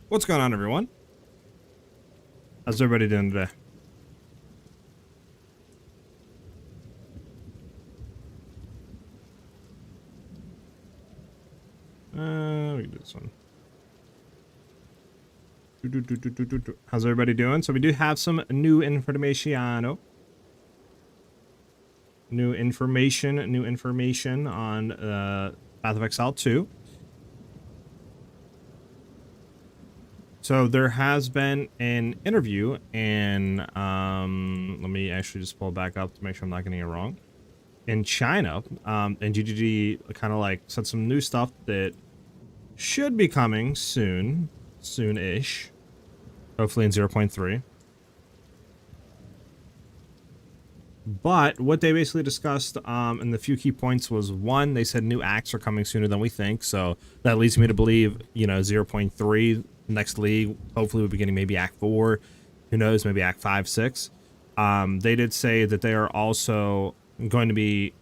What's going on, everyone? How's everybody doing today? We can do this one. How's everybody doing? So we do have some new information. New information on Path of Exile 2. So there has been an interview, and let me actually just pull it back up to make sure I'm not getting it wrong. In China, and GGG kind of like said some new stuff that should be coming soon-ish, hopefully in 0.3. But what they basically discussed in the few key points was, one, they said new acts are coming sooner than we think, so that leads me to believe, 0.3 next league, hopefully we'll be getting maybe Act 4, who knows, maybe Act 5, 6. They did say that they are also going to be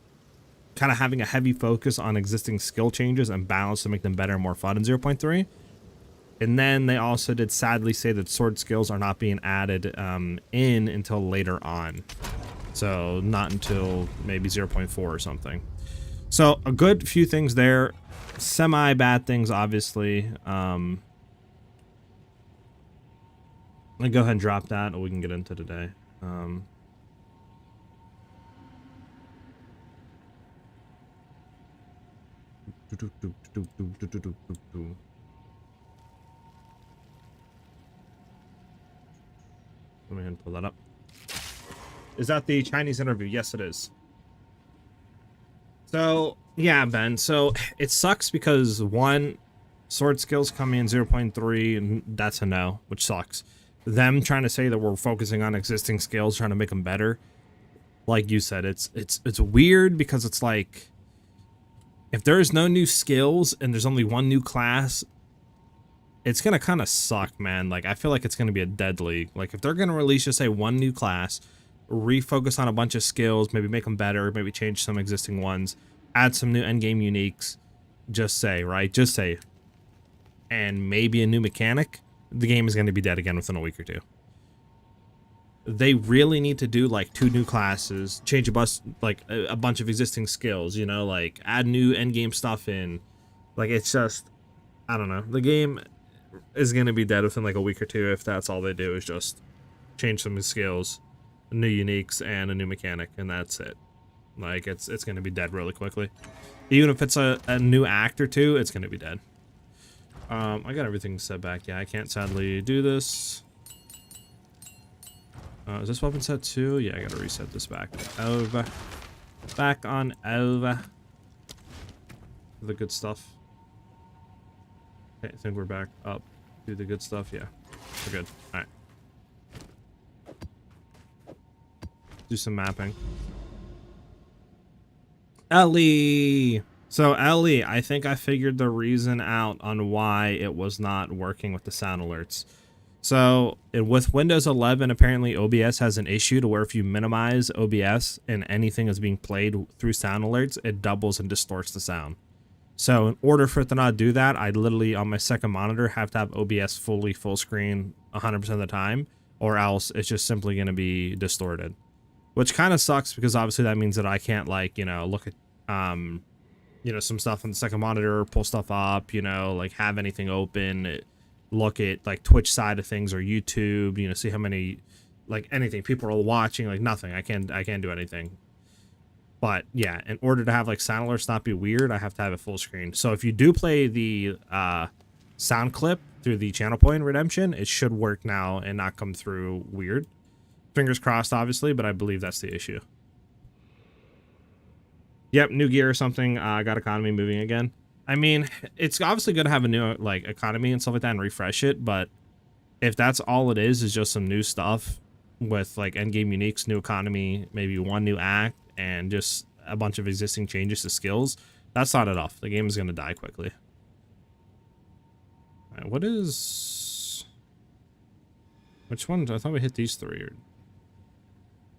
kind of having a heavy focus on existing skill changes and balance to make them better and more fun in 0.3. And then they also did sadly say that sword skills are not being added in until later on. So not until maybe 0.4 or something. So a good few things there. Semi-bad things, obviously. Let me go ahead and drop that, or we can get into today. Let me pull that up. Is that the Chinese interview? Yes, it is. So, yeah, Ben. So, it sucks because, one, sword skills coming in 0.3, and that's a no, which sucks. Them trying to say that we're focusing on existing skills, trying to make them better. Like you said, it's weird because it's like, if there's no new skills and there's only one new class, it's gonna kind of suck, man. Like, I feel like it's gonna be a dead league. Like, if they're gonna release just say one new class, refocus on a bunch of skills, maybe make them better, maybe change some existing ones, add some new endgame uniques, just say, right? Just say, and maybe a new mechanic, the game is going to be dead again within a week or two. They really need to do like 2 new classes, change a bunch of existing skills, like add new endgame stuff in. Like, it's just, I don't know. The game is going to be dead within like a week or two if that's all they do is just change some skills, new uniques, and a new mechanic, and that's it. Like, it's going to be dead really quickly. Even if it's a new act or 2, it's going to be dead. I got everything set back. Yeah, I can't sadly do this. Is this weapon set too? Yeah, I gotta reset this back. Over. Back on over. The good stuff. Okay, I think we're back up to the good stuff. Yeah, we're good. Alright. Do some mapping. Ellie! So Ellie, I think I figured the reason out on why it was not working with the sound alerts. So with Windows 11, apparently OBS has an issue to where if you minimize OBS and anything is being played through sound alerts, it doubles and distorts the sound. So in order for it to not do that, I literally on my second monitor have to have OBS fully full screen 100% of the time, or else it's just simply going to be distorted. Which kind of sucks because obviously that means that I can't, like, look at some stuff on the second monitor, pull stuff up, like have anything open, look at like Twitch side of things or YouTube, see how many, like anything people are watching, like nothing. I can't do anything. But yeah, in order to have like sound alerts not be weird, I have to have it full screen. So if you do play the sound clip through the channel point redemption, it should work now and not come through weird. Fingers crossed, obviously, but I believe that's the issue. Yep, new gear or something. I got economy moving again. I mean, it's obviously good to have a new like economy and stuff like that and refresh it, but if that's all it is just some new stuff with like endgame uniques, new economy, maybe one new act, and just a bunch of existing changes to skills, that's not enough. The game is going to die quickly. All right, which ones? I thought we hit these 3.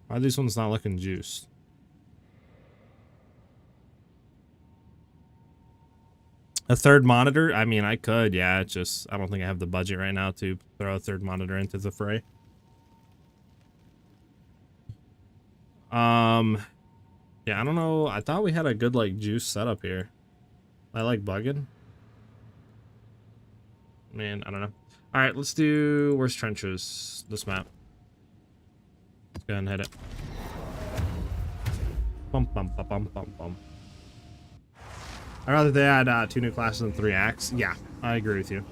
Why are these ones not looking juiced? A third monitor? I mean, I could, yeah. It's just, I don't think I have the budget right now to throw a third monitor into the fray. Yeah, I don't know. I thought we had a good, like, juice setup here. I like bugging. Man, I don't know. Alright, let's do... Where's trenches? This map. Let's go ahead and hit it. Bum, bum, bum, bum, bum, bum. I'd rather they add 2 new classes and 3 acts. Yeah, I agree with you.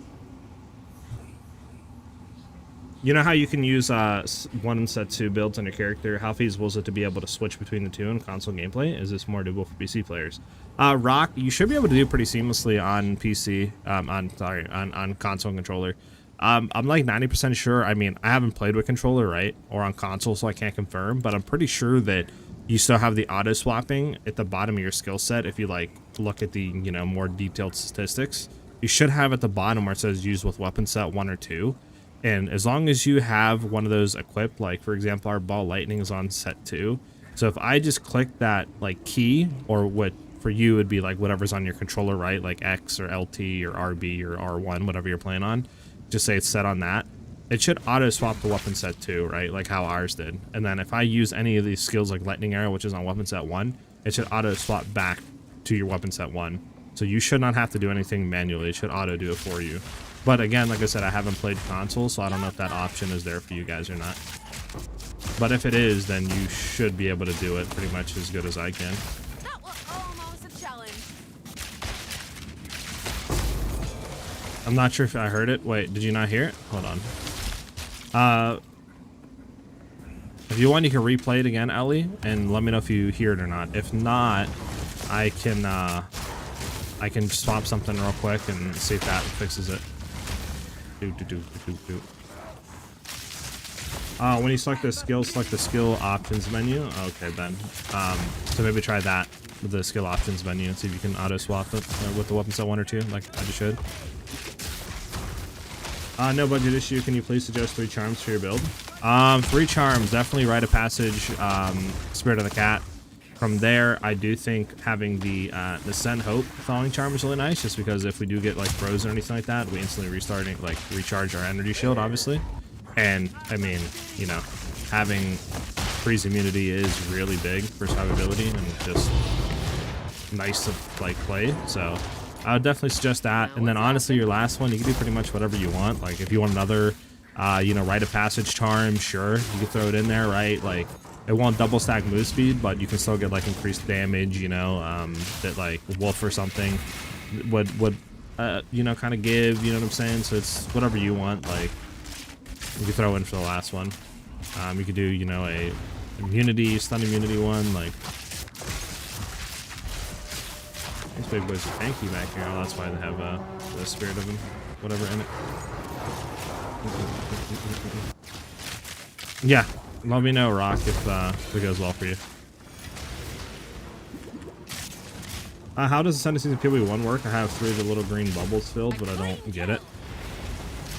You know how you can use 1 set 2 builds on your character? How feasible is it to be able to switch between the two in console gameplay? Is this more doable for PC players? Rock, you should be able to do pretty seamlessly on PC, on console and controller. I'm like 90% sure. I mean, I haven't played with controller, right? Or on console, so I can't confirm, but I'm pretty sure that you still have the auto swapping at the bottom of your skill set. If you like look at the, you know, more detailed statistics, you should have at the bottom where it says use with weapon set 1 or 2. And as long as you have one of those equipped, like for example, our ball lightning is on set 2. So if I just click that like key, or what for you would be like whatever's on your controller, right? Like X or LT or RB or R1, whatever you're playing on, just say it's set on that. It should auto swap to weapon set 2, right? Like how ours did. And then if I use any of these skills like lightning arrow, which is on weapon set 1, it should auto swap back to your weapon set 1. So you should not have to do anything manually. It should auto do it for you. But again, like I said, I haven't played console, so I don't know if that option is there for you guys or not. But if it is, then you should be able to do it pretty much as good as I can. That was almost a challenge. I'm not sure if I heard it. Wait, did you not hear it? Hold on. If you want, you can replay it again, Ellie, and let me know if you hear it or not. If not, I can swap something real quick and see if that fixes it. When you select the skill, select the skill options menu. Okay, then. So maybe try that with the skill options menu and see if you can auto swap it with the weapon set 1 or 2, like I just showed. No budget issue. Can you please suggest 3 charms for your build? 3 charms, definitely Rite of Passage, Spirit of the Cat. From there, I do think having the Send Hope Thawing Charm is really nice, just because if we do get like frozen or anything like that, we instantly recharge our energy shield, obviously. And I mean, you know, having freeze immunity is really big for survivability and just nice to like play. So I would definitely suggest that. And then honestly, your last one, you can do pretty much whatever you want. Like if you want another, you know, Rite of Passage charm, sure, you can throw it in there, right? Like it won't double stack move speed, but you can still get like increased damage, you know, that like Wolf or something would you know, kind of give, you know what I'm saying? So it's whatever you want. Like you can throw in for the last one. You could do, you know, a immunity, stun immunity one. Like these big boys are tanky back here. Oh, that's why they have the spirit of him, whatever in it. Yeah. Let me know, Rock, if it goes well for you. How does Ascendancy in PoE 1 work? I have 3 of the little green bubbles filled, but I don't get it.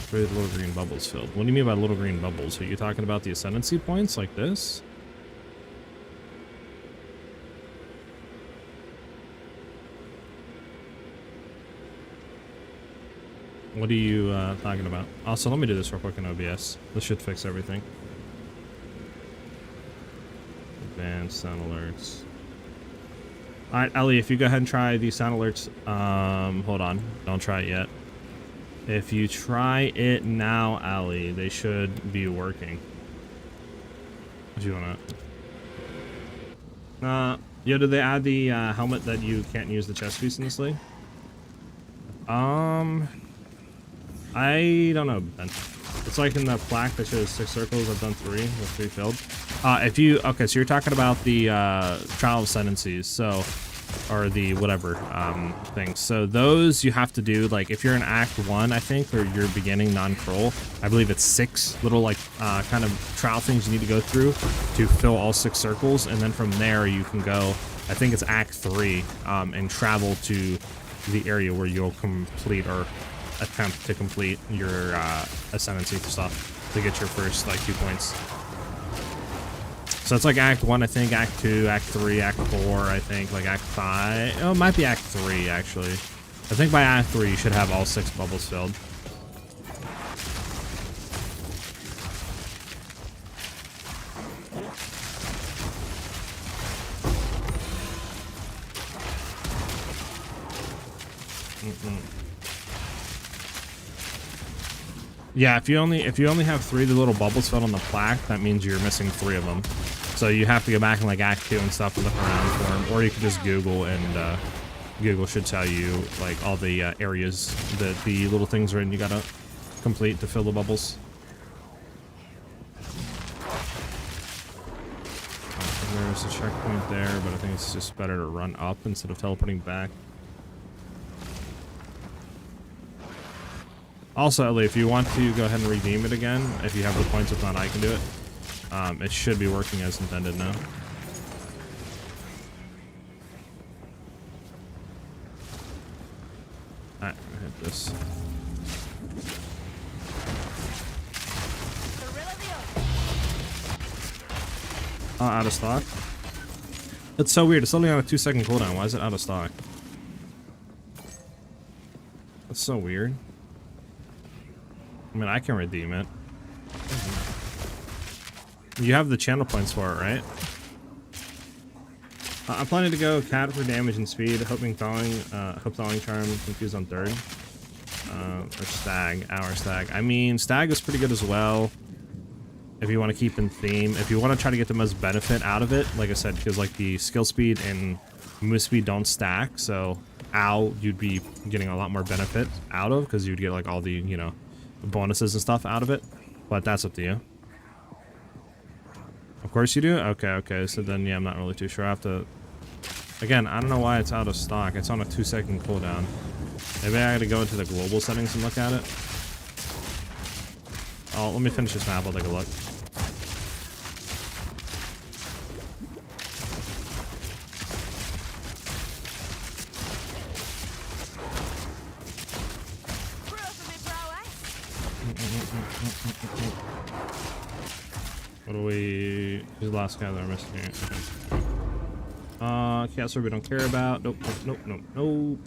3 of the little green bubbles filled. What do you mean by little green bubbles? Are you talking about the Ascendancy points like this? What are you talking about? Also, let me do this real quick in OBS. This should fix everything. Advanced sound alerts. Alright, Ellie, if you go ahead and try these sound alerts, hold on, don't try it yet. If you try it now, Ellie, they should be working. What do you want? Yo, did they add the helmet that you can't use the chest piece in this league? I don't know, Ben. It's like in the plaque that shows 6 circles. I've done 3 with 3 filled. If you, okay, so you're talking about the trial of ascendancies, so, or the whatever thing. So those you have to do, like if you're in Act 1, I think, or you're beginning non-crawl, I believe it's 6 little like kind of trial things you need to go through to fill all 6 circles, and then from there you can go, I think it's Act 3, and travel to the area where you'll complete or attempt to complete your ascendancy stuff to get your first like 2 points. So it's like Act 1, I think, Act 2, Act 3, Act 4, I think, like Act 5. Oh, it might be Act 3, actually. I think by Act 3 you should have all 6 bubbles filled. Yeah, if you only have 3 of the little bubbles filled on the plaque, that means you're missing 3 of them. So you have to go back in like Act 2 and stuff and look around for them, or you can just Google, and Google should tell you like all the areas that the little things are in. You gotta complete to fill the bubbles. There's a checkpoint there, but I think it's just better to run up instead of teleporting back. Also, Ellie, if you want to go ahead and redeem it again, if you have the points, if not, I can do it. It should be working as intended now. Alright, hit this. Oh, out of stock? It's so weird. It's only on a 2-second cooldown. Why is it out of stock? That's so weird. I mean, I can redeem it. You have the channel points for it, right? I'm planning to go cat for damage and speed. Hope thawing charm, confused on third. Or stag, our stag. I mean, stag is pretty good as well. If you want to keep in theme, if you want to try to get the most benefit out of it, like I said, because like the skill speed and move speed don't stack, so owl you'd be getting a lot more benefit out of because you'd get like all the, you know, bonuses and stuff out of it. But that's up to you. Of course you do? Okay, so then yeah, I'm not really too sure. I have to, again, I don't know why it's out of stock. It's on a 2-second cooldown. Maybe I gotta go into the global settings and look at it. Oh, let me finish this map, I'll take a look. What do we... Who's the last guy that we're missing here? Okay. Castle we don't care about. Nope. Alright,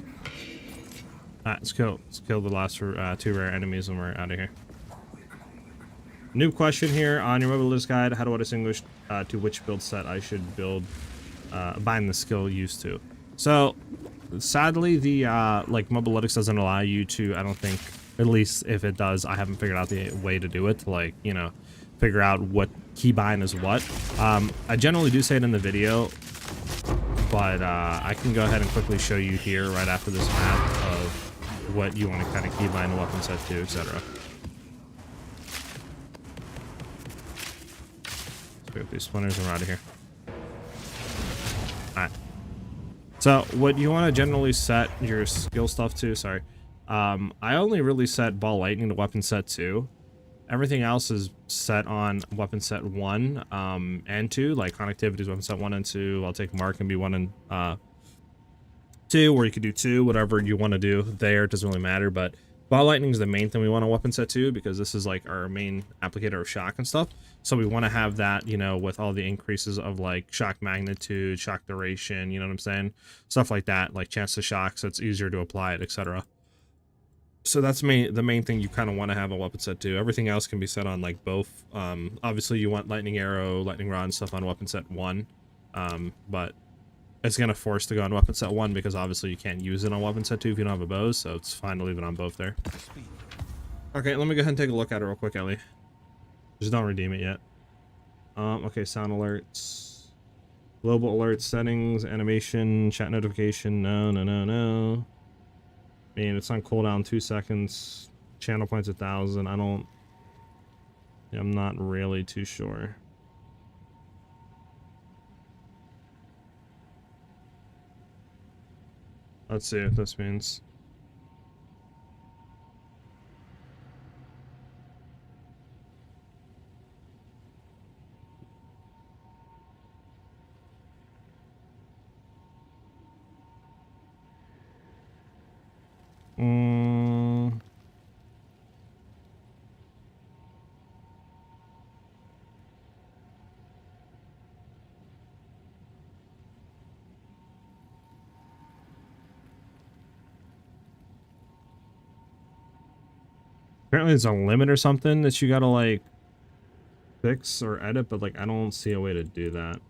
let's kill the last 2 rare enemies and we're out of here. New question here on your mobile list guide. How do I distinguish to which build set I should build, bind the skill used to? So, sadly, the like Mobilytics doesn't allow you to, I don't think, at least if it does, I haven't figured out the way to do it, to like, you know, figure out what keybind is what. I generally do say it in the video, but I can go ahead and quickly show you here right after this map of what you want to kind of keybind a weapon set to, etc. Pick up these splinters and we're out of here. Alright. So, what you want to generally set your skill stuff to, sorry. I only really set ball lightning to weapon set 2. Everything else is set on weapon set 1 and 2, like connectivities weapon set 1 and 2. I'll take mark and be 1 and 2, or you could do 2, whatever you want to do there. It doesn't really matter, but ball lightning is the main thing we want on weapon set 2 because this is like our main applicator of shock and stuff. So we want to have that, you know, with all the increases of like shock magnitude, shock duration, you know what I'm saying? Stuff like that, like chance to shock, so it's easier to apply it, etc. So that's the main thing you kind of want to have on weapon set 2. Everything else can be set on like both. Obviously you want lightning arrow, lightning rod and stuff on weapon set 1. But it's going to force to go on weapon set 1 because obviously you can't use it on weapon set 2 if you don't have a bow, so it's fine to leave it on both there. Okay, let me go ahead and take a look at it real quick, Ellie. Just don't redeem it yet. Okay, sound alerts. Global alerts, settings, animation, chat notification, no. I mean, it's on cooldown 2 seconds. Channel points 1,000. I'm not really too sure. Let's see what this means. Apparently there's a limit or something that you gotta like fix or edit, but like I don't see a way to do that.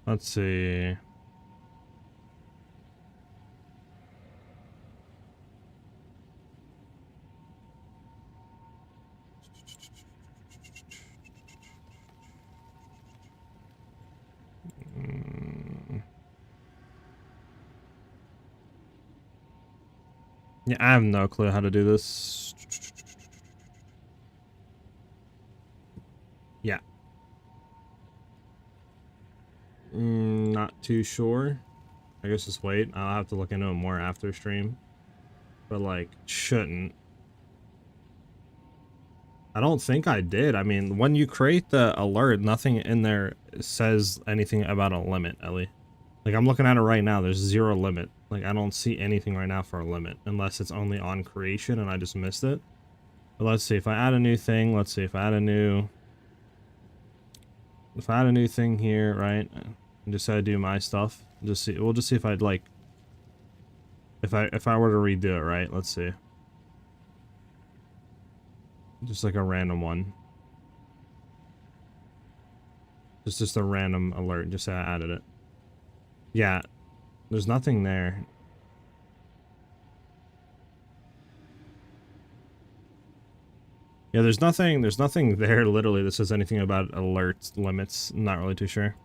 Let's see. Yeah, I have no clue how to do this. Yeah. Not too sure. I guess just wait. I'll have to look into it more after stream. But like, shouldn't. I don't think I did. I mean, when you create the alert, nothing in there says anything about a limit, Ellie. Like, I'm looking at it right now. There's 0 limit. Like, I don't see anything right now for a limit. Unless it's only on creation and I just missed it. But let's see. If I add a new thing, let's see. If I add a new thing here, right? And just do my stuff. Just see. We'll just see if I'd like. If I were to redo it, right? Let's see. Just like a random one. Just a random alert. Just say I added it. Yeah. There's nothing there. Yeah, there's nothing there literally that says anything about alert limits. I'm not really too sure.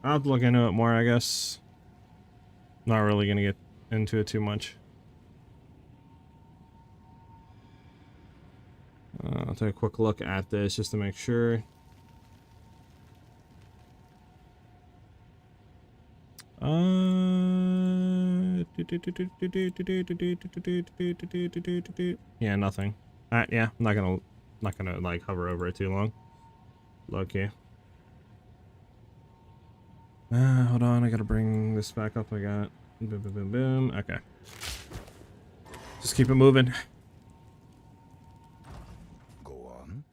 I'll have to look into it more, I guess. Not really gonna get into it too much. I'll take a quick look at this just to make sure. Yeah, nothing. Yeah, I'm not gonna like hover over it too long. Lucky. Hold on, I gotta bring this back up. I got boom, boom, boom, boom. Okay. Just keep it moving. Go on.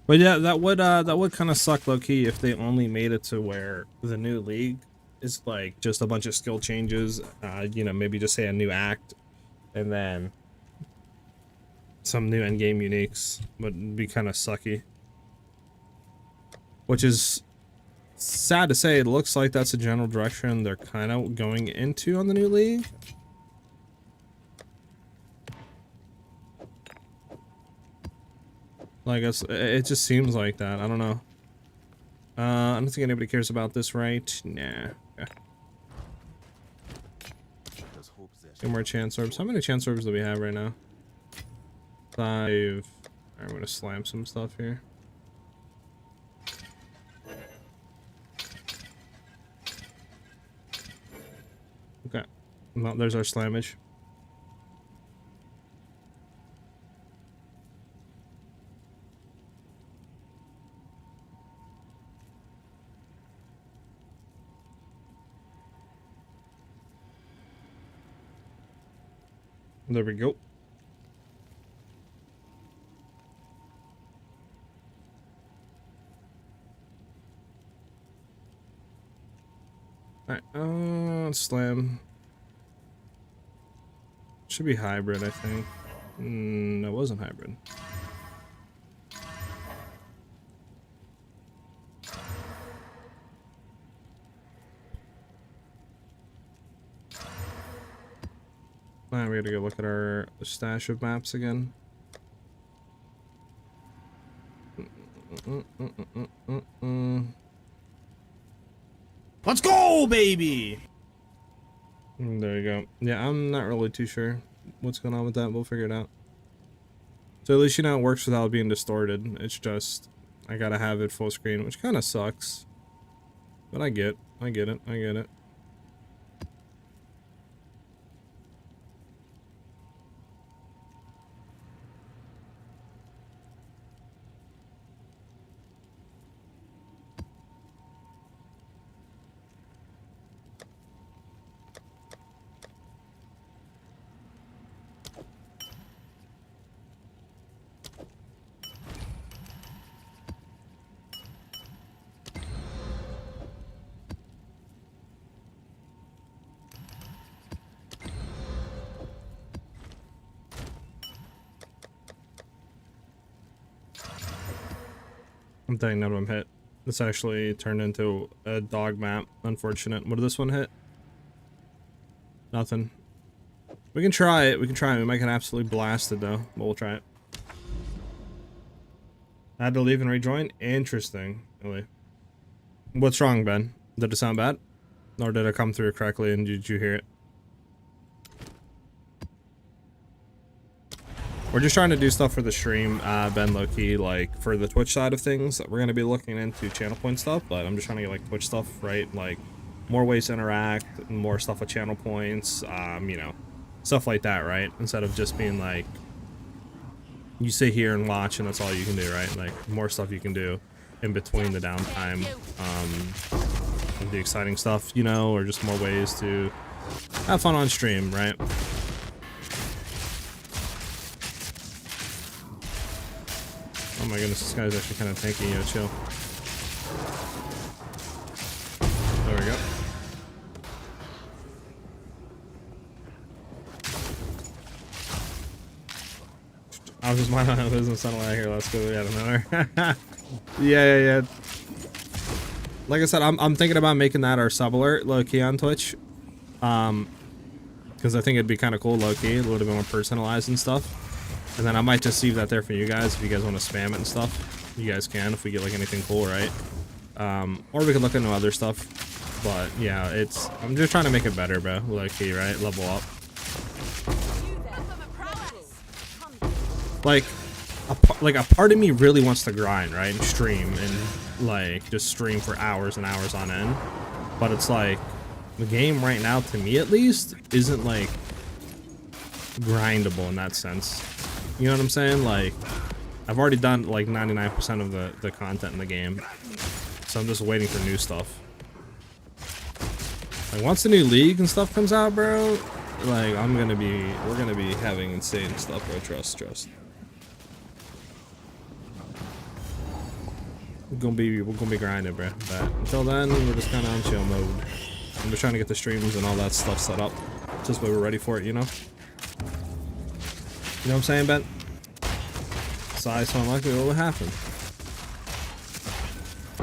But yeah, that would kind of suck low key if they only made it to where the new league is like just a bunch of skill changes. You know, maybe just say a new act, and then some new endgame uniques would be kind of sucky. Which is sad to say. It looks like that's the general direction they're kind of going into on the new league. Like, it just seems like that. I don't know. I don't think anybody cares about this, right? Nah. Okay. 2 more chance orbs. How many chance orbs do we have right now? 5. Alright, I'm gonna slam some stuff here. Okay. Well, there's our slammage. There we go. Alright, slam. Should be hybrid, I think. It wasn't hybrid. Alright, we gotta go look at our stash of maps again. Let's go, baby! There you go. Yeah, I'm not really too sure what's going on with that. We'll figure it out. So at least you know it works without being distorted. It's just I gotta have it full screen, which kind of sucks. But I get it. I'm thinking none of them hit. This actually turned into a dog map. Unfortunate. What did this one hit? Nothing. We can try it. We can try it. We might get absolutely blasted though, but we'll try it. I had to leave and rejoin. Interesting. Really. What's wrong, Ben? Did it sound bad? Or did it come through correctly and did you hear it? We're just trying to do stuff for the stream, Ben, low-key, like, for the Twitch side of things. We're going to be looking into channel point stuff, but I'm just trying to get, like, Twitch stuff, right? Like, more ways to interact, more stuff with channel points, you know, stuff like that, right? Instead of just being, like, you sit here and watch and that's all you can do, right? Like, more stuff you can do in between the downtime, the exciting stuff, you know, or just more ways to have fun on stream, right? Oh my goodness, this guy's actually kind of tanky. Yo, chill. There we go. I was just minding my own business on the way here. Let's go. Yeah, another. Yeah. Like I said, I'm thinking about making that our sub alert low key on Twitch. Because I think it'd be kind of cool low key, a little bit more personalized and stuff. And then I might just leave that there for you guys if you guys want to spam it and stuff. You guys can if we get like anything cool, right? Or we could look into other stuff. But yeah, I'm just trying to make it better, bro. Low key, right? Level up. Like a part of me really wants to grind, right? And stream and like just stream for hours and hours on end. But it's like the game right now, to me at least, isn't like grindable in that sense. You know what I'm saying? Like, I've already done like 99% of the content in the game, so I'm just waiting for new stuff. Like, once the new league and stuff comes out, bro, like we're gonna be having insane stuff, bro. Trust. We're gonna be grinding, bro. But until then, we're just kind of on chill mode. I'm just trying to get the streams and all that stuff set up, just so we're ready for it, you know. You know what I'm saying, Ben? Size so unlikely what will happen.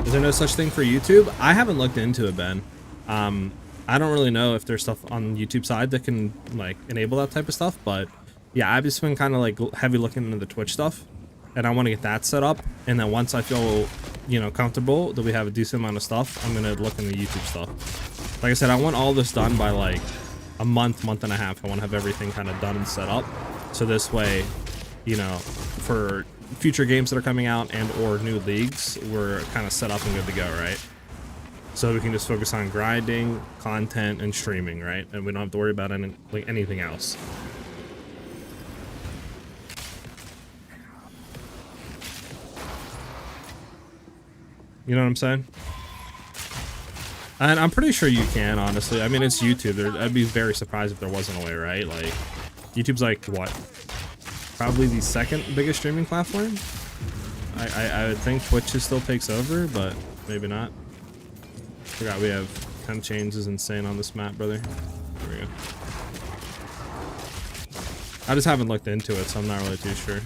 Is there no such thing for YouTube? I haven't looked into it, Ben. I don't really know if there's stuff on the YouTube side that can like enable that type of stuff, but yeah, I've just been kind of like heavy looking into the Twitch stuff, and I want to get that set up. And then once I feel, you know, comfortable that we have a decent amount of stuff, I'm gonna look into YouTube stuff. Like I said, I want all this done by like a month and a half. I want to have everything kind of done and set up. So this way, you know, for future games that are coming out and or new leagues, we're kind of set up and good to go, right? So we can just focus on grinding, content, and streaming, right? And we don't have to worry about anything else. You know what I'm saying? And I'm pretty sure you can, honestly. I mean, it's YouTube. I'd be very surprised if there wasn't a way, right? Like, YouTube's like, what? Probably the second biggest streaming platform? I would think Twitch still takes over, but maybe not. Forgot we have 10 chains is insane on this map, brother. There we go. I just haven't looked into it, so I'm not really too sure.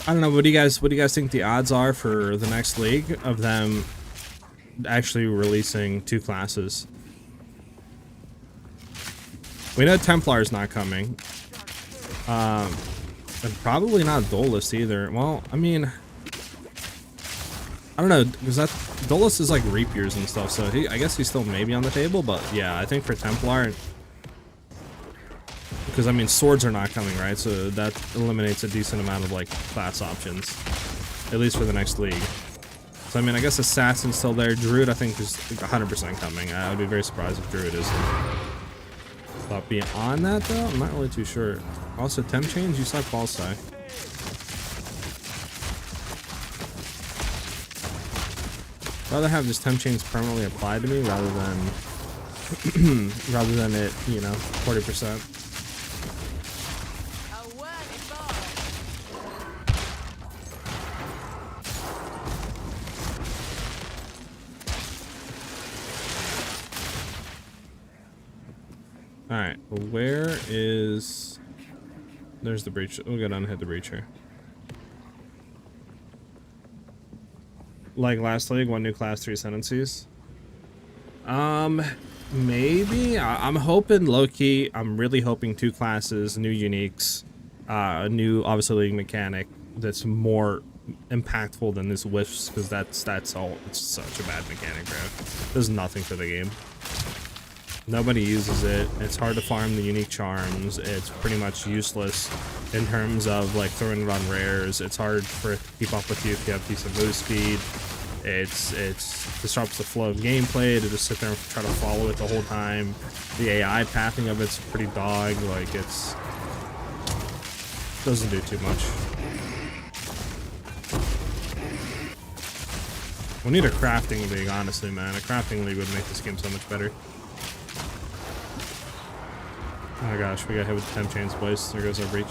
I don't know. What do you guys think the odds are for the next league of them actually releasing 2 classes? We know Templar's not coming. And probably not Duelist either. Well, I mean, I don't know, because that Duelist is like rapiers and stuff, so I guess he's still maybe on the table, but yeah, I think for Templar, because I mean swords are not coming, right? So that eliminates a decent amount of like class options, at least for the next league. So I mean, I guess Assassin's still there. Druid I think is 100% coming. I would be very surprised if Druid isn't. But beyond that though, I'm not really too sure. Also, temp change, you saw Pulsai. rather have this temp chains permanently applied to me rather than rather than it, you know, 40%. All right, where is? There's the breach. We'll go down and hit the breach here. Like last league, 1 new class, 3 sentences. Maybe. I'm hoping low-key. I'm really hoping 2 classes, new uniques, new obviously league mechanic that's more impactful than this whiffs, because that's all. It's such a bad mechanic, bro. Does nothing for the game. Nobody uses it. It's hard to farm the unique charms. It's pretty much useless in terms of like throwing it on rares. It's hard for it to keep up with you if you have decent move speed. It's disrupts the flow of gameplay to just sit there and try to follow it the whole time. The AI pathing of it's pretty dog. Like it's doesn't do too much. We need a crafting league, honestly, man. A crafting league would make this game so much better. Oh my gosh, we got hit with the temp chains, boys. There goes our breach.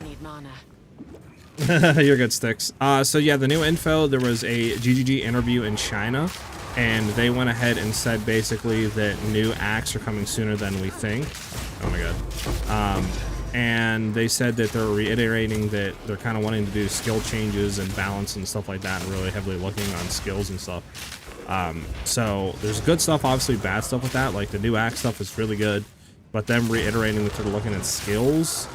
Need mana. You're good, Sticks. So yeah, the new info, there was a GGG interview in China, and they went ahead and said basically that new acts are coming sooner than we think. Oh my god. And they said that they're reiterating that they're kind of wanting to do skill changes and balance and stuff like that, and really heavily looking on skills and stuff. So there's good stuff, obviously bad stuff with that. Like the new act stuff is really good, but them reiterating that they're looking at skills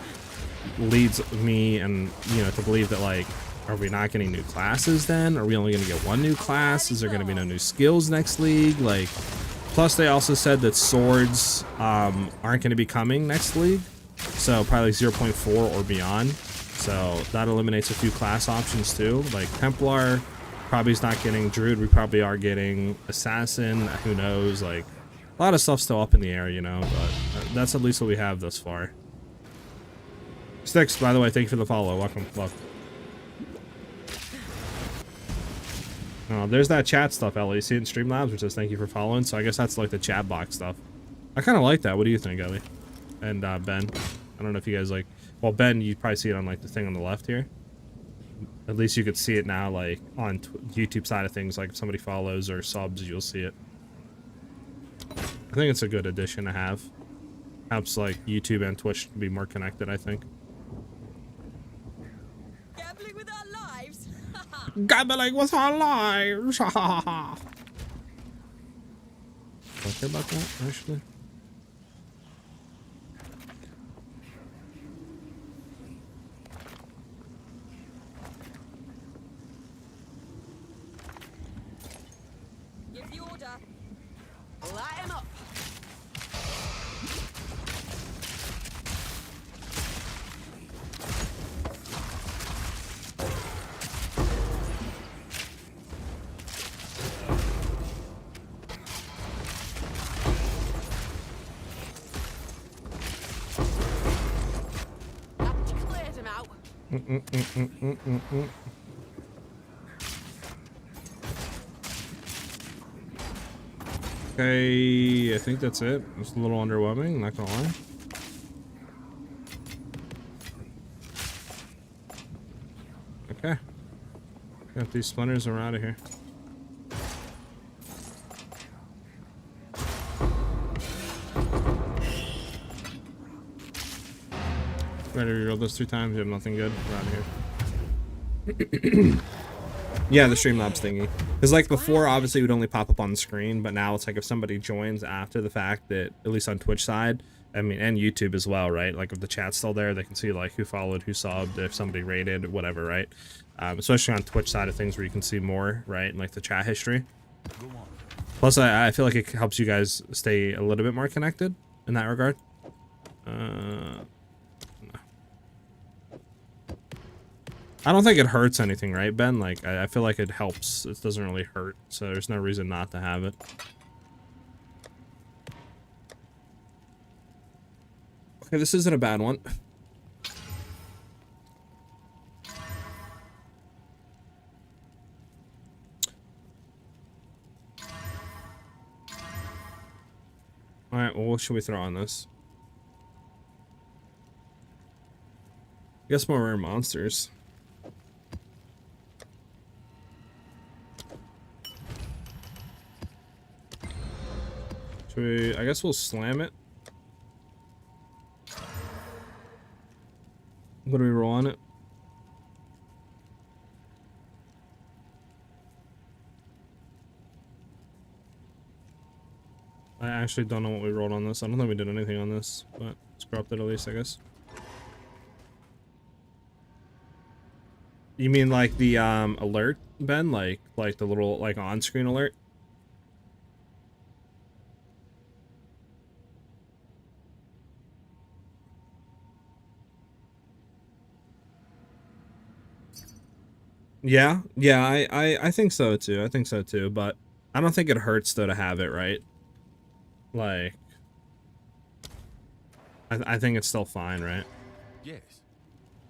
leads me and to believe that, like, are we not getting new classes then? Are we only going to get 1 new class? Is there going to be no new skills next league? Like, plus they also said that swords aren't going to be coming next league, so probably 0.4 or beyond. So that eliminates a few class options too. Like Templar probably is not getting, Druid we probably are getting, Assassin, who knows. Like a lot of stuff's still up in the air, but that's at least what we have thus far. Sticks, by the way, thank you for the follow. Welcome. Love. Oh, there's that chat stuff, Ellie. You see it in Streamlabs, which says thank you for following. So I guess that's like the chat box stuff. I kind of like that. What do you think, Ellie? And Ben? I don't know if you guys like... Well, Ben, you probably see it on like the thing on the left here. At least you could see it now, like on YouTube side of things. Like if somebody follows or subs, you'll see it. I think it's a good addition to have. Helps like YouTube and Twitch to be more connected, I think. Gambling with our lives. Gambling with our lives. Don't care about that, actually. Give the order. Light him up. Cleared him out. Okay, I think that's it. It's a little underwhelming, not gonna lie. Okay. Got these splinters, we're out of here. Ready to reroll those 3 times, you have nothing good. We're out of here. Yeah, the Streamlabs thingy. Because like before, obviously it would only pop up on the screen, but now it's like if somebody joins after the fact, that at least on Twitch side, I mean, and YouTube as well, right? Like if the chat's still there, they can see like who followed, who subbed, if somebody rated, whatever, right? Especially on Twitch side of things where you can see more, right? Like the chat history. Plus, I feel like it helps you guys stay a little bit more connected in that regard. I don't think it hurts anything, right, Ben? Like, I feel like it helps. It doesn't really hurt, so there's no reason not to have it. Okay, this isn't a bad one. Alright, well, what should we throw on this? I guess more rare monsters. Should we... I guess we'll slam it. What do we roll on it? I actually don't know what we rolled on this. I don't think we did anything on this, but scrapped it at least, I guess. You mean like the alert, Ben? Like the little like on-screen alert? Yeah, I think so too. I think so too, but I don't think it hurts though to have it, right? Like, I think it's still fine, right? Yes.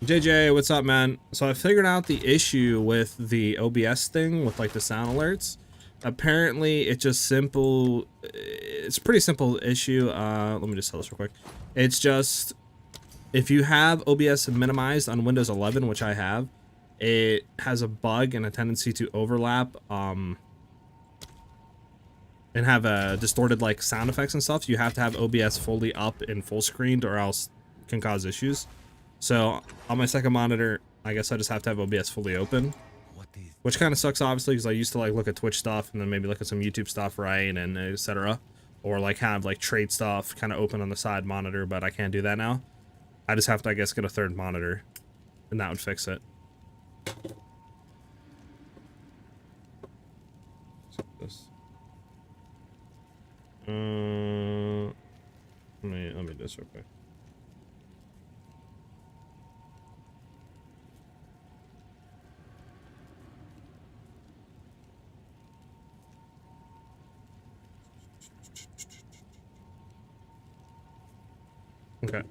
JJ, what's up, man? So I figured out the issue with the OBS thing with like the sound alerts. Apparently, it's just simple. It's a pretty simple issue. Let me just tell this real quick. It's just if you have OBS minimized on Windows 11, which I have, it has a bug and a tendency to overlap. And have a distorted like sound effects and stuff. You have to have OBS fully up and full screened or else it can cause issues. So on my second monitor, I guess I just have to have OBS fully open, which kind of sucks obviously because I used to like look at Twitch stuff and then maybe look at some YouTube stuff, right, and etc. Or like have like trade stuff kind of open on the side monitor, but I can't do that now. I just have to, I guess, get a third monitor and that would fix it. This. Let me do this real quick. Okay.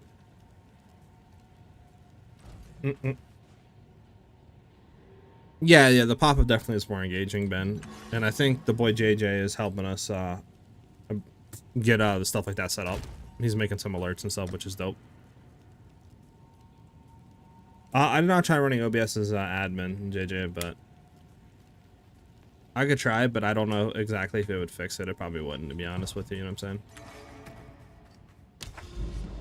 Yeah, the pop-up definitely is more engaging, Ben. And I think the boy JJ is helping us get the stuff like that set up. He's making some alerts and stuff, which is dope. I did not try running OBS as admin, JJ, but I could try, but I don't know exactly if it would fix it. It probably wouldn't, to be honest with you, you know what I'm saying?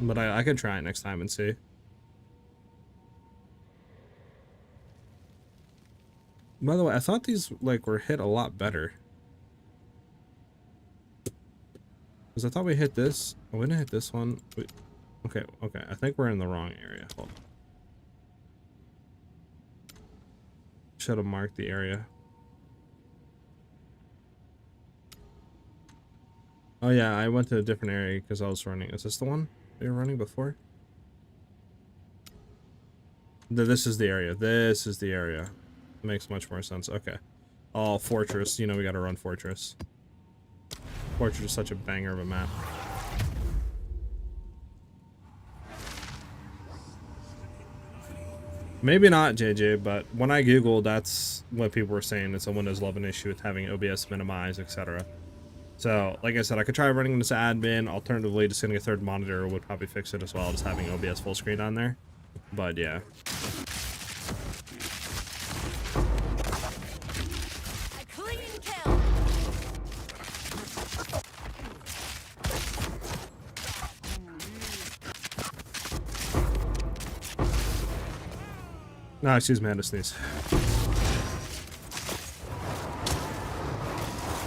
But I could try it next time and see. By the way, I thought these like were hit a lot better. Because I thought we hit this. Oh, we didn't hit this one. Okay. I think we're in the wrong area. Hold on. Should have marked the area. Oh yeah, I went to a different area because I was running. Is this the one we were running before? This is the area. This is the area. Makes much more sense. Okay. Oh, Fortress. You know we gotta run Fortress. Fortress is such a banger of a map. Maybe not, JJ, but when I Googled, that's what people were saying. It's a Windows 11 issue with having OBS minimized, etc. So, like I said, I could try running this admin. Alternatively, just getting a third monitor would probably fix it as well, just having OBS full screen on there. But yeah. No, excuse me, I had to sneeze.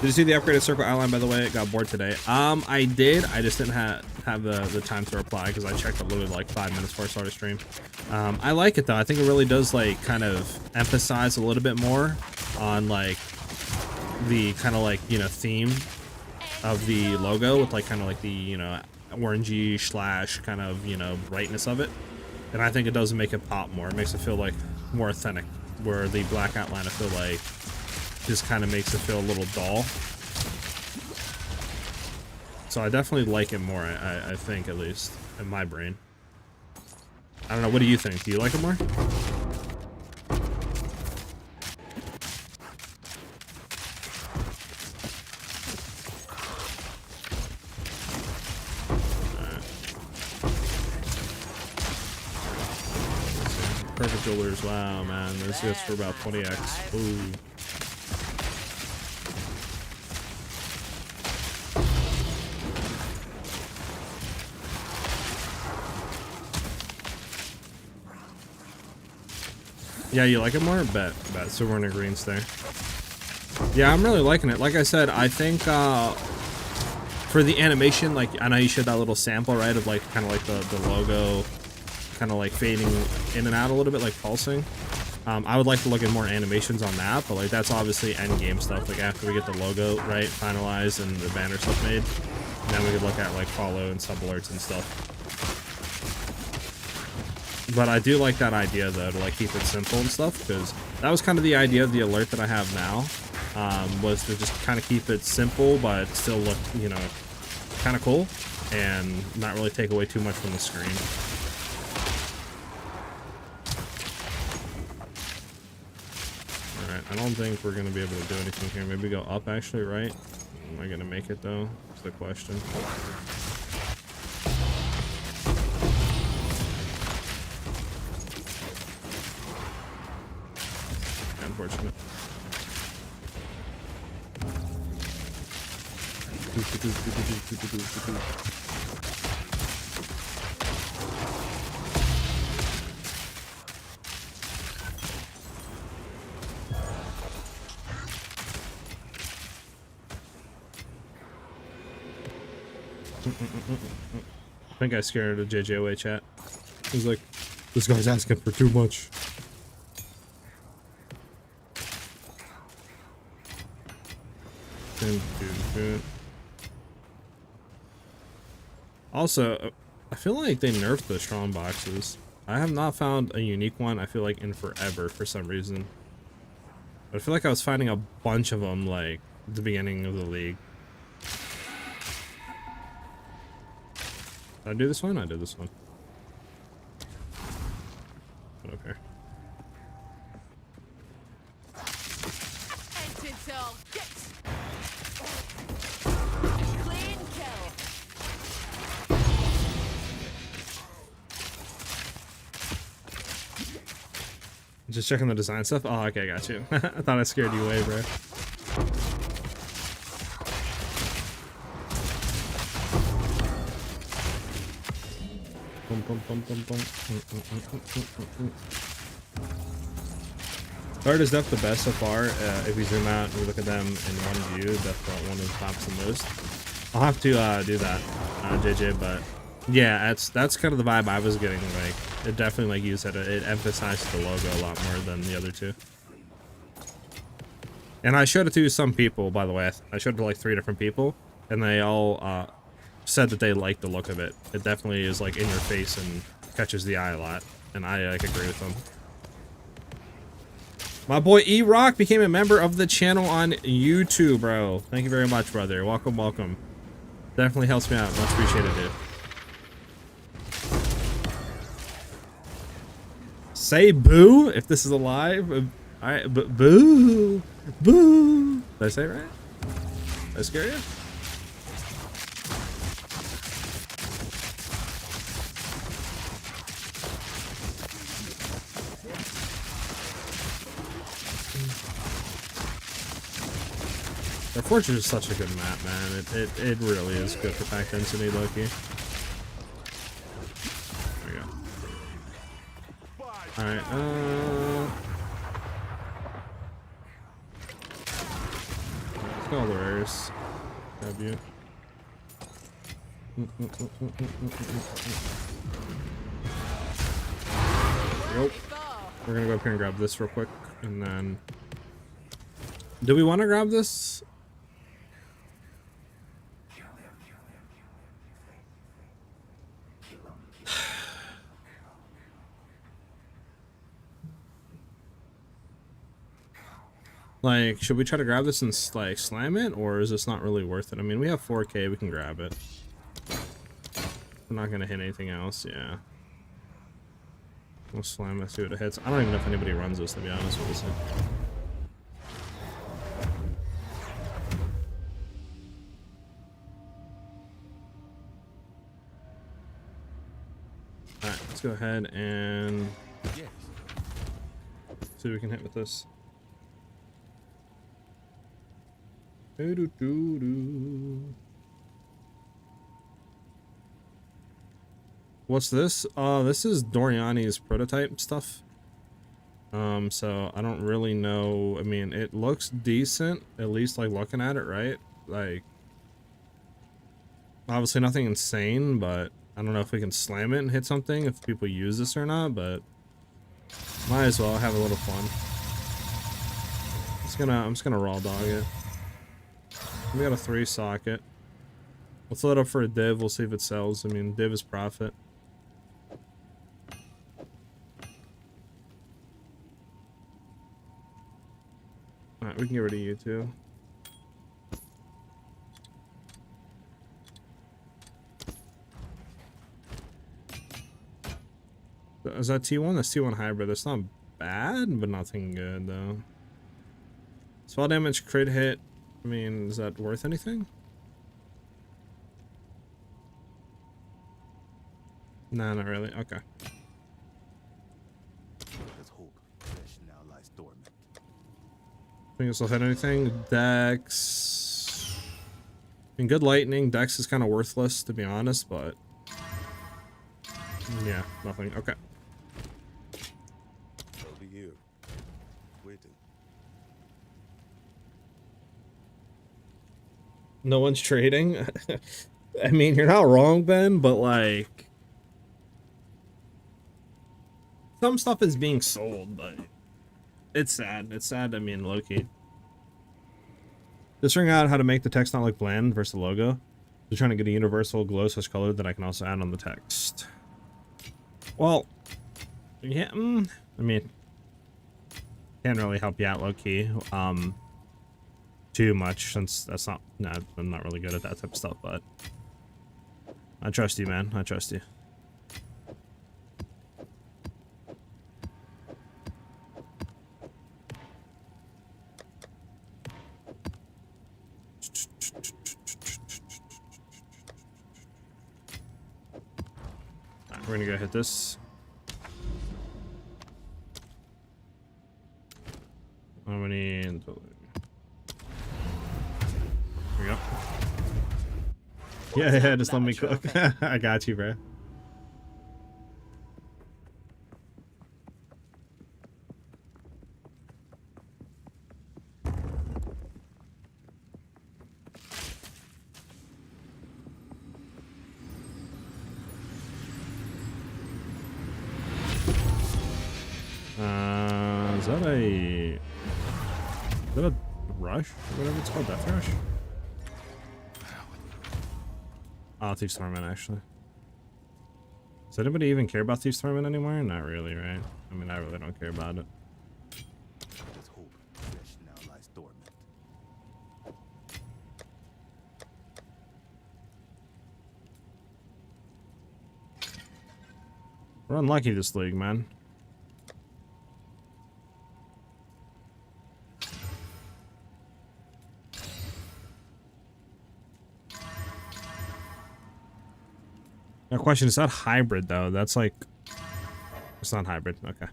Did you see the upgraded circle outline, by the way? It got bored today. I did. I just didn't have the time to reply because I checked it literally like 5 minutes before I started stream. I like it though. I think it really does like kind of emphasize a little bit more on like the kind of like, you know, theme of the logo with like kind of like the, you know, orangey slash kind of, you know, brightness of it. And I think it does make it pop more. It makes it feel like more authentic, where the black outline I feel like just kind of makes it feel a little dull. So I definitely like it more, I think, at least in my brain. I don't know, what do you think? Do you like it more? Perfect jewelers. Wow, man. This goes for about 20x. Ooh. Yeah, you like it more? Bet. So we're in agreement there. Yeah, I'm really liking it. Like I said, I think for the animation, like, I know you showed that little sample, right, of like kind of like the logo kind of like fading in and out a little bit, like pulsing. I would like to look at more animations on that, but like that's obviously end game stuff, like after we get the logo right finalized and the banner stuff made, and then we could look at like follow and sub alerts and stuff. But I do like that idea though, to like keep it simple and stuff, because that was kind of the idea of the alert that I have now, was to just kind of keep it simple but still look, you know, kind of cool and not really take away too much from the screen. Alright, I don't think we're gonna be able to do anything here. Maybe go up actually, right? Am I gonna make it though? That's the question. Unfortunate. I think I scared a JJOA chat. He's like, this guy's asking for too much. Also, I feel like they nerfed the strong boxes. I have not found a unique one, I feel like, in forever for some reason. But I feel like I was finding a bunch of them, like, at the beginning of the league. Did I do this one? I did this one. Okay. Clean kill. Just checking the design stuff? Oh, okay, got you. I thought I scared you away, bro. Art is definitely the best so far. If you zoom out and you look at them in one view, definitely one of the tops the most. I'll have to do that, JJ, but yeah, that's kind of the vibe I was getting. Like, it definitely, like you said, it emphasized the logo a lot more than the other two. And I showed it to some people, by the way. I showed it to like 3 different people, and they all said that they liked the look of it. It definitely is like in your face and catches the eye a lot, and I like agree with them. My boy E-Rock became a member of the channel on YouTube, bro. Thank you very much, brother. Welcome, welcome. Definitely helps me out. Much appreciated, dude. Say boo if this is alive. Alright, boo. Boo. Did I say it right? Did I scare you? The Fortress is such a good map, man. It really is good for pack density, Loki. There we go. Alright, let's go all the rares. Grab you. Nope. We're gonna go up here and grab this real quick, and then... Do we want to grab this? Like, should we try to grab this and like slam it, or is this not really worth it? I mean, we have 4K, we can grab it. We're not gonna hit anything else, yeah. We'll slam it, see what it hits. I don't even know if anybody runs this, to be honest with you. Alright, let's go ahead and see what we can hit with this. What's this? This is Doriani's prototype stuff. So I don't really know. I mean, it looks decent, at least like looking at it, right? Like, obviously nothing insane, but I don't know if we can slam it and hit something if people use this or not, but might as well have a little fun. I'm just gonna raw dog it. We got a 3 socket. Let's load up for a div, we'll see if it sells. I mean, div is profit. Alright, we can get rid of you too. Is that T1? That's T1 hybrid. That's not bad, but nothing good though. Spell damage, crit hit. I mean, is that worth anything? Nah, not really. Okay. Think this will hit anything? Dex. I mean, good lightning. Dex is kind of worthless, to be honest, but yeah, nothing. Okay. I'll be here, waiting. No one's trading. I mean, you're not wrong, Ben, but like, some stuff is being sold, but it's sad. It's sad. I mean, low-key. Just figuring out how to make the text not look bland versus the logo. Just trying to get a universal glow/color that I can also add on the text. Well, yeah, I mean, can't really help you out low-key too much, since that's not, nah, I'm not really good at that type of stuff, but I trust you, man. I trust you. We're gonna go hit this. How many? Here we go. Yeah, just let me cook. I got you, bro. Is that a rush? Whatever it's called, death rush? Oh, Thief's Torment, actually. Does anybody even care about Thief's Torment anymore? Not really, right? I mean, I really don't care about it. Let's hope flesh now lies dormant. We're unlucky this league, man. Now, question, is that hybrid though? That's like, it's not hybrid. Okay.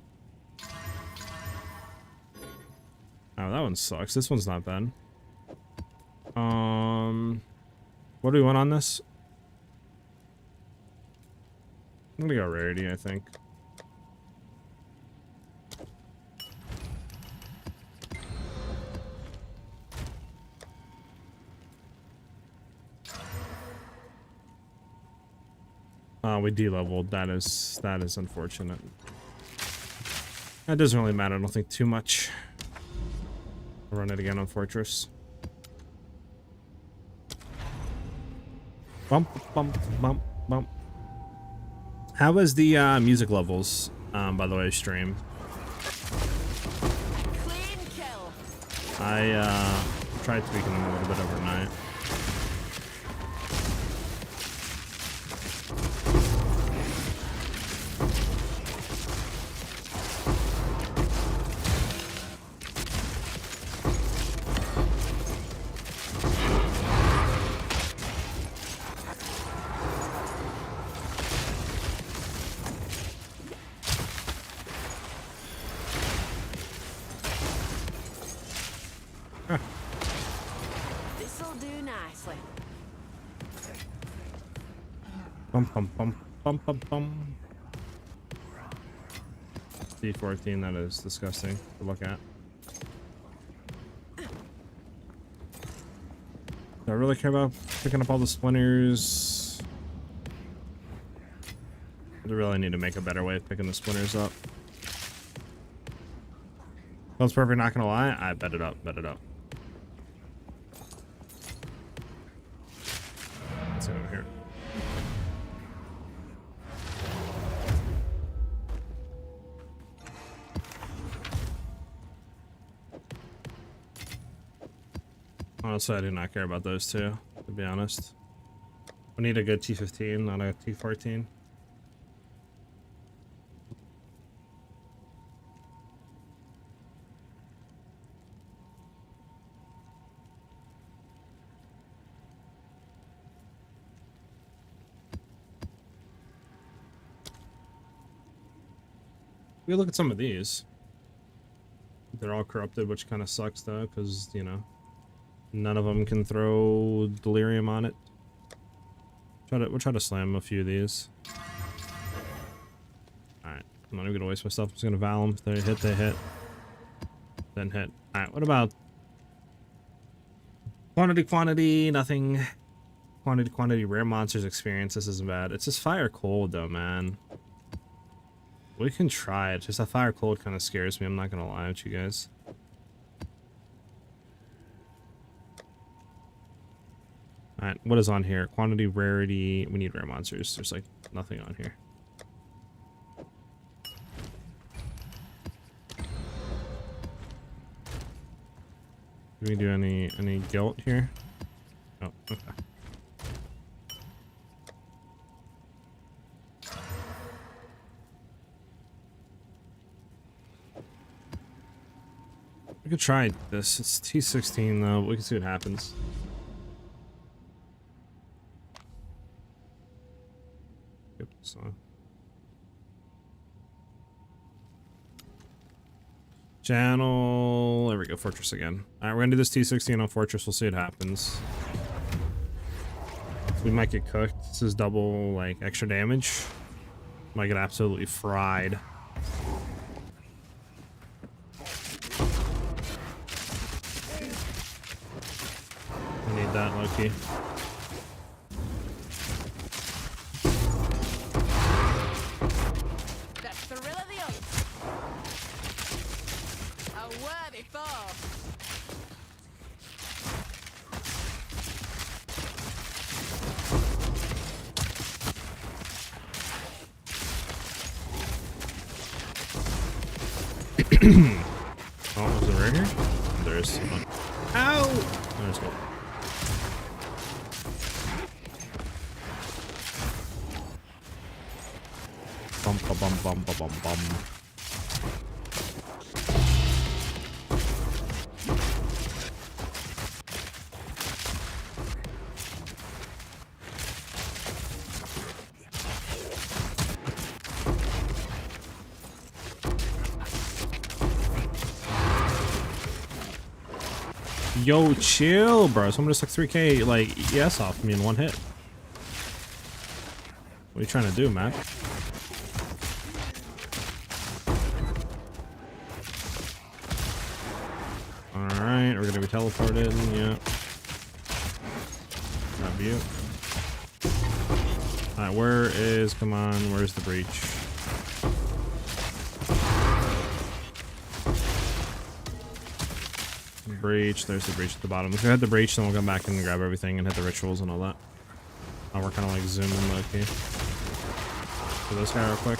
Oh, that one sucks. This one's not bad. What do we want on this? I'm gonna go rarity, I think. We de-leveled. That is unfortunate. That doesn't really matter. I don't think too much. I'll run it again on Fortress. Bump, bump, bump, bump. How was the music levels, by the way, stream? Clean kill. I tried tweaking them a little bit overnight. do nicely. Bum bum bum bum bum bum. D14, that is disgusting to look at. Do I really care about picking up all the splinters? I really need to make a better way of picking the splinters up. Feels perfect, not gonna lie. I bet it up, bet it up. Let's get over here. Honestly, I do not care about those two, to be honest. We need a good T15, not a T14. We look at some of these. They're all corrupted, which kind of sucks though, because, you know, none of them can throw delirium on it. We'll try to slam a few of these. Alright, I'm not even gonna waste my stuff. I'm just gonna vow them. If they hit, they hit. Then hit. Alright, what about quantity, nothing. Quantity, rare monsters experience. This isn't bad. It's just fire cold though, man. We can try it. Just that fire cold kind of scares me. I'm not gonna lie with you guys. Alright, what is on here? Quantity, rarity. We need rare monsters. There's like nothing on here. Do we do any guilt here? Oh, okay. We could try this. It's T16 though. We can see what happens. Skip this one. Channel. There we go. Fortress again. Alright, we're gonna do this T16 on Fortress. We'll see what happens. We might get cooked. This is double, like, extra damage. Might get absolutely fried. I need that, Loki. The thrill of the hunt. A worthy foe. Oh, is it right here? There's one. Ow! There's one. Bum ba bum bum ba bum bum. Yo, chill, bro. Someone just took 3K, like, ES off me in one hit. What are you trying to do, man? Alright, we're gonna be teleported, yeah. Grab you. Alright, where's the breach? Breach, there's the breach at the bottom. Let's go hit the breach, then we'll come back and grab everything and hit the rituals and all that. Oh, we're kind of like zooming low key. Do this guy real quick.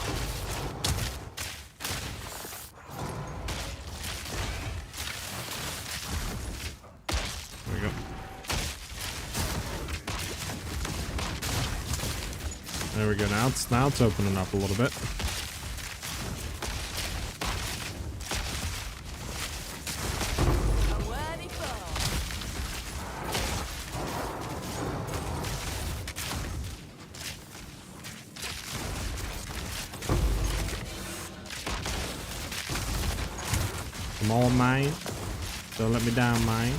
There we go. There we go. Now it's opening up a little bit. Come on, mine. Don't let me down, mine.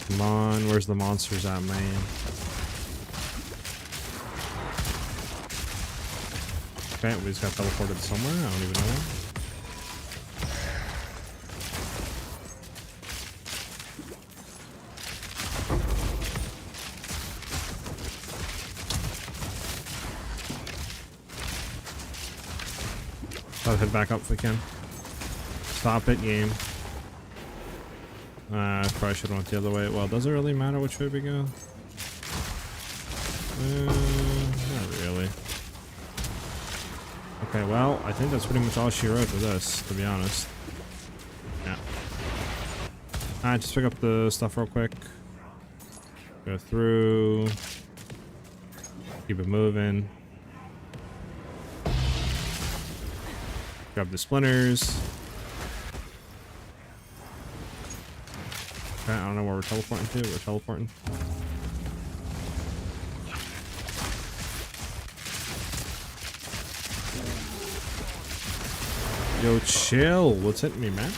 Come on, where's the monsters at, man? Okay, we just got teleported somewhere. I don't even know where. Let's head back up if we can. Stop it, game. Probably should have went the other way. Well, does it really matter which way we go? Not really. Okay, well, I think that's pretty much all she wrote for this, to be honest. Yeah. Alright, just pick up the stuff real quick. Go through. Keep it moving. Grab the splinters. Okay, I don't know where we're teleporting to. We're teleporting. Yo, chill. What's hitting me, man?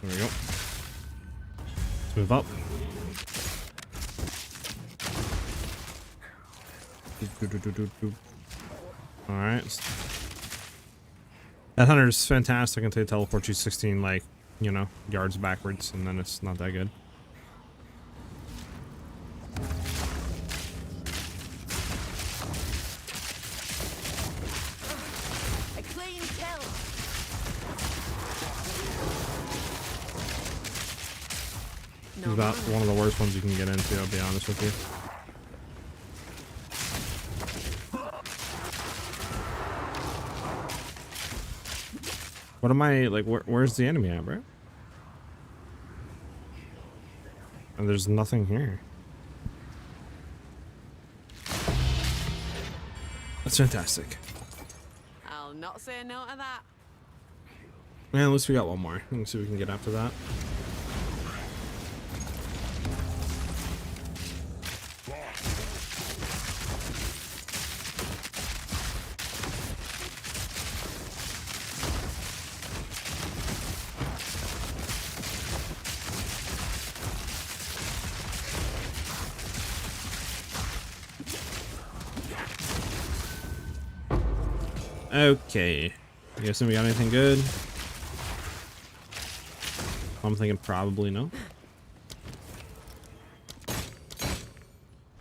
There we go. Let's move up. Alright. That Hunter's fantastic until they teleport you 16, like, you know, yards backwards, and then it's not that good. A clean kill. This is about one of the worst ones you can get into, I'll be honest with you. What am I, like, where's the enemy at, bro? And there's nothing here. That's fantastic. I'll not say no to that. Yeah, at least we got one more. Let's see if we can get after that. Okay. You guessing we got anything good? I'm thinking probably no.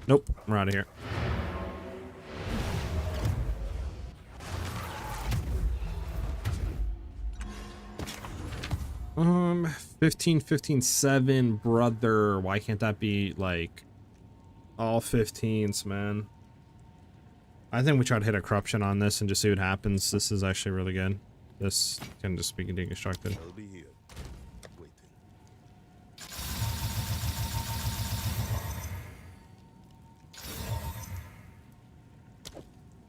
Nope. We're out of here. Um, 15, 15, 7, brother. Why can't that be like all 15s, man? I think we try to hit a corruption on this and just see what happens. This is actually really good. This can just be deconstructed. I'll be here, waiting.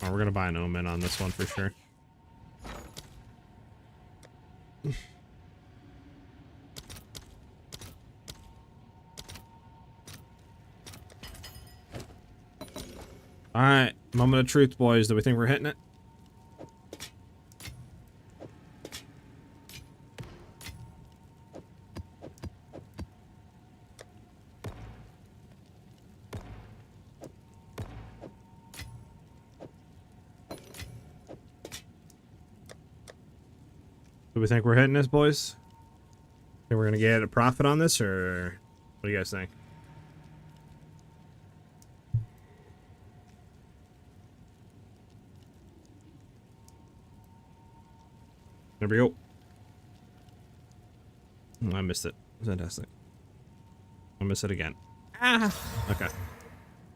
Oh, we're gonna buy an omen on this one for sure. All right, moment of truth, boys. Do we think we're hitting it? Do we think we're hitting this, boys? Think we're gonna get a profit on this, or what do you guys think? There we go. I missed it. Fantastic. I'll miss it again. Ah. Okay.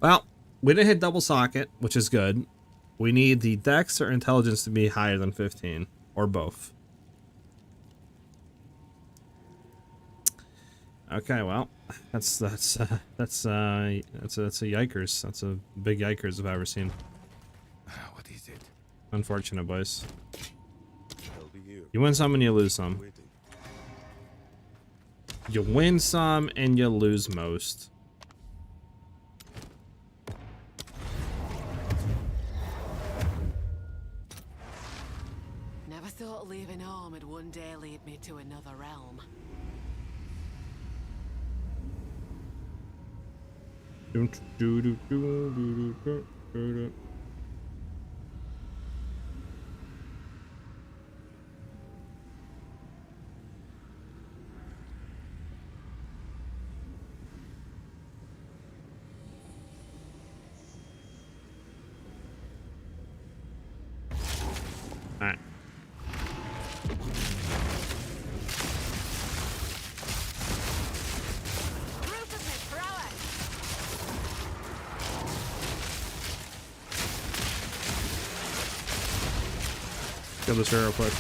Well, we didn't hit double socket, which is good. We need the dex or intelligence to be higher than 15, or both. Okay, well, that's a yikers. That's a big yikers I've ever seen. What is it? Unfortunate, boys. I'll be here, You win some and you lose some. waiting. You win some and you lose most. Never thought leaving home would one day lead me to another realm. Alright. Ruthlessness prowess! Kill this real quick.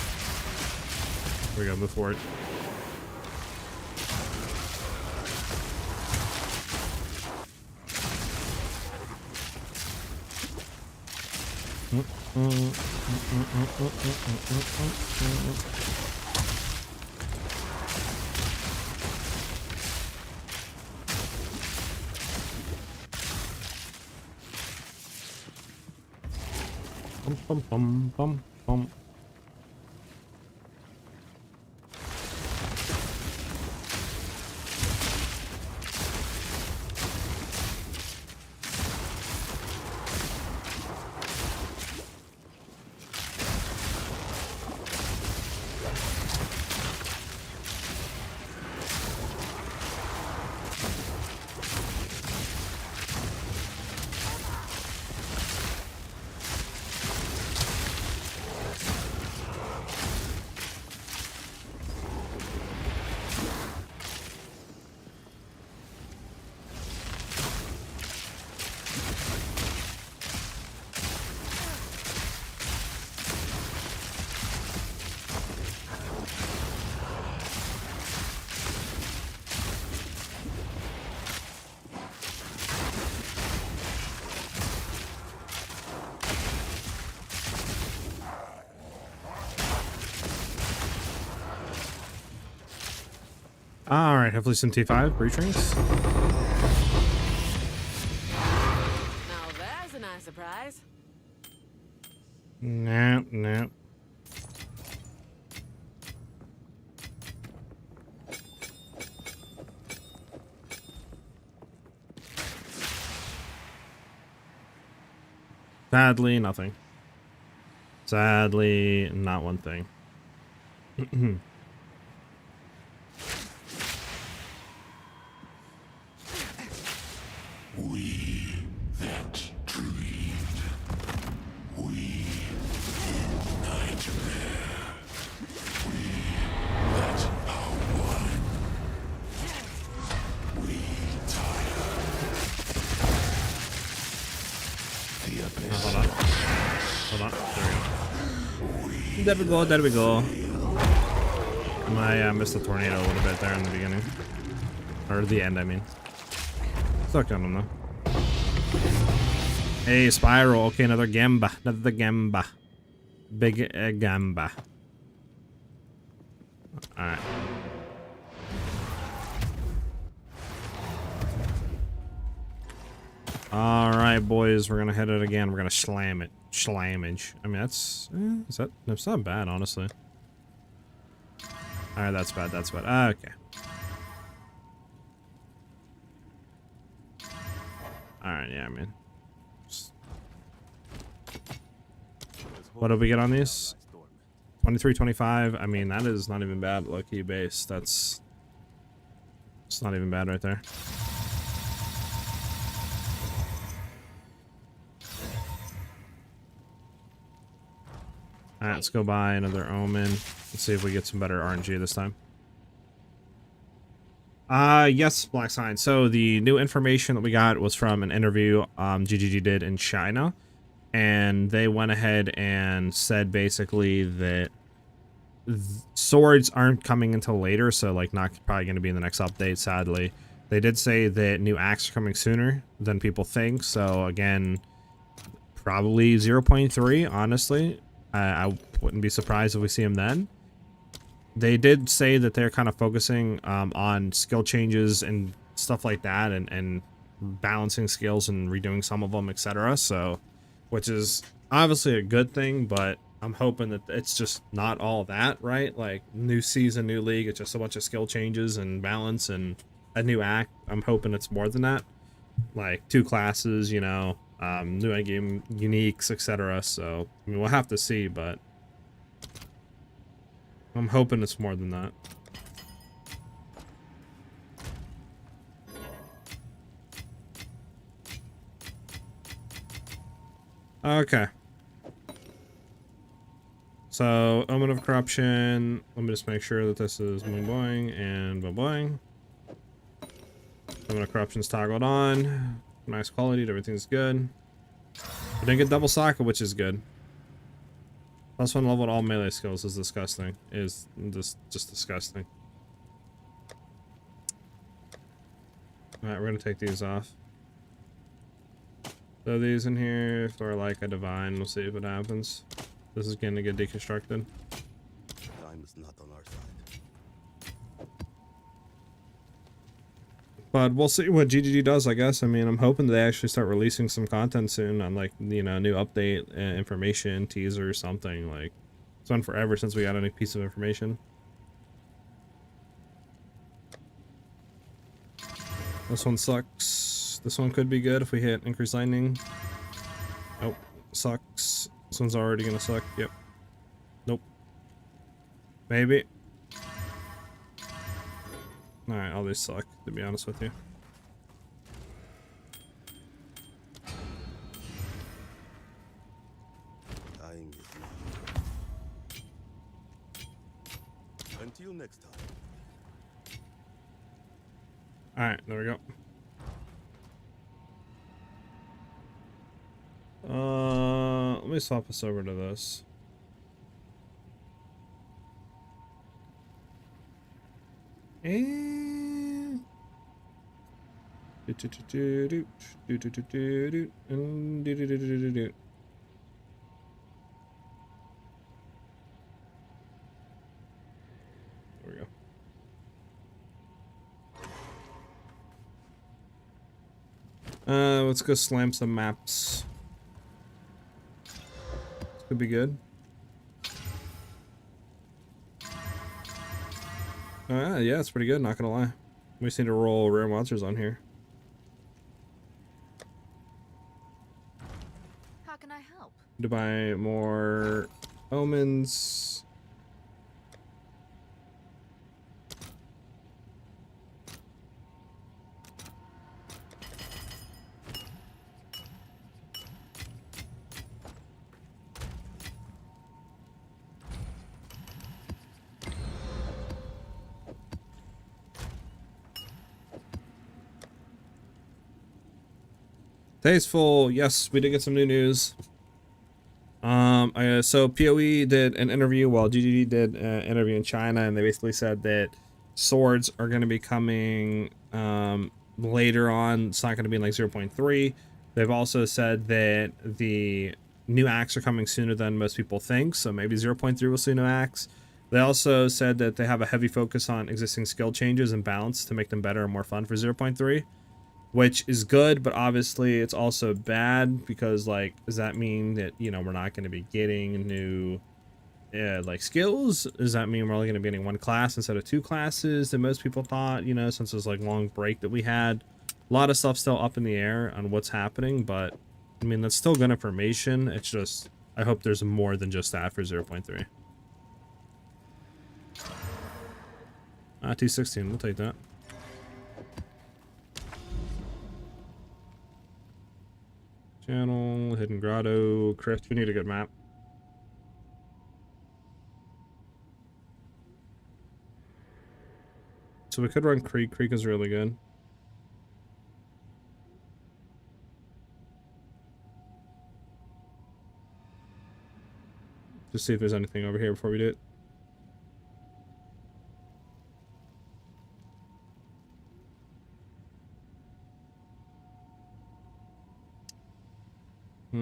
Here we go, move forward. Bum, bum, bum, bum. Alright, hopefully some T5 breach rings. Now there's a nice surprise. No, no. Sadly, nothing. Sadly, not one thing. We that dreamed. We nightmare. We that are one. We tire. The abyss. Hold on. Hold on. There we go. There we go. I missed the tornado a little bit there in the beginning. Or the end, I mean. Stuck on him though. Hey, Spiral. Okay, another Gamba. Another Gamba. Big Gamba. Alright. Alright, boys. We're gonna hit it again. We're gonna slam it. Slammage. I mean, that's not bad, honestly. Alright, that's bad. That's bad. Okay. Alright, yeah, I mean. What did we get on these? 23, 25. I mean, that is not even bad. Lucky base. It's not even bad right there. Alright, let's go buy another Omen. Let's see if we get some better RNG this time. Yes, Black Sign. So the new information that we got was from an interview GGG did in China. And they went ahead and said basically that swords aren't coming until later. So like not probably going to be in the next update, sadly. They did say that new acts are coming sooner than people think. So again, probably 0.3, honestly. I wouldn't be surprised if we see them then. They did say that they're kind of focusing on skill changes and stuff like that and balancing skills and redoing some of them, etc. So, which is obviously a good thing, but I'm hoping that it's just not all that, right? Like new season, new league, it's just a bunch of skill changes and balance and a new act. I'm hoping it's more than that. Like 2 classes, you know, new endgame uniques, etc. So I mean, we'll have to see, but I'm hoping it's more than that. Okay. So, Omen of Corruption. Let me just make sure that this is boing boing and boing boing. Omen of Corruption's toggled on. Nice quality, everything's good. We didn't get double socket, which is good. +1 level at all melee skills is disgusting. Is just disgusting. Alright, we're gonna take these off. Throw these in here, throw like a divine, we'll see what happens. This is gonna get deconstructed. Time is not on our side. But we'll see what GGG does, I guess. I mean, I'm hoping they actually start releasing some content soon on, like, you know, new update, information, teaser, something. Like, it's been forever since we got any piece of information. This one sucks. This one could be good if we hit increased lightning. Oh, sucks. This one's already gonna suck. Yep. Nope. Maybe. Alright, all these suck, to be honest with you. Dying is not. Until next time. Alright, there we go. Let me swap us over to this. And there we go. Let's go slam some maps. This could be good. Yeah, it's pretty good, not gonna lie. We just need to roll rare monsters on here. How can I help? To buy more omens. Tasteful, yes, we did get some new news. So PoE did an interview, while GGD did an interview in China, and they basically said that swords are going to be coming later on. It's not going to be in like 0.3. They've also said that the new acts are coming sooner than most people think, so maybe 0.3 will see new acts. They also said that they have a heavy focus on existing skill changes and balance to make them better and more fun for 0.3. Which is good, but obviously it's also bad because, like, does that mean that, you know, we're not going to be getting new, like, skills? Does that mean we're only going to be getting 1 class instead of 2 classes that most people thought, you know, since this, like, long break that we had? A lot of stuff still up in the air on what's happening, but, I mean, that's still good information. It's just, I hope there's more than just that for 0.3. T16, we'll take that. Channel, Hidden Grotto, Chris, we need a good map. So we could run Creek. Creek is really good. Just see if there's anything over here before we do it. I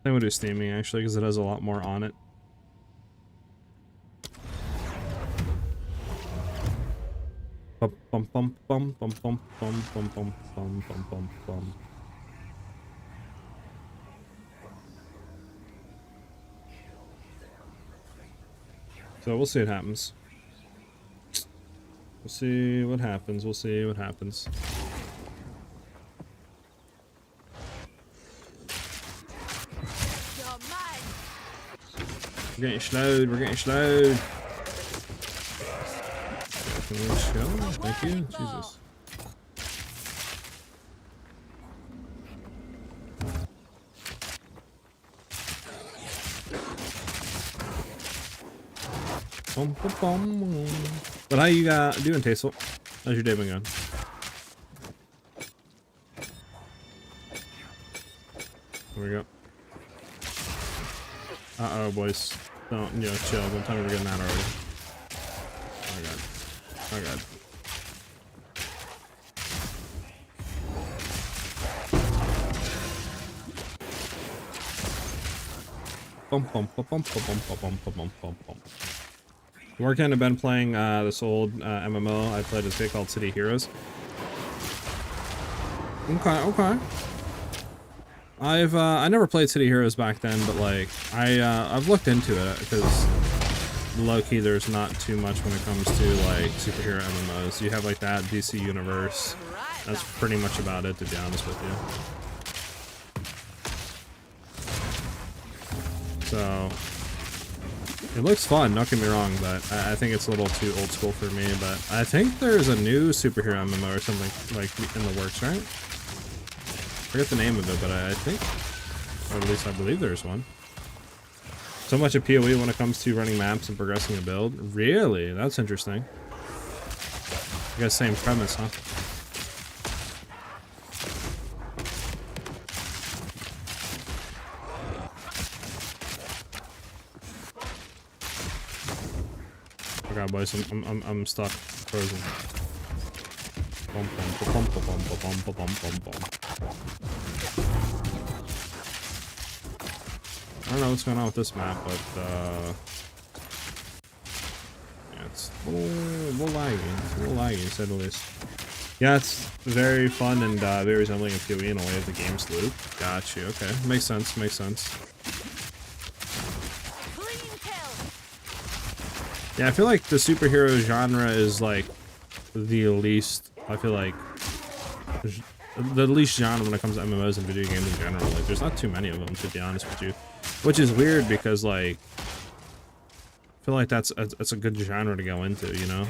think we'll do Steaming, actually, because it has a lot more on it. Bum bum bum bum bum bum bum bum bum bum bum bum bum. So we'll see what happens. We'll see what happens. We'll see what happens. You're mine. We're getting slowed. We're getting slowed. Can we chill? Thank you. Jesus. Bum, bum, bum. But how you doing, Tasteful? How's your day been going? Here we go. Uh-oh, boys. Don't, you know, chill. Don't tell me we're getting that already. Oh, God. Oh, God. Bum, bum, bum, bum, bum, bum, bum, bum, bum, bum. We're kind of been playing this old MMO I played this game called City Heroes. Okay, okay. I never played City Heroes back then, but like I've looked into it because low-key there's not too much when it comes to like superhero MMOs. You have like that DC universe. That's pretty much about it, to be honest with you. So it looks fun, don't get me wrong, but I think it's a little too old school for me. But I think there's a new superhero MMO or something like in the works, right? I forget the name of it, but I think, or at least I believe there's one. So much of PoE when it comes to running maps and progressing a build. Really? That's interesting. I guess same premise, huh? Oh god, boys, I'm stuck, frozen. Bum, bum, bum, bum, bum, bum, bum, bum, bum, bum. I don't know what's going on with this map, but yeah, it's a little laggy. It's a little laggy, to say the least. Yeah, it's very fun and very resembling a PoE in a way of the game's loop. Got you. Okay, makes sense. Makes sense. Yeah, I feel like the superhero genre is like the least. I feel like the least genre when it comes to MMOs and video games in general. Like, there's not too many of them, to be honest with you, which is weird because like I feel like that's a good genre to go into, you know.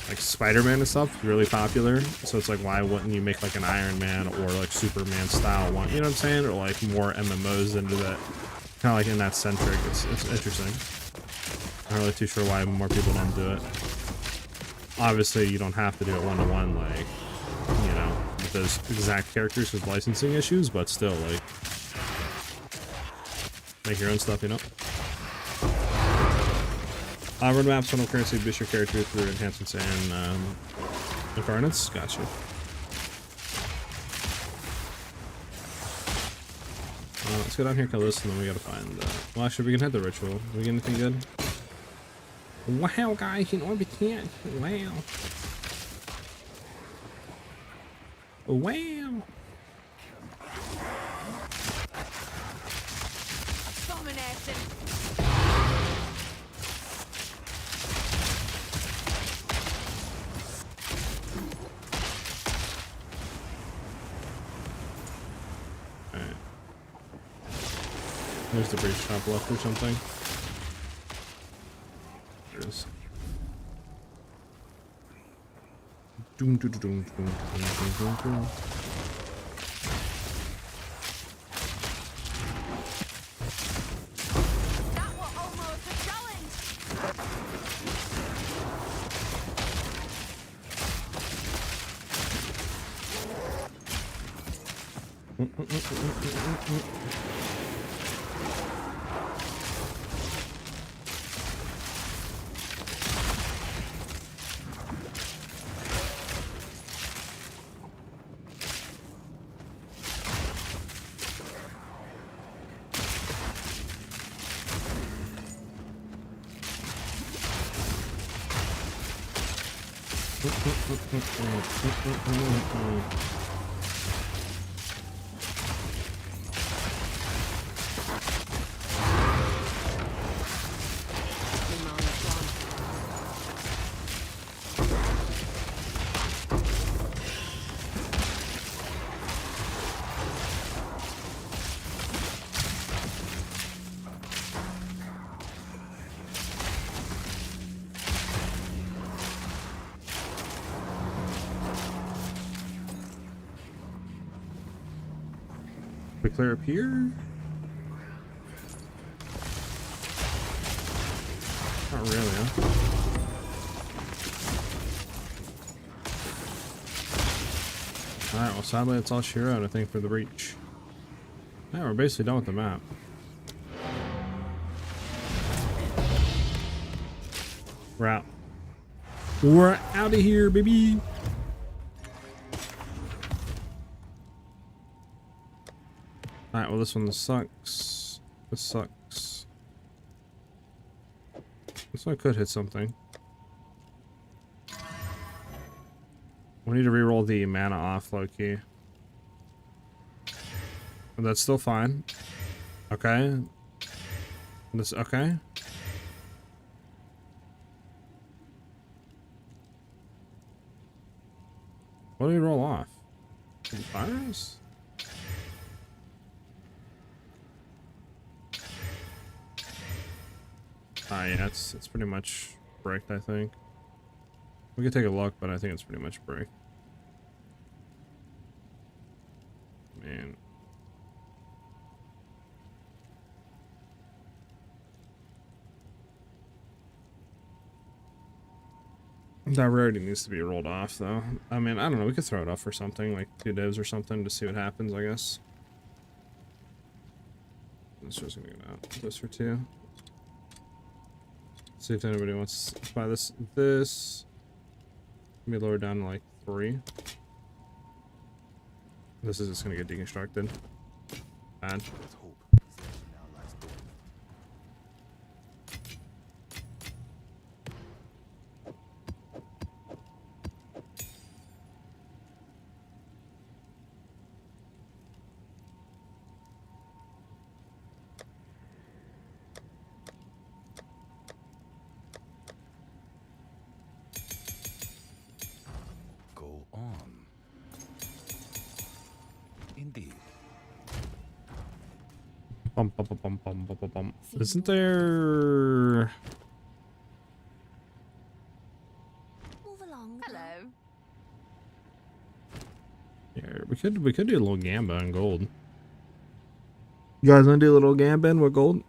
Like Spider-Man and stuff, really popular. So it's like, why wouldn't you make like an Iron Man or like Superman style one? You know what I'm saying? Or like more MMOs into that. Kind of like in that centric. It's interesting. I'm not really too sure why more people don't do it. Obviously, you don't have to do it one-to-one, like, you know, with those exact characters with licensing issues, but still, like, make your own stuff, you know? Run maps, funnel currency, boost your character through enhancements and incarnates. Gotcha. Let's go down here, kill this, and then we gotta find. Well, actually, we can hit the ritual. Do we get anything good? Wow, guys, in orbit here. Wow. Wow. Domination. Alright. There's the breach shop left or something. There it is. Doom, doom, doom, doom, doom, doom, doom, doom. That was almost a challenge. We clear up here? Not really, huh? Alright, well sadly it's all sheer out, I think, for the breach. Yeah, we're basically done with the map. We're out. We're out of here, baby! Alright, well this one sucks. This sucks. This one could hit something. We need to reroll the mana off, low-key. But that's still fine. Okay. This, okay. What do we roll off? Virus? Ah, yeah, it's pretty much bricked, I think. We could take a look, but I think it's pretty much bricked. Man. That rarity needs to be rolled off, though. I mean, I don't know. We could throw it off for something, like 2 divs or something, to see what happens, I guess. This was gonna get out. This for 2. See if anybody wants to buy this. This. Let me lower down to like 3. This is just gonna get deconstructed. Bad. Let's hope. Possession now lies dormant. Go on. Indeed. Bum, bum, bum, bum, bum, bum, bum, bum. Isn't there? Move along. Hello. Yeah, we could do a little gamba in gold. You guys wanna do a little gamba in with gold?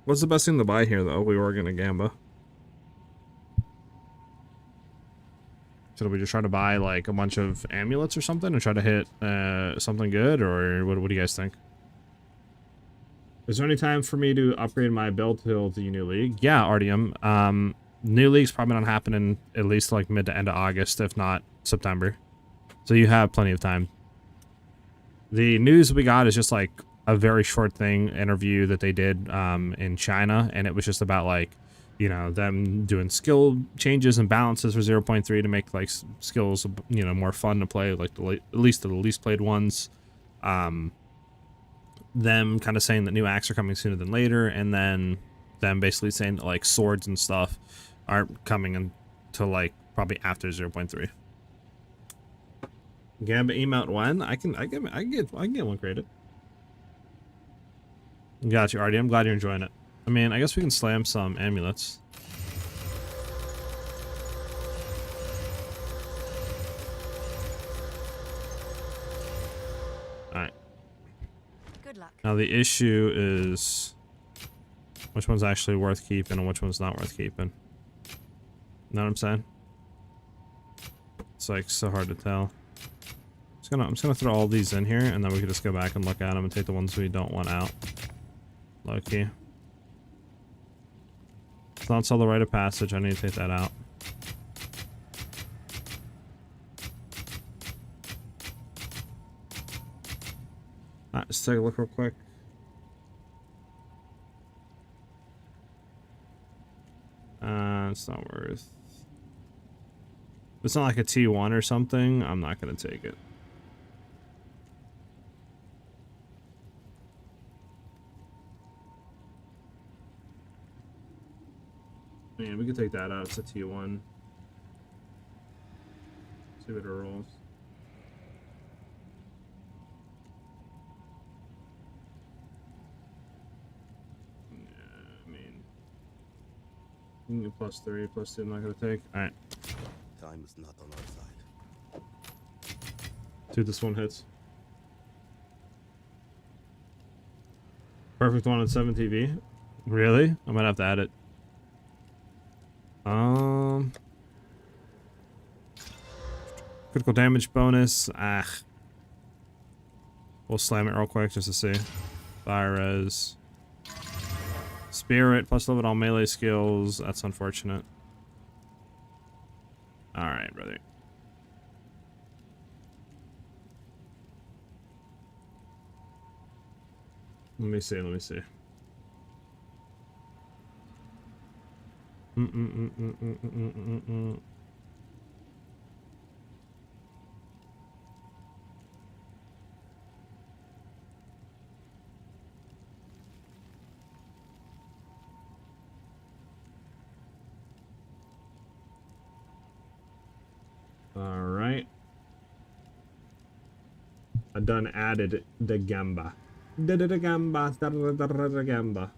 What's the best thing to buy here, though? We were gonna gamba. Should we just try to buy like a bunch of amulets or something and try to hit something good, or what do you guys think? Is there any time for me to upgrade my build till the new league? Yeah, Artyom. New league's probably not happening at least like mid to end of August, if not September. So you have plenty of time. The news we got is just like a very short interview that they did in China, and it was just about like, you know, them doing skill changes and balances for 0.3 to make like skills, you know, more fun to play, like at least the least played ones. Them kind of saying that new acts are coming sooner than later, and then them basically saying that like swords and stuff aren't coming until like probably after 0.3. Gamba emote when? I can get one created. Got you, Artie. I'm glad you're enjoying it. I mean, I guess we can slam some amulets. Alright. Good luck. Now the issue is which one's actually worth keeping and which one's not worth keeping. Know what I'm saying? It's like so hard to tell. I'm just gonna throw all these in here, and then we can just go back and look at them and take the ones we don't want out. Low key. Don't sell the rite of passage. I need to take that out. Alright, let's take a look real quick. It's not worth. it's not like a T1 or something, I'm not gonna take it. Man, we could take that out. It's a T1. See what it rolls. +3, +2, I'm not gonna take. Alright. Time is not on our side. Dude, this one hits. Perfect one on 7 TV. Really? I might have to add it. Critical damage bonus. We'll slam it real quick just to see. Fire res. Spirit plus limit all melee skills. That's unfortunate. Alright, brother. Let me see, let me see. Alright. I done added the gamba. The gamba. The gamba.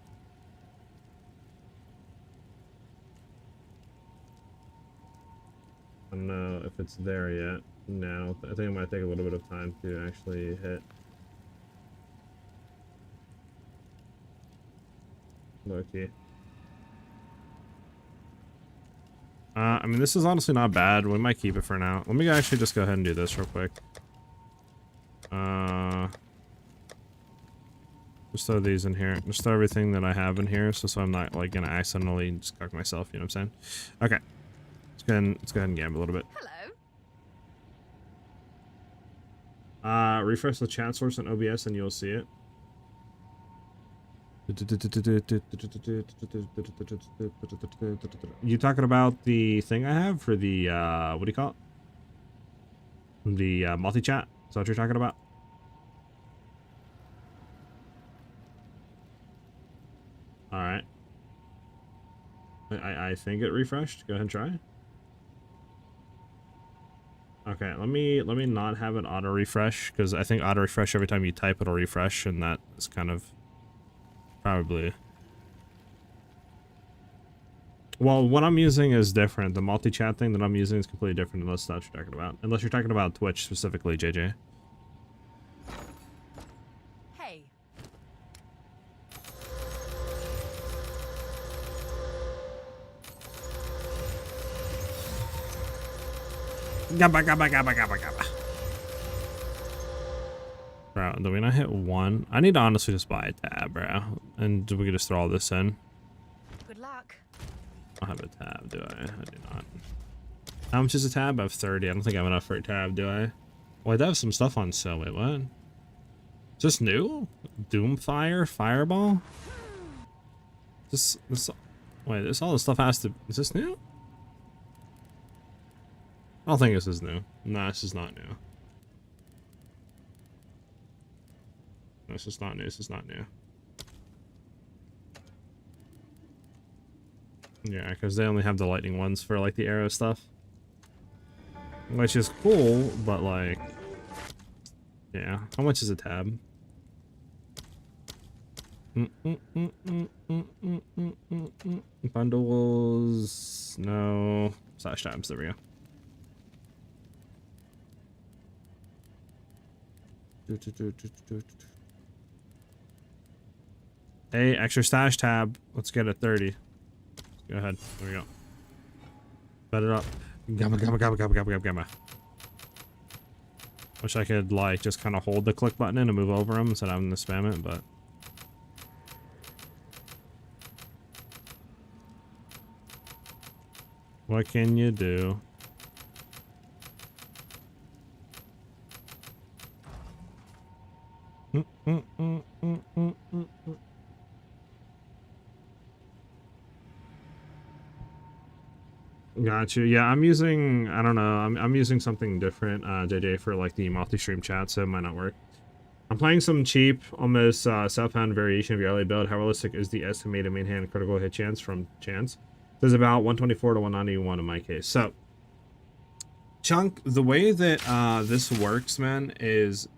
I don't know if it's there yet. No, I think it might take a little bit of time to actually hit. Low-key. I mean, this is honestly not bad. We might keep it for now. Let me actually just go ahead and do this real quick. Just throw these in here. Just throw everything that I have in here, so I'm not like gonna accidentally just cock myself. You know what I'm saying? Okay. Let's go ahead and gamble a little bit. Hello. Refresh the chat source on OBS and you'll see it. You talking about the thing I have for the what do you call it? The multi-chat? Is that what you're talking about? Alright. I think it refreshed. Go ahead and try. Okay, let me not have it auto refresh, because I think auto refresh every time you type it'll refresh, and that is kind of probably. Well, what I'm using is different. The multi-chat thing that I'm using is completely different unless that's what you're talking about. Unless you're talking about Twitch specifically, JJ. Hey. Gabba, gabba, gabba, gabba, gabba. Bro, do we not hit one? I need to honestly just buy a tab, bro. And we can just throw all this in. Good luck. I don't have a tab, do I? I do not. How much is a tab? I have 30. I don't think I have enough for a tab, do I? Well, I do have some stuff on sale. Wait, what? Is this new? Doomfire? Fireball? This wait, this all the stuff has to. Is this new? I don't think this is new. No, this is not new. No, this is not new. This is not new. Yeah, because they only have the lightning ones for like the arrow stuff. Which is cool, but like... Yeah. How much is a tab? Bundles... No. Slash tabs, there we go. Hey, extra stash tab. Let's get it 30. Go ahead. There we go. Bet it up. Gamma, gamma, gamma, gamma, gamma, gamma, gamma. Wish I could, like, just kind of hold the click button in and move over them instead of having to spam it, but... What can you do? Got you. Yeah, I'm using, I don't know, I'm using something different, JJ, for like the multi-stream chat, so it might not work. I'm playing some cheap, almost southbound variation of your early build. How realistic is the estimated main hand critical hit chance from chance? There's about 124 to 191 in my case. So, Chunk, the way that this works, man, is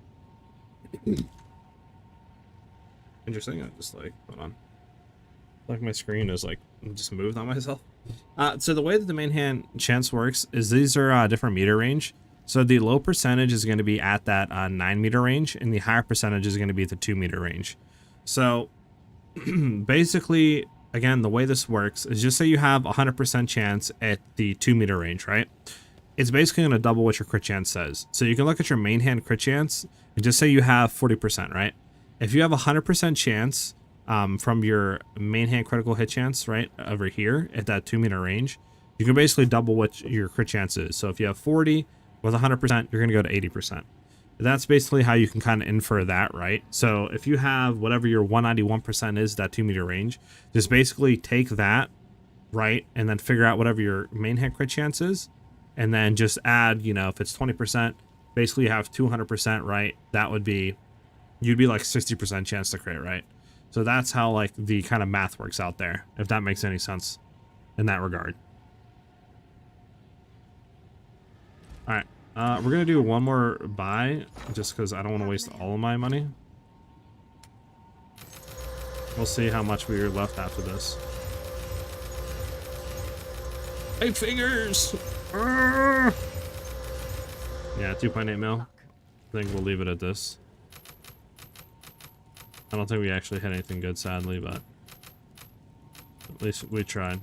interesting. I just like, hold on. Like my screen is like just moved on myself. So the way that the main hand chance works is these are different meter range. So the low percentage is going to be at that 9 meter range, and the higher percentage is going to be at the 2 meter range. So basically, again, the way this works is just say you have 100% chance at the 2 meter range, right? It's basically going to double what your crit chance says. So you can look at your main hand crit chance and just say you have 40%, right? If you have 100% chance from your main hand critical hit chance, right, over here at that 2 meter range, you can basically double what your crit chance is. So if you have 40 with 100%, you're going to go to 80%. That's basically how you can kind of infer that, right? So if you have whatever your 191% is, that 2 meter range, just basically take that, right, and then figure out whatever your main hand crit chance is, and then just add, you know, if it's 20%, basically you have 200%, right? That would be, you'd be like 60% chance to crit, right? So that's how like the kind of math works out there, if that makes any sense in that regard. All right, we're gonna do one more buy just because I don't want to waste all of my money. We'll see how much we're left after this. 8 fingers. Yeah, 2.8 mil. I think we'll leave it at this. I don't think we actually hit anything good, sadly, but at least we tried.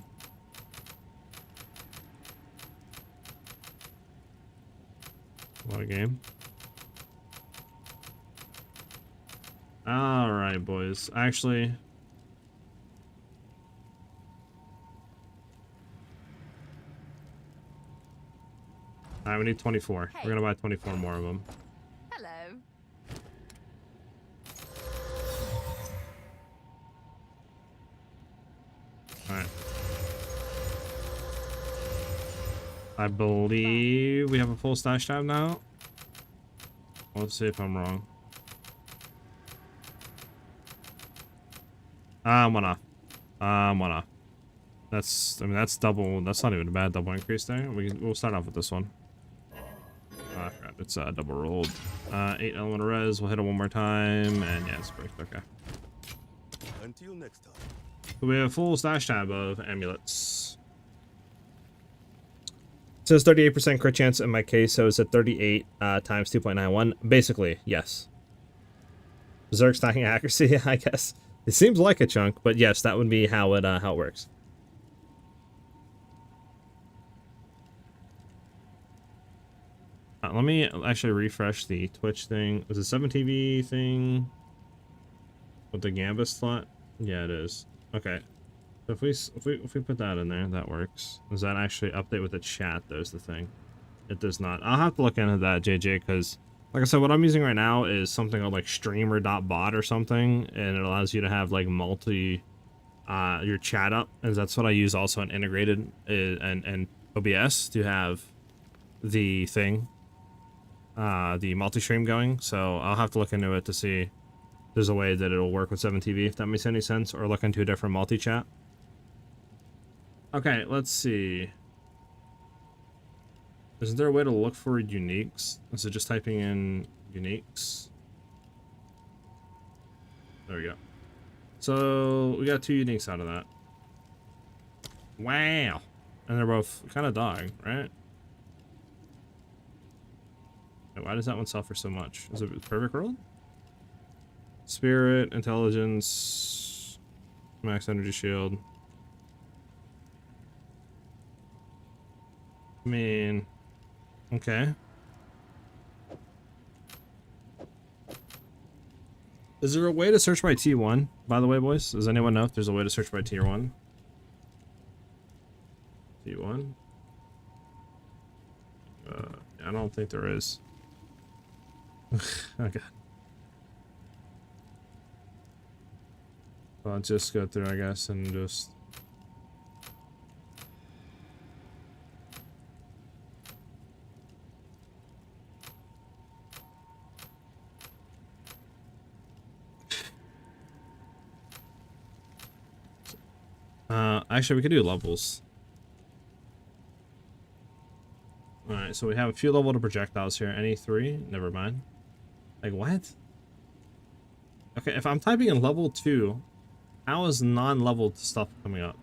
What a game. Alright, boys. Actually, alright, we need 24. Hey. We're gonna buy 24 more of them. Hello. Alright. I believe we have a full stash tab now. Let's see if I'm wrong. One off. One off. That's, I mean, that's double. That's not even a bad double increase there. We'll start off with this one. I forgot. It's double rolled. 8 element of res. We'll hit it one more time, and yeah, it's perfect. Okay. Until next time. So we have a full stash tab of amulets. It says 38% crit chance in my case, so it's at 38 times 2.91. Basically, yes. Zerg stacking accuracy, I guess. It seems like a chunk, but yes, that would be how it works. Let me actually refresh the Twitch thing. Is it 7TV thing with the Gambus slot? Yeah, it is. Okay. So if we put that in there, that works. Does that actually update with the chat? There's the thing. It does not. I'll have to look into that, JJ, because like I said, what I'm using right now is something called like streamer.bot or something, and it allows you to have like multi your chat up, and that's what I use also in integrated and OBS to have the thing, the multi-stream going. So I'll have to look into it to see if there's a way that it'll work with 7TV, if that makes any sense, or look into a different multi-chat. Okay, let's see. Isn't there a way to look for uniques? Is it just typing in uniques? There we go. So we got 2 uniques out of that. Wow. And they're both kind of dog, right? Why does that one sell for so much? Is it Perfect World? Spirit, Intelligence, Max Energy Shield. I mean, okay. Is there a way to search by T1, by the way, boys? Does anyone know if there's a way to search by Tier 1? T1? I don't think there is. Okay. Well, I'll just go through, I guess, and just... Actually, we could do levels. Alright, so we have a few level to projectiles here. Any 3? Never mind. Like, what? Okay, if I'm typing in level 2, how is non-leveled stuff coming up?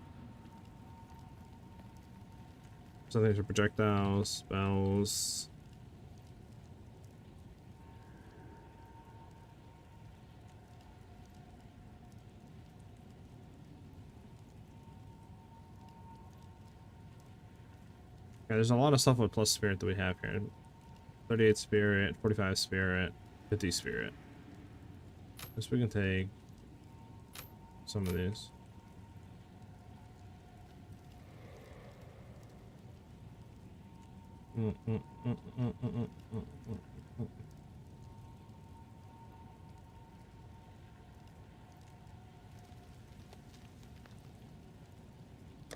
Something for projectiles, spells. Okay, there's a lot of stuff with plus spirit that we have here. 38 spirit, 45 spirit, 50 spirit. Guess we can take some of these.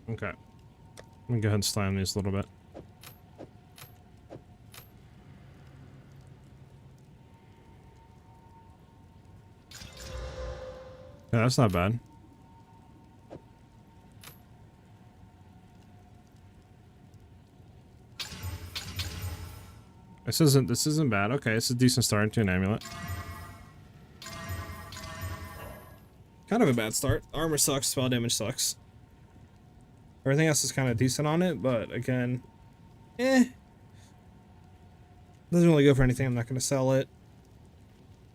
Okay. Let me go ahead and slam these a little bit. Yeah, that's not bad. This isn't bad. Okay, it's a decent start to an amulet. Kind of a bad start. Armor sucks, spell damage sucks. Everything else is kind of decent on it, but again, doesn't really go for anything. I'm not gonna sell it.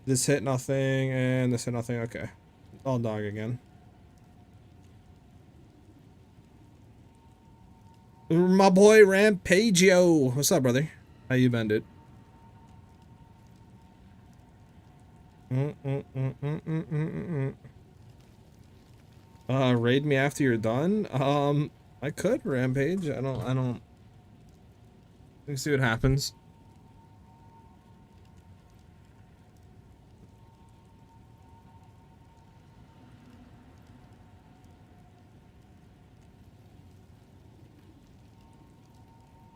This hit nothing, and this hit nothing. Okay. All dog again. My boy Rampagio. What's up, brother? How you been, dude? Raid me after you're done? I could, Rampage. I don't. Let's see what happens.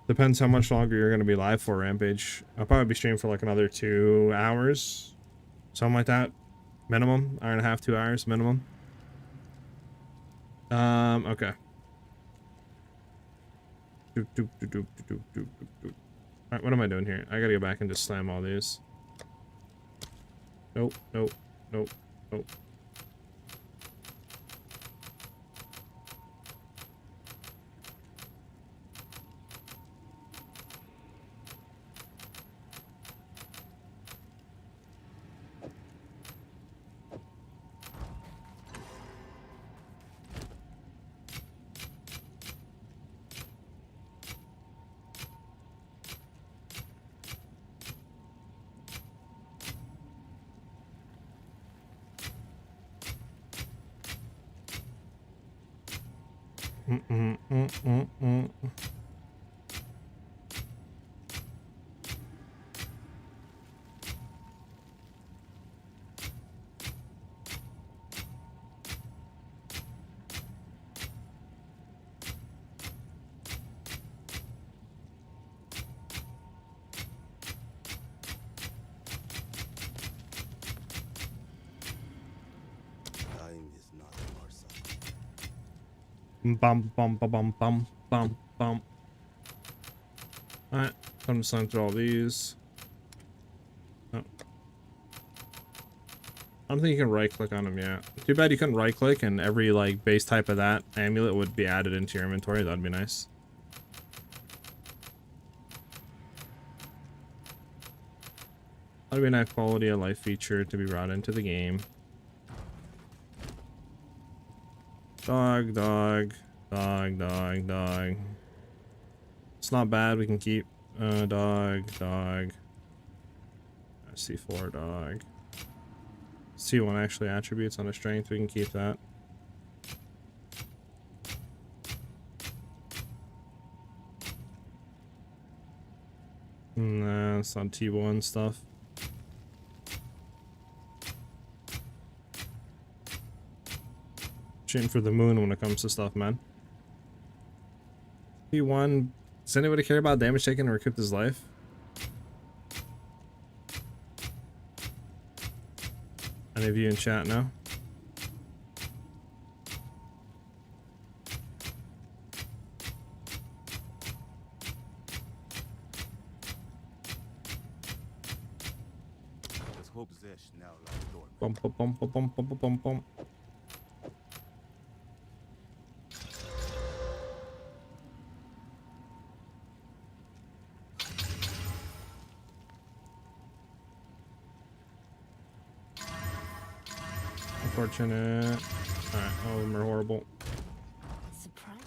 Depends how much longer you're going to be live for, Rampage. I'll probably be streaming for like another 2 hours. Something like that. Minimum. Hour and a half, 2 hours minimum. Okay. Alright, what am I doing here? I gotta go back and just slam all these. Nope, nope, nope, nope. Time is not our son. Bum bum bum bum bum bum bum. Alright, time to slam through all these. Oh. I don't think you can right click on them yet. Too bad you couldn't right click and every like base type of that amulet would be added into your inventory. That'd be nice. That'd be a nice quality of life feature to be brought into the game. Dog, dog, dog, dog, dog. It's not bad. We can keep dog, dog. C4 dog. C1 actually attributes on a strength. We can keep that. Nah, it's not T1 stuff. Shooting for the moon when it comes to stuff, man. T1. Does anybody care about damage taken or recoup his life? Any of you in chat now? bum, bum, bum, bum, bum, bum. Unfortunate. Alright, all of them are horrible. Surprise.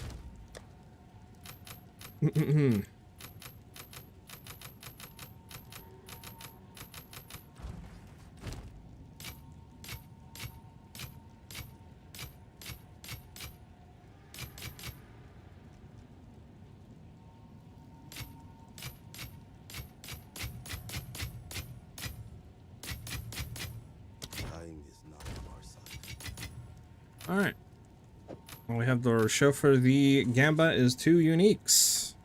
Dying is not on our side. Alright. Well, we have the show for the Gamba is 2 uniques.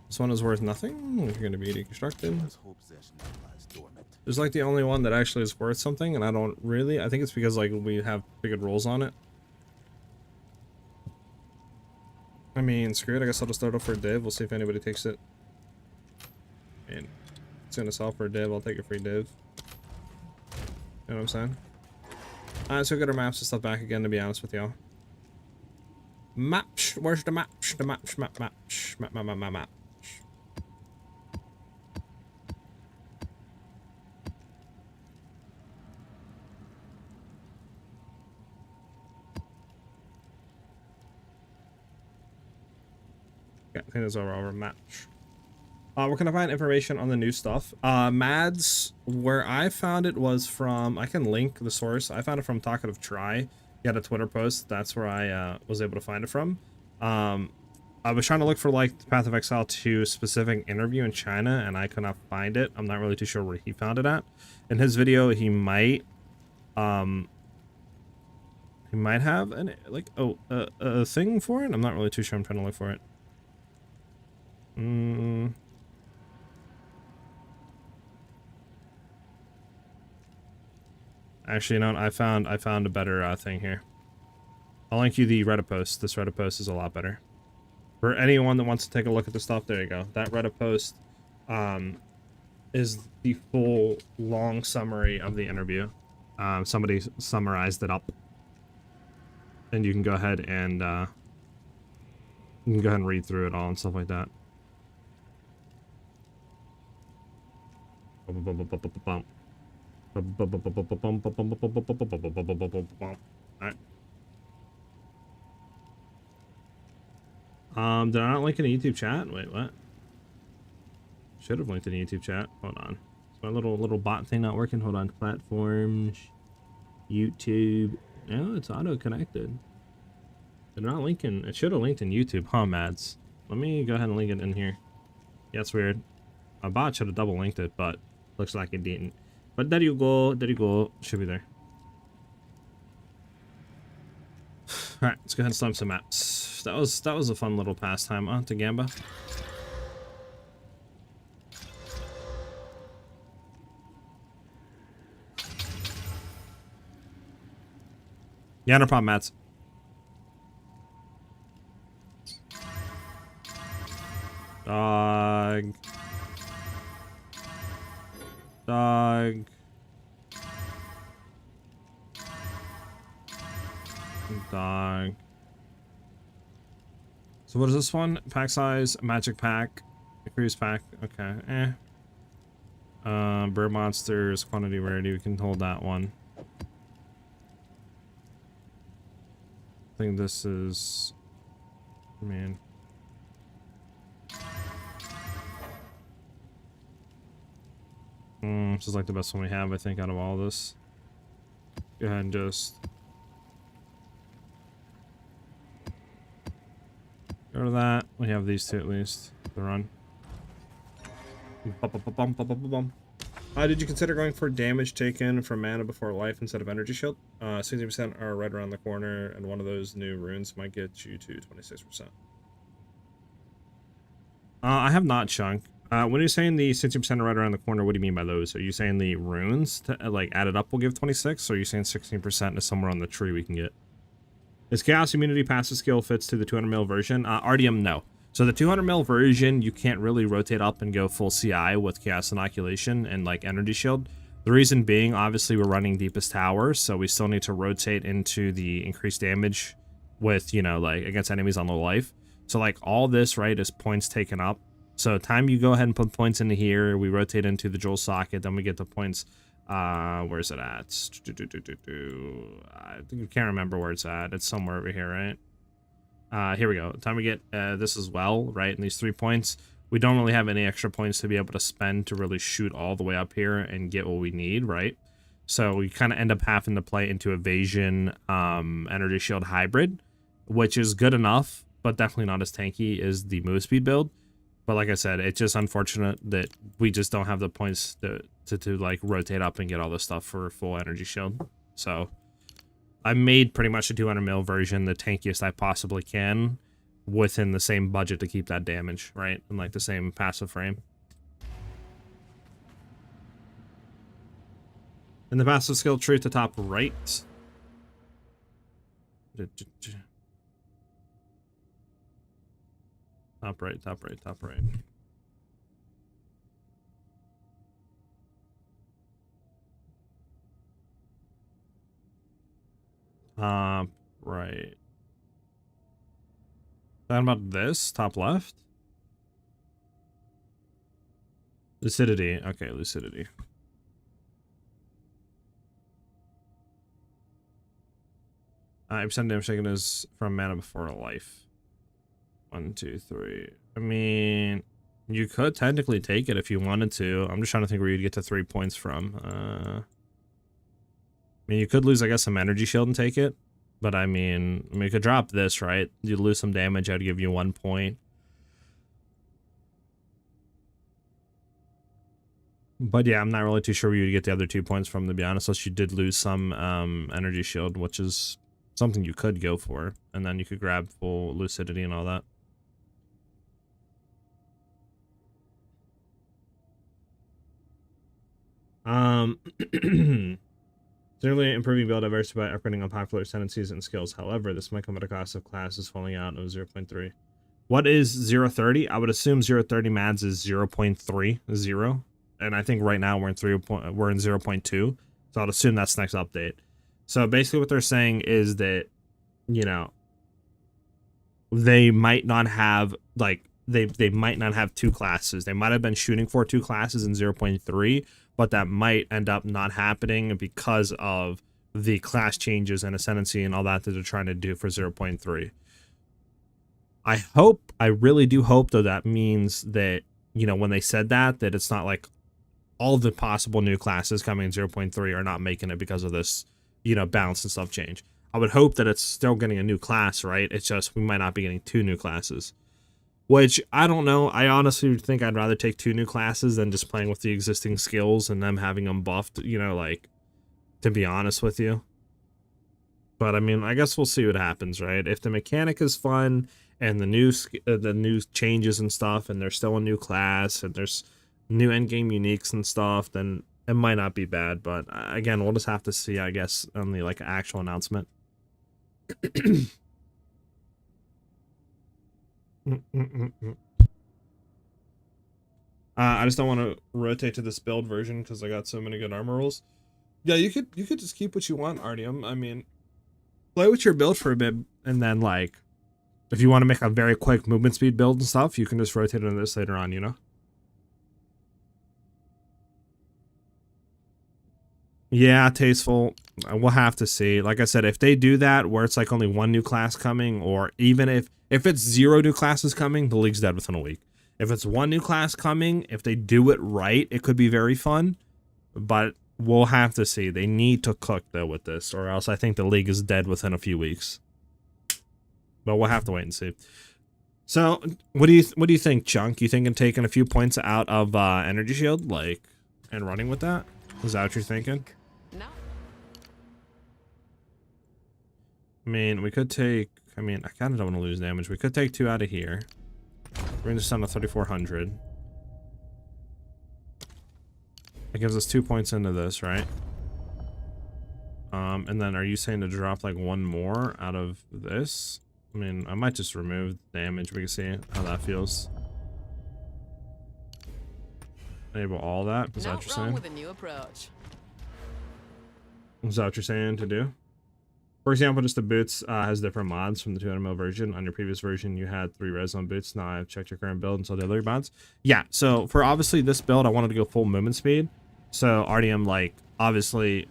This one is worth nothing. You're going to be deconstructed. Let's hope Zesh now lies dormant. There's like the only one that actually is worth something, and I don't really. I think it's because like we have pretty good rolls on it. I mean, screw it. I guess I'll just start off for a div. We'll see if anybody takes it. And it's gonna sell for a div. I'll take a free div. You know what I'm saying? Alright, so get our maps and stuff back again. To be honest with y'all. Maps. Where's the maps? The maps. Maps. Map. Yeah, I think those are our match. We're gonna find information on the new stuff. Mads, where I found it was from, I can link the source. I found it from Talkative Try. He had a Twitter post. That's where I was able to find it from. I was trying to look for like the Path of Exile 2 specific interview in China, and I could not find it. I'm not really too sure where he found it at. In his video, he might have an a thing for it. I'm not really too sure. I'm trying to look for it. Actually, you know what? I found a better thing here. I'll link you the Reddit post. This Reddit post is a lot better. For anyone that wants to take a look at the stuff, there you go. That Reddit post is the full long summary of the interview. Somebody summarized it up. And you can go ahead and read through it all and stuff like that. Alright. Did I not link in the YouTube chat? Wait, what? Should have linked in the YouTube chat. Hold on. Is my little bot thing not working? Hold on. Platforms, YouTube. No, it's auto connected. They're not linking. It should have linked in YouTube, huh, Mads? Let me go ahead and link it in here. Yeah, it's weird. My bot should have double linked it, but looks like it didn't. But there you go. There you go. Should be there. Alright, let's go ahead and slam some maps. That was a fun little pastime, huh, to Gamba. Yeah, no problem, Mats. Dog. Dog. Dog. So what is this one? Pack size, magic pack, cruise pack. Okay, bird monsters, quantity, rarity. We can hold that one. I think this is, man. This is like the best one we have, I think, out of all this. Go ahead and just go to that. We have these two at least to run. Did you consider going for damage taken from mana before life instead of energy shield? 60% are right around the corner, and one of those new runes might get you to 26%. I have not, Chunk. When you're saying the 60% are right around the corner, what do you mean by those? Are you saying the runes, to, like, added up will give 26, or are you saying 16% is somewhere on the tree we can get? Is Chaos Immunity passive skill fits to the 200 mil version? RDM, no. So the 200 mil version, you can't really rotate up and go full CI with Chaos Inoculation and like Energy Shield. The reason being, obviously, we're running Deepest Tower, so we still need to rotate into the increased damage with, you know, like against enemies on low life. So like all this, right, is points taken up. So time you go ahead and put points into here, we rotate into the Joel socket, then we get the points. Where's it at? I think I can't remember where it's at. It's somewhere over here, right? Here we go. Time we get this as well, right? And these 3 points, we don't really have any extra points to be able to spend to really shoot all the way up here and get what we need, right? So we kind of end up having to play into Evasion, Energy Shield hybrid, which is good enough, but definitely not as tanky as the move speed build. But like I said, it's just unfortunate that we just don't have the points to like rotate up and get all this stuff for full Energy Shield. So I made pretty much a 200 mil version the tankiest I possibly can within the same budget to keep that damage, right? And like the same passive frame. And the passive skill tree at the top right. Top right, top right, top right. Top right. Talking about this, top left? Lucidity. Okay, lucidity. Percent damage taken is from mana before life. 1, 2, 3. I mean, you could technically take it if you wanted to. I'm just trying to think where you'd get to 3 points from. I mean, you could lose, I guess, some energy shield and take it. But I mean, you could drop this, right? You lose some damage, I'd give you 1 point. But yeah, I'm not really too sure where you'd get the other 2 points from, to be honest, unless you did lose some energy shield, which is something you could go for. And then you could grab full lucidity and all that. Clearly improving build diversity by upgrading unpopular tendencies and skills. However, this might come at a cost of classes falling out of 0.3. What is 0.30? I would assume 0.30 mads is 0.30. And I think right now we're in 0.2. So I'd assume that's next update. So basically what they're saying is that, you know, they might not have like they might not have 2 classes. They might have been shooting for 2 classes in 0.3, but that might end up not happening because of the class changes and ascendancy and all that they're trying to do for 0.3. I really do hope, though, that means that, you know, when they said that it's not like all the possible new classes coming in 0.3 are not making it because of this, you know, balance and stuff change. I would hope that it's still getting a new class, right? It's just we might not be getting 2 new classes. Which, I don't know, I honestly think I'd rather take 2 new classes than just playing with the existing skills and them having them buffed, you know, like, to be honest with you. But, I mean, I guess we'll see what happens, right? If the mechanic is fun, and the new changes and stuff, and there's still a new class, and there's new endgame uniques and stuff, then it might not be bad. But, again, we'll just have to see, I guess, on the, like, actual announcement. I just don't want to rotate to this build version because I got so many good armor rolls. Yeah, you could just keep what you want, Artyom. I mean, play with your build for a bit, and then like, if you want to make a very quick movement speed build and stuff, you can just rotate into this later on, you know? Yeah, tasteful. We'll have to see. Like I said, if they do that where it's like only 1 new class coming, or even if it's 0 new classes coming, the league's dead within a week. If it's 1 new class coming, if they do it right, it could be very fun. But we'll have to see. They need to cook though with this, or else I think the league is dead within a few weeks. But we'll have to wait and see. So, what do you think, Chunk? You thinking taking a few points out of Energy Shield, like, and running with that? Is that what you're thinking? No. I mean, we could take... I mean, I kind of don't want to lose damage. We could take 2 out of here. Bring this down to 3,400. That gives us 2 points into this, right? And then are you saying to drop, like, 1 more out of this? I mean, I might just remove damage. We can see how that feels. Enable all that. Is that what you're saying? With a new approach. Is that what you're saying to do? For example, just the boots has different mods from the 200ml version. On your previous version, you had 3 res on boots. Now I've checked your current build and saw the other mods. Yeah, so for obviously this build, I wanted to go full movement speed. So RDM, like, obviously,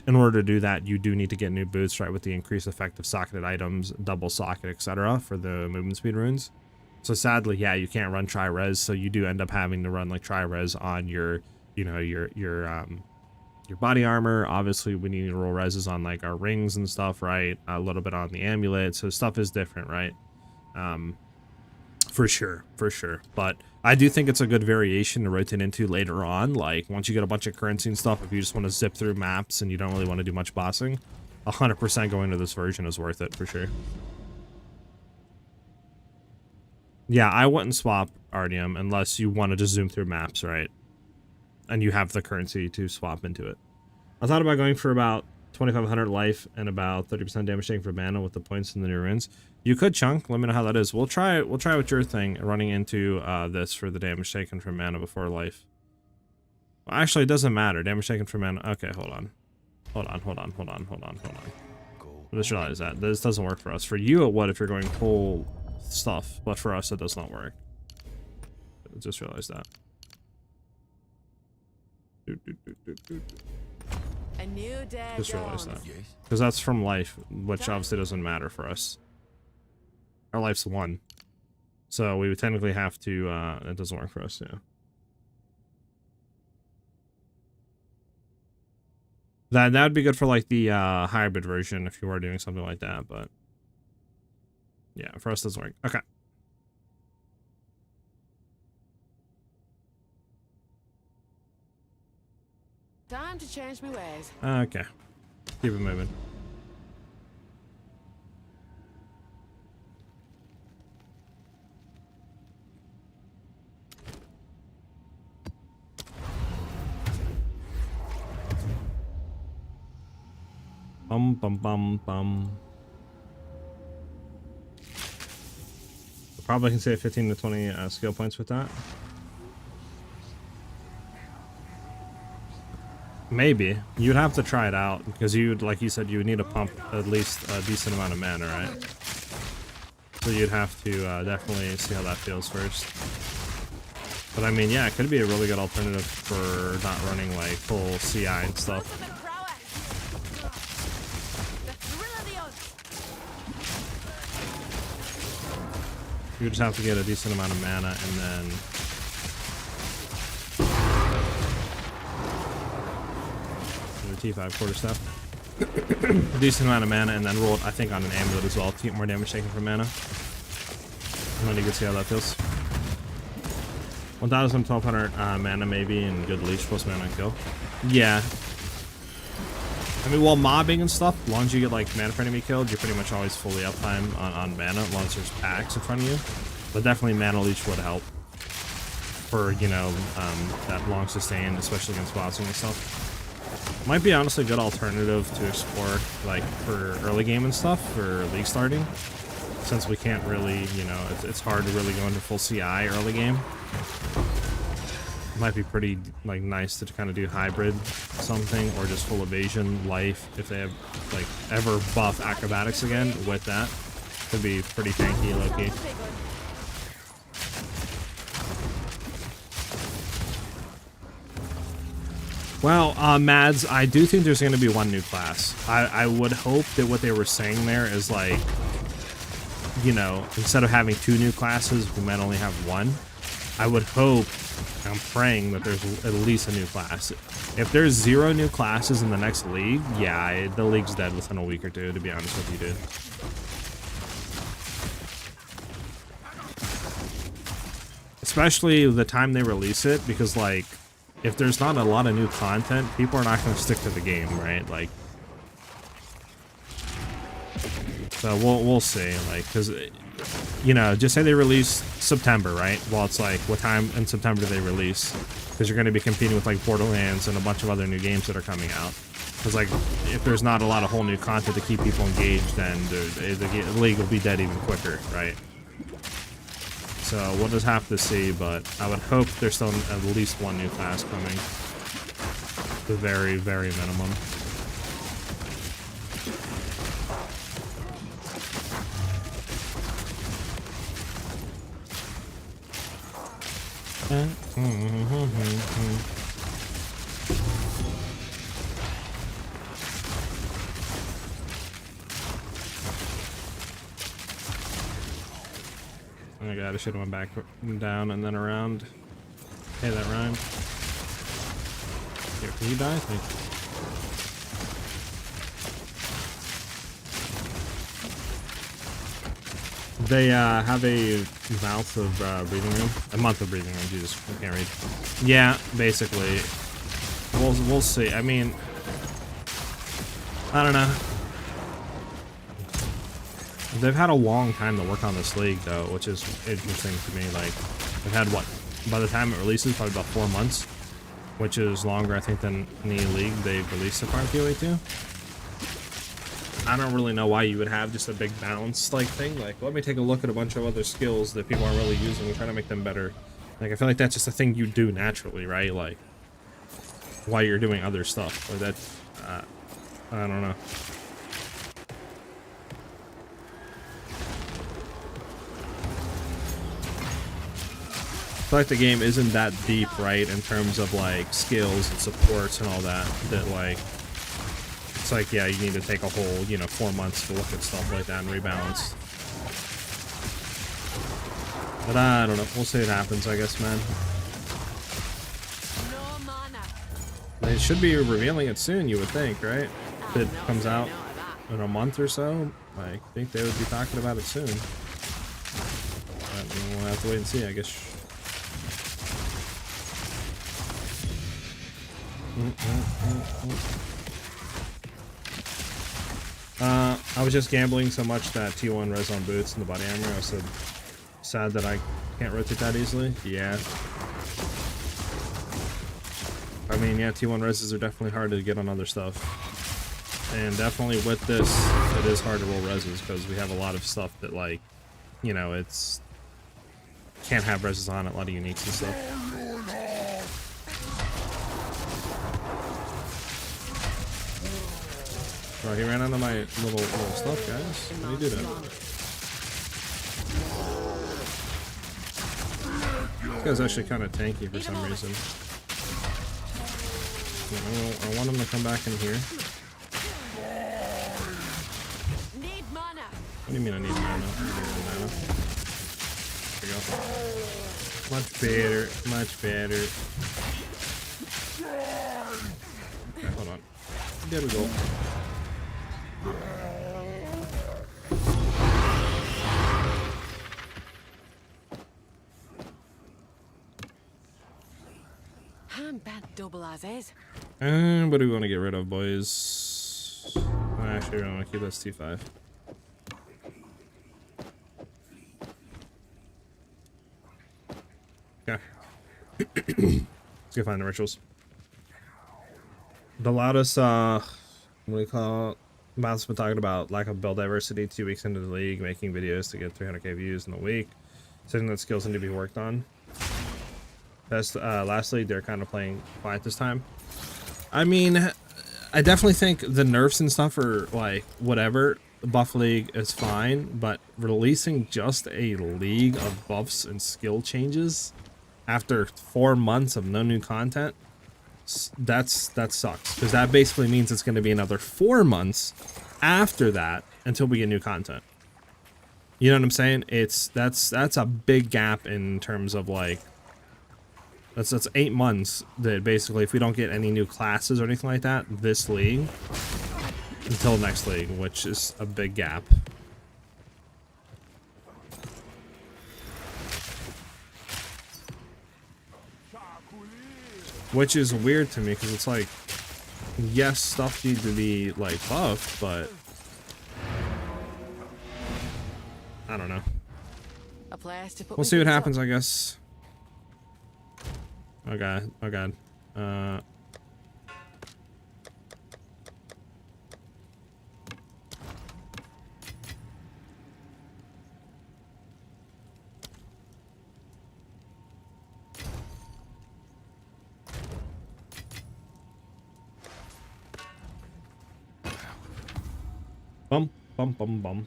in order to do that, you do need to get new boots, right, with the increased effect of socketed items, double socket, etc. for the movement speed runes. So sadly, yeah, you can't run tri-res, so you do end up having to run like tri-res on your, you know, your body armor. Obviously, we need to roll reses on like our rings and stuff, right? A little bit on the amulet, so stuff is different, right? For sure. But I do think it's a good variation to rotate into later on. Like once you get a bunch of currency and stuff, if you just want to zip through maps and you don't really want to do much bossing, 100% going to this version is worth it for sure. Yeah, I wouldn't swap RDM unless you want to just zoom through maps, right? And you have the currency to swap into it. I thought about going for about 2500 life and about 30% damage taken for mana with the points in the new runes. You could chunk. Let me know how that is. We'll try with your thing running into this for the damage taken from mana before life. Well, actually, it doesn't matter. Damage taken from mana. Okay, hold on. I just realized that this doesn't work for us. For you, it would if you're going full stuff, but for us, it does not work. I just realized that. A new day Just realized that. Yes. Because that's from life, which obviously doesn't matter for us. Our life's 1. So we would technically have to, it doesn't work for us, yeah. That would be good for like the hybrid version if you were doing something like that, but yeah, for us it doesn't work. Okay. Time to change my ways. Okay. Keep it moving. Bum. Probably can save 15 to 20 skill points with that. Maybe. You'd have to try it out because you'd, like you said, you would need to pump at least a decent amount of mana, right? So you'd have to definitely see how that feels first. But I mean, yeah, it could be a really good alternative for not running like full CI and stuff. You just have to get a decent amount of mana and then the T5 quarterstaff. A decent amount of mana and then roll it, I think, on an amulet as well to get more damage taken from mana. And then you can see how that feels. 1000, 1200 mana maybe, and good leech plus mana kill. Yeah. I mean, while mobbing and stuff, as long as you get like mana for enemy killed, you're pretty much always fully uptime on mana, as long as there's packs in front of you. But definitely mana leech would help for, you know, that long sustain, especially against bossing and stuff. Might be honestly a good alternative to explore, like for early game and stuff, for league starting, since we can't really, you know, it's hard to really go into full CI early game. Might be pretty like nice to kind of do hybrid something, or just full evasion life if they have like ever buff acrobatics again with that. Could be pretty tanky low-key. Well, Mads, I do think there's going to be one new class. I would hope that what they were saying there is like, you know, instead of having 2 new classes, we might only have 1. I would hope, I'm praying that there's at least a new class. If there's 0 new classes in the next league, yeah, the league's dead within a week or 2, to be honest with you, dude. Especially the time they release it, because like, if there's not a lot of new content, people are not going to stick to the game, right? Like, so we'll see, like, because, you know, just say they release September, right? Well, it's like, what time in September do they release? Because you're going to be competing with like Borderlands and a bunch of other new games that are coming out. Because like, if there's not a lot of whole new content to keep people engaged, then the league will be dead even quicker, right? So we'll just have to see, but I would hope there's still at least one new class coming. The very, very minimum. Oh my god, I should have went back down and then around. Hey, that rhymed. Here, can you die? Thank you. They have a mouth of breathing room. A month of breathing room, Jesus, I can't read. Yeah, basically. We'll see. I mean, I don't know. They've had a long time to work on this league, though, which is interesting to me. Like, they've had, what, by the time it releases, probably about 4 months, which is longer, I think, than any league they've released so far in PoE 2. I don't really know why you would have just a big balance like thing. Like, let me take a look at a bunch of other skills that people aren't really using and try to make them better. Like, I feel like that's just a thing you do naturally, right? Like, while you're doing other stuff. Like, that, I don't know. I feel like the game isn't that deep, right, in terms of like skills and supports and all that, that like, it's like, yeah, you need to take a whole, you know, 4 months to look at stuff like that and rebalance. But I don't know, we'll see what happens, I guess, man. They should be revealing it soon, you would think, right? If it comes out in a month or so, I think they would be talking about it soon. But we'll have to wait and see, I guess. I was just gambling so much that T1 res on boots and the body armor. I was so sad that I can't rotate that easily. Yeah. I mean, yeah, T1 reses are definitely hard to get on other stuff. And definitely with this, it is hard to roll reses because we have a lot of stuff that, like, you know, it's... can't have reses on it, a lot of uniques and stuff. Bro, he ran out of my little stuff, guys. How do you do that? This guy's actually kind of tanky for some reason. I want him to come back in here. What do you mean I need mana? I need mana. There we go. Much better. Much better. Okay, hold on. There we go. Double as is. And what do we want to get rid of, boys? Actually, we want to keep this T5. Okay. Let's go find the rituals. The loudest, what do you call it? Mouse been talking about lack of build diversity 2 weeks into the league, making videos to get 300k views in a week, saying that skills need to be worked on. Lastly, they're kind of playing quiet this time. I mean, I definitely think the nerfs and stuff are like whatever. Buff League is fine, but releasing just a league of buffs and skill changes after 4 months of no new content, that sucks, because that basically means it's going to be another 4 months after that until we get new content. You know what I'm saying? That's a big gap in terms of like. That's 8 months that basically, if we don't get any new classes or anything like that, this league, until next league, which is a big gap. Which is weird to me, because it's like, yes, stuff needs to be, like, buffed, but I don't know. We'll see what happens, I guess. Oh god, oh god. Bum, bum, bum, bum.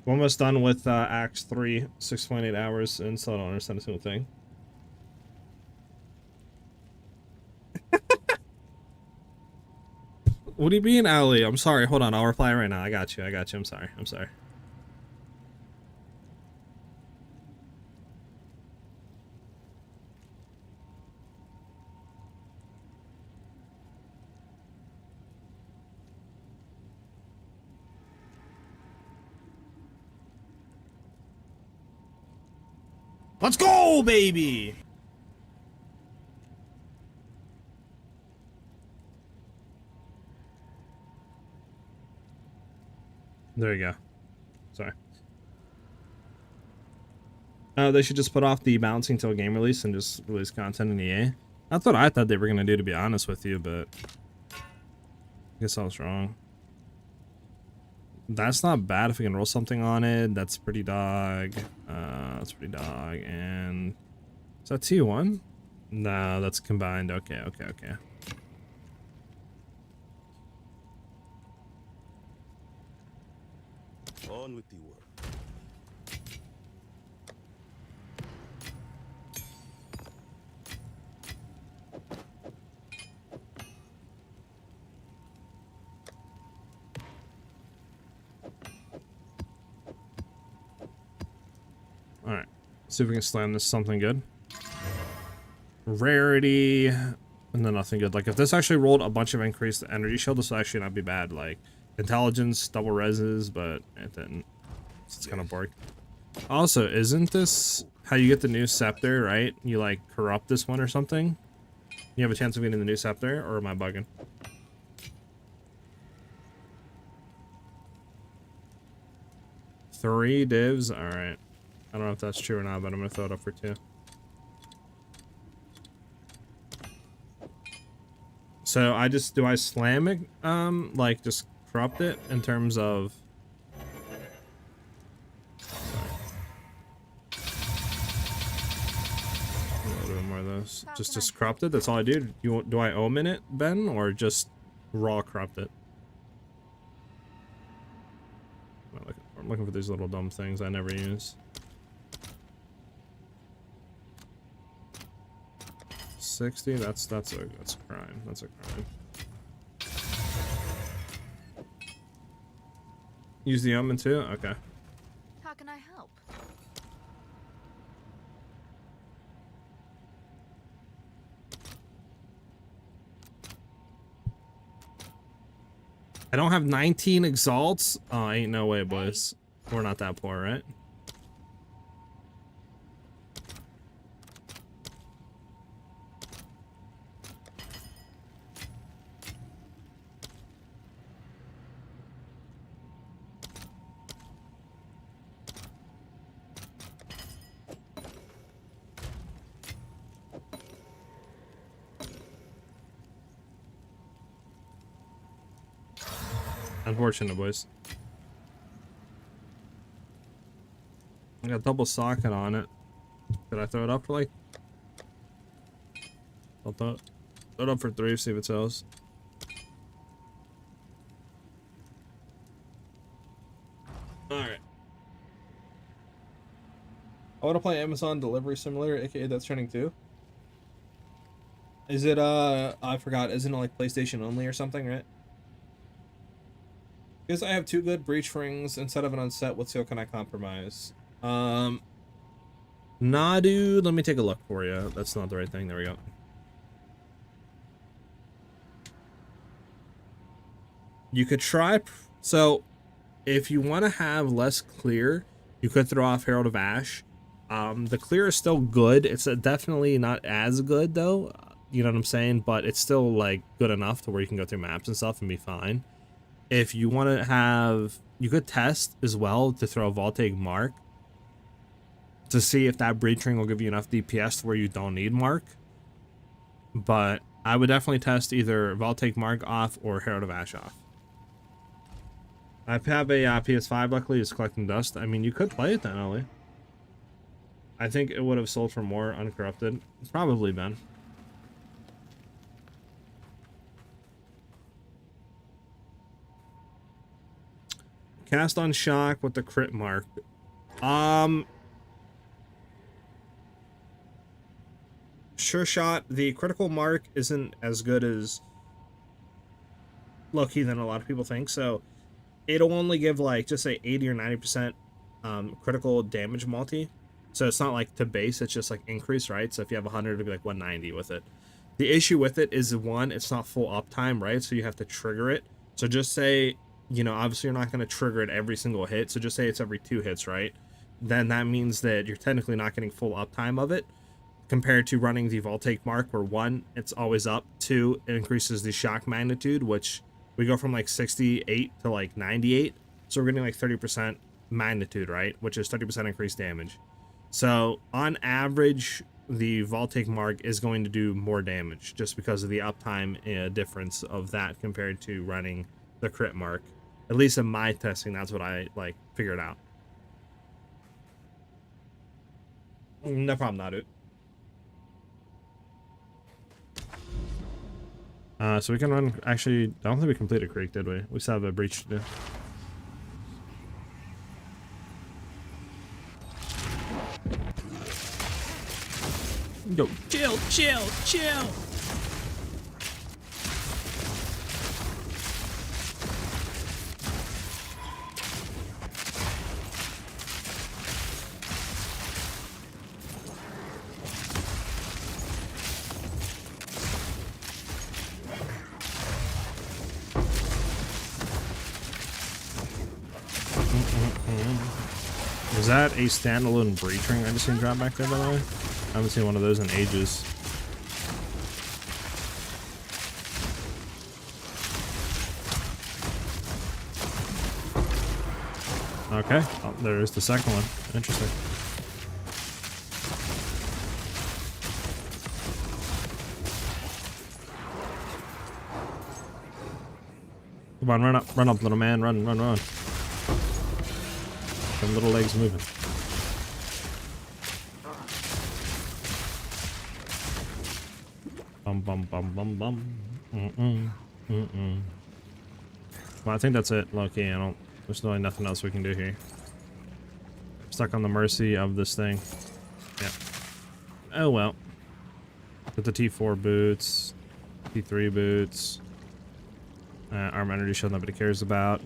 We're almost done with Acts 3, 6.8 hours, and still don't understand a single thing. What do you mean, Ali? I'm sorry. Hold on. I'll reply right now. I got you. I got you. I'm sorry. I'm sorry. Let's go, baby! There you go. Sorry. They should just put off the balancing till game release and just release content in EA. That's what I thought they were going to do, to be honest with you, but I guess I was wrong. That's not bad if we can roll something on it. That's pretty dog. That's pretty dog. And is that T1? No, that's combined. Okay, okay, okay. On with the work. Alright. See if we can slam this something good. Rarity. And then nothing good. Like, if this actually rolled a bunch of increased energy shield, this would actually not be bad. Like, intelligence, double reses, but it didn't. It's kind of boring. Also, isn't this how you get the new scepter, right? You, like, corrupt this one or something? You have a chance of getting the new scepter, or am I bugging? Three divs? Alright. I don't know if that's true or not, but I'm gonna throw it up for 2. So I just, do I slam it, like just corrupt it in terms of... A little bit more of those. Just corrupt it, that's all I do. Do I omen it, Ben, or just raw corrupt it? I'm looking for these little dumb things I never use. 60, that's a crime. That's a crime. Use the omen too? Okay. How can I help? I don't have 19 exalts. Oh, ain't no way, boys. We're not that poor, right? Unfortunate, boys. I got double socket on it. Did I throw it up for like... I'll throw it up for 3, see if it sells. Alright. I want to play Amazon Delivery Simulator, aka That's Trending 2. Is it, I forgot, isn't it like PlayStation only or something, right? Because I have 2 good breach rings instead of an unset, what skill can I compromise? Nah, dude, let me take a look for you. That's not the right thing. There we go. You could try. So, if you want to have less clear, you could throw off Herald of Ash. The clear is still good. It's definitely not as good, though. You know what I'm saying? But it's still, like, good enough to where you can go through maps and stuff and be fine. If you want to have... You could test as well to throw a Voltaic Mark to see if that breach ring will give you enough DPS to where you don't need Mark. But I would definitely test either Voltaic Mark off or Herald of Ash off. I have a PS5, luckily, it's collecting dust. I mean, you could play it then, Ollie. I think it would have sold for more uncorrupted. Probably, Ben. Cast on shock with the crit mark. Sure shot. The critical mark isn't as good as low-key than a lot of people think. So it'll only give like just say 80 or 90% critical damage multi. So it's not like to base, it's just like increase, right? So if you have 100, it'll be like 190 with it. The issue with it is, one, it's not full uptime, right? So you have to trigger it. So just say, you know, obviously you're not going to trigger it every single hit. So just say it's every 2 hits, right? Then that means that you're technically not getting full uptime of it, compared to running the Voltaic mark, where 1, it's always up, 2, it increases the shock magnitude, which we go from like 68 to like 98. So we're getting like 30% magnitude, right? Which is 30% increased damage. So on average, the Voltaic mark is going to do more damage just because of the uptime difference of that compared to running the crit mark. At least in my testing, that's what I like figured out. No problem, Nadu. So we can run, actually, I don't think we completed Creek, did we? We still have a breach to do. Yo, chill, chill, chill! Is that a standalone breach ring I just seen drop back there, by the way? I haven't seen one of those in ages. Okay, oh, there is the second one. Interesting. Come on, run up, little man, run. Them little legs moving. Well, I think that's it, low-key. There's really nothing else we can do here. Stuck on the mercy of this thing. Yeah. Oh well. Get the T4 boots, T3 boots. Arm energy shield nobody cares about.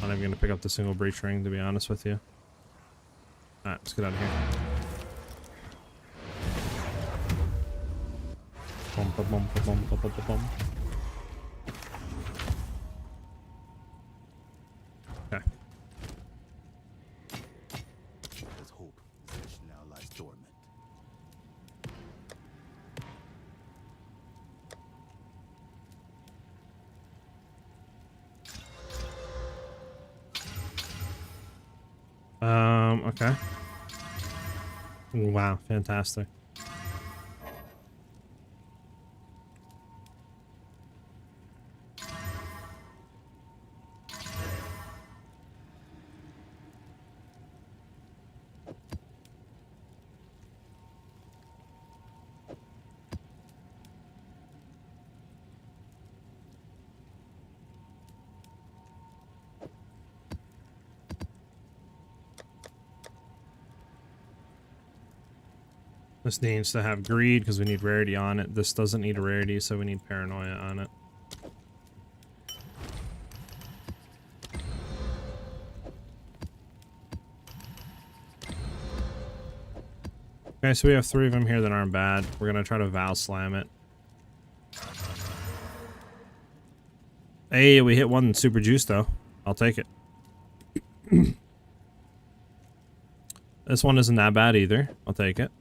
I'm not even gonna pick up the single breach ring, to be honest with you. Alright, let's get out of here. Bum, bum, bum, bum, bum, bum, bum. Okay. There's hope. Flesh now lies dormant. Okay. Wow, fantastic. This needs to have greed because we need rarity on it. This doesn't need a rarity, so we need paranoia on it. Okay, so we have 3 of them here that aren't bad. We're gonna try to Vow Slam it. Hey, we hit one super juice though. I'll take it. This one isn't that bad either. I'll take it.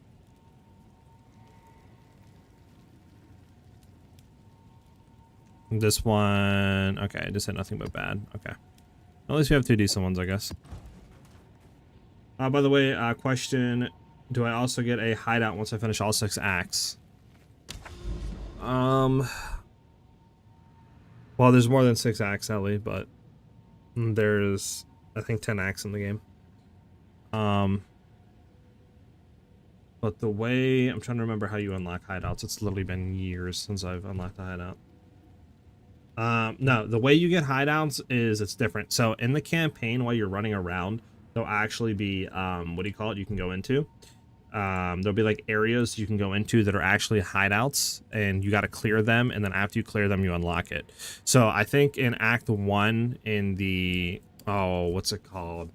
This one, okay, I just hit nothing but bad. Okay. At least we have 2 decent ones, I guess. By the way, question, do I also get a hideout once I finish all 6 acts? Well, there's more than 6 acts, Ellie, but there's, I think, 10 acts in the game. But the way, I'm trying to remember how you unlock hideouts. It's literally been years since I've unlocked a hideout. No, the way you get hideouts is it's different. So in the campaign, while you're running around, there'll actually be what do you call it? You can go into. There'll be like areas you can go into that are actually hideouts, and you got to clear them, and then after you clear them, you unlock it. So I think in Act 1 in the what's it called?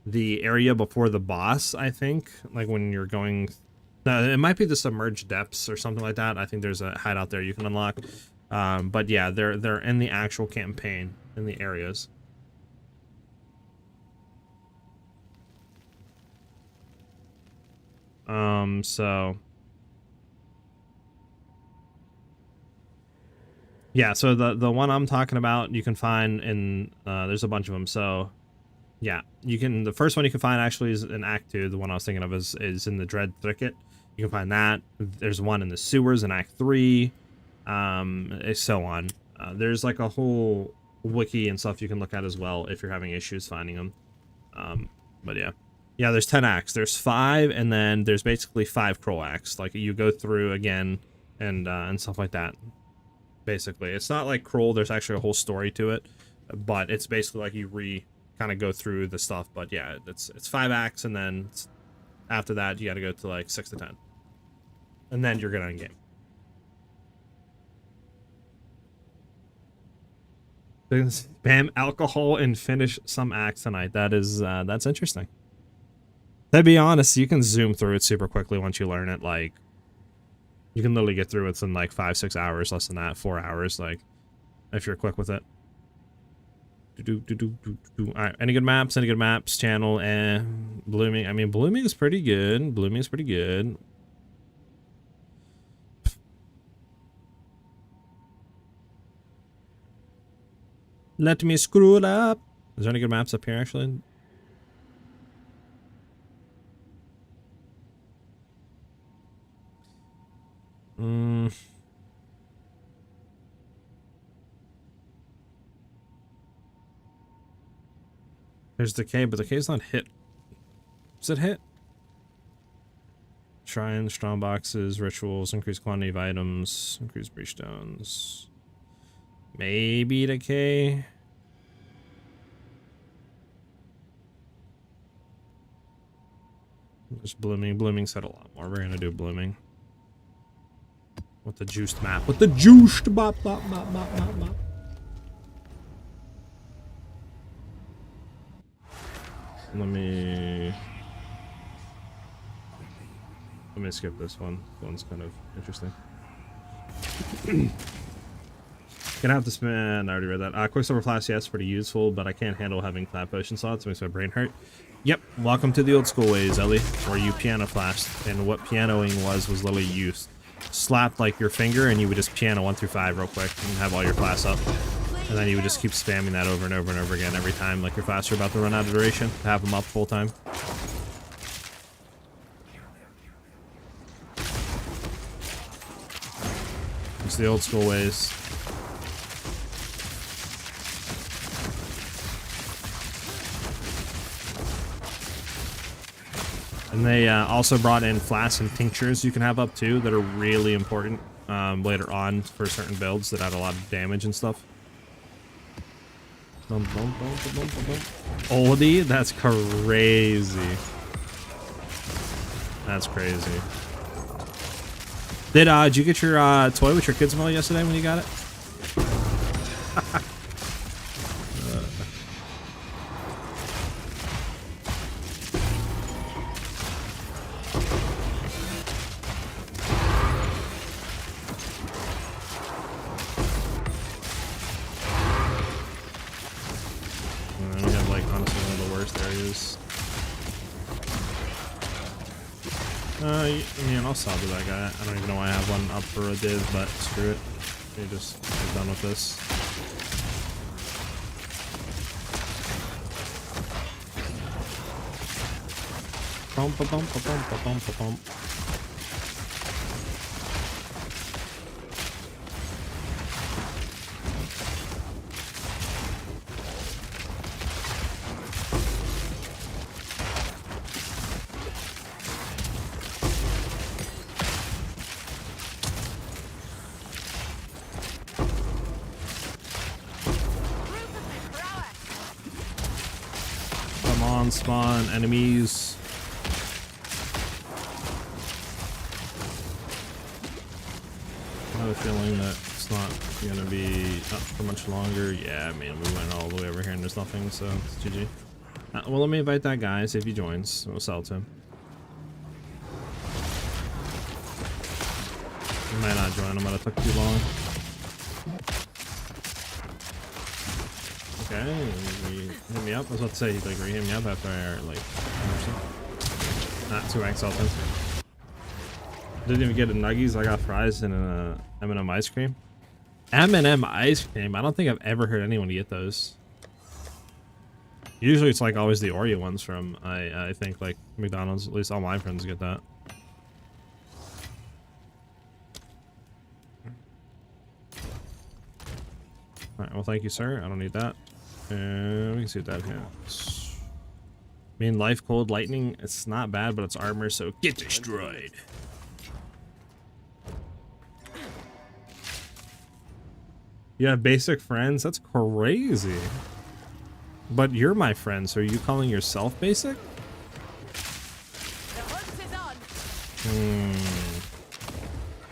The area before the boss, I think, like when you're going. It might be the submerged depths or something like that. I think there's a hideout there you can unlock. But yeah, they're in the actual campaign in the areas. So yeah, so the one I'm talking about you can find in there's a bunch of them. So yeah, you can, the first one you can find actually is in Act 2. The one I was thinking of is in the Dread Thicket. You can find that. There's one in the sewers in Act 3. So on. There's like a whole wiki and stuff you can look at as well if you're having issues finding them. But yeah. Yeah, there's 10 acts. There's 5, and then there's basically 5 Kroll acts. Like, you go through again and stuff like that. Basically. It's not like Kroll, there's actually a whole story to it. But it's basically like you kind of go through the stuff. But yeah, it's 5 acts, and then after that, you gotta go to like 6 to 10. And then you're gonna end game. Spam alcohol and finish some acts tonight. That is that's interesting. To be honest, you can zoom through it super quickly once you learn it. Like, you can literally get through it in like 5-6 hours, less than that, 4 hours. Like, if you're quick with it. All right, any good maps? Any good maps? Channel and blooming. I mean, blooming is pretty good. Blooming is pretty good. Let me screw it up. Is there any good maps up here, actually? There's Decay, but Decay's not hit. Is it hit? Shrines, strong boxes, rituals, increased quantity of items, increased breach stones. Maybe Decay. There's blooming. Blooming said a lot more. We're gonna do blooming. With the juiced map. With the juiced bop bop bop bop bop bop. Let me skip this one. This one's kind of interesting. Gonna have to spend. I already read that. Quicksilver Flask, yes, pretty useful, but I can't handle having flat potion slots. It makes my brain hurt. Yep, welcome to the old school ways, Ellie, where you piano flashed, and what pianoing was literally you slapped like your finger, and you would just piano 1 through 5 real quick, and have all your flasks up, and then you would just keep spamming that over and over and over again every time, like your flasks are about to run out of duration. Have them up full time. It's the old school ways. And they also brought in flasks and tinctures you can have up too that are really important later on for certain builds that add a lot of damage and stuff. Oldie? That's crazy. That's crazy. Did you get your toy with your kids' meal yesterday when you got it? We have, like, honestly one of the worst areas. I mean, I'll solve that guy. I don't even know why I have one up for a div, but screw it. We just get done with this. Bump, bump, bump, bump, bump, bump. spawn enemies. I have a feeling that it's not gonna be up for much longer. Yeah, I mean, we went all the way over here and there's nothing, so it's GG. Well, let me invite that guy, see if he joins. We'll sell to him. He might not join, I might have took too long. Okay, hit me up. I was about to say, like, hit me up after I, like, not 2 Exile things. Didn't even get a nuggies. I got fries and a M&M ice cream. M&M ice cream? I don't think I've ever heard anyone get those. Usually it's like always the Oreo ones from, I think, like, McDonald's. At least all my friends get that. Alright, well, thank you, sir. I don't need that. And we can see what that has. I mean, life, cold, lightning, it's not bad, but it's armor, so get destroyed. You have basic friends? That's crazy. But you're my friend, so are you calling yourself basic? The hunt is on.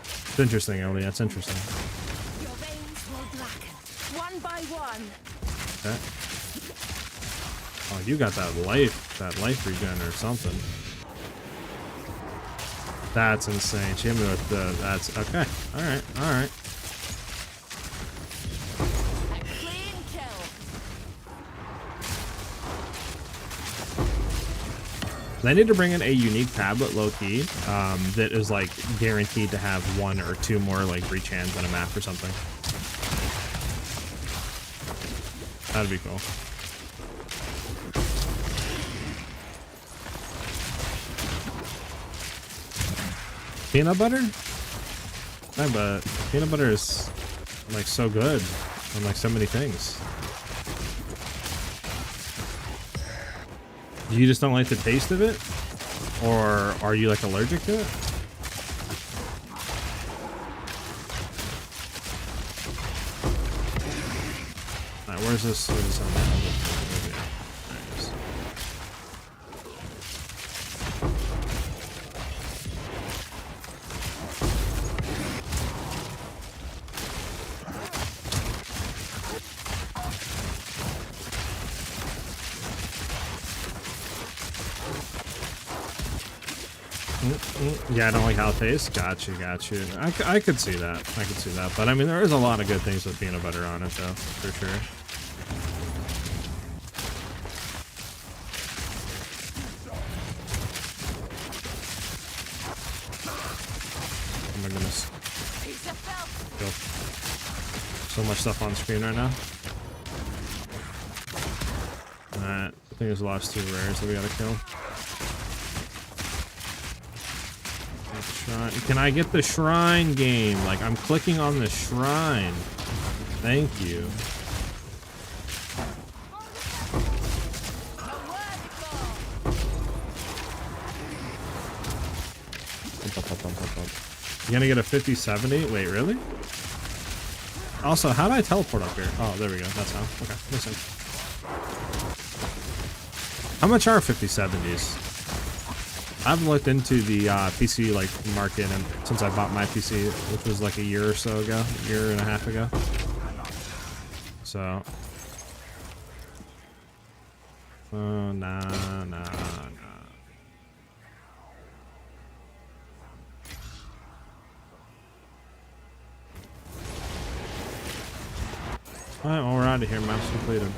It's interesting, Ellie. That's interesting. Your veins will blacken, one by one. Okay. Oh, you got that life regen or something. That's insane. She hit me with the, that's, okay. Alright, alright. A clean kill. They need to bring in a unique tablet, low-key, that is, like, guaranteed to have 1 or 2 more, like, reach hands on a map or something. That'd be cool. Peanut butter? Yeah, but peanut butter is, like, so good on, like, so many things. You just don't like the taste of it? Or are you, like, allergic to it? Alright, where's this? Where's this on there? There it is. Yeah, I don't like how it tastes. Gotcha. I could see that. I could see that. But I mean, there is a lot of good things with peanut butter on it, though, for sure. Oh my goodness. Yo. So much stuff on screen right now. Alright, I think there's the last 2 rares that we gotta kill. Can I get the shrine game? Like, I'm clicking on the shrine. Thank you. You gonna get a 50-70? Wait, really? Also, how do I teleport up here? Oh, there we go. That's how. Okay, makes sense. How much are 50-70s? I haven't looked into the PC like market and since I bought my PC, which was like a year or so ago, a year and a half ago. So, nah. Alright, well, we're out of here. Map's completed.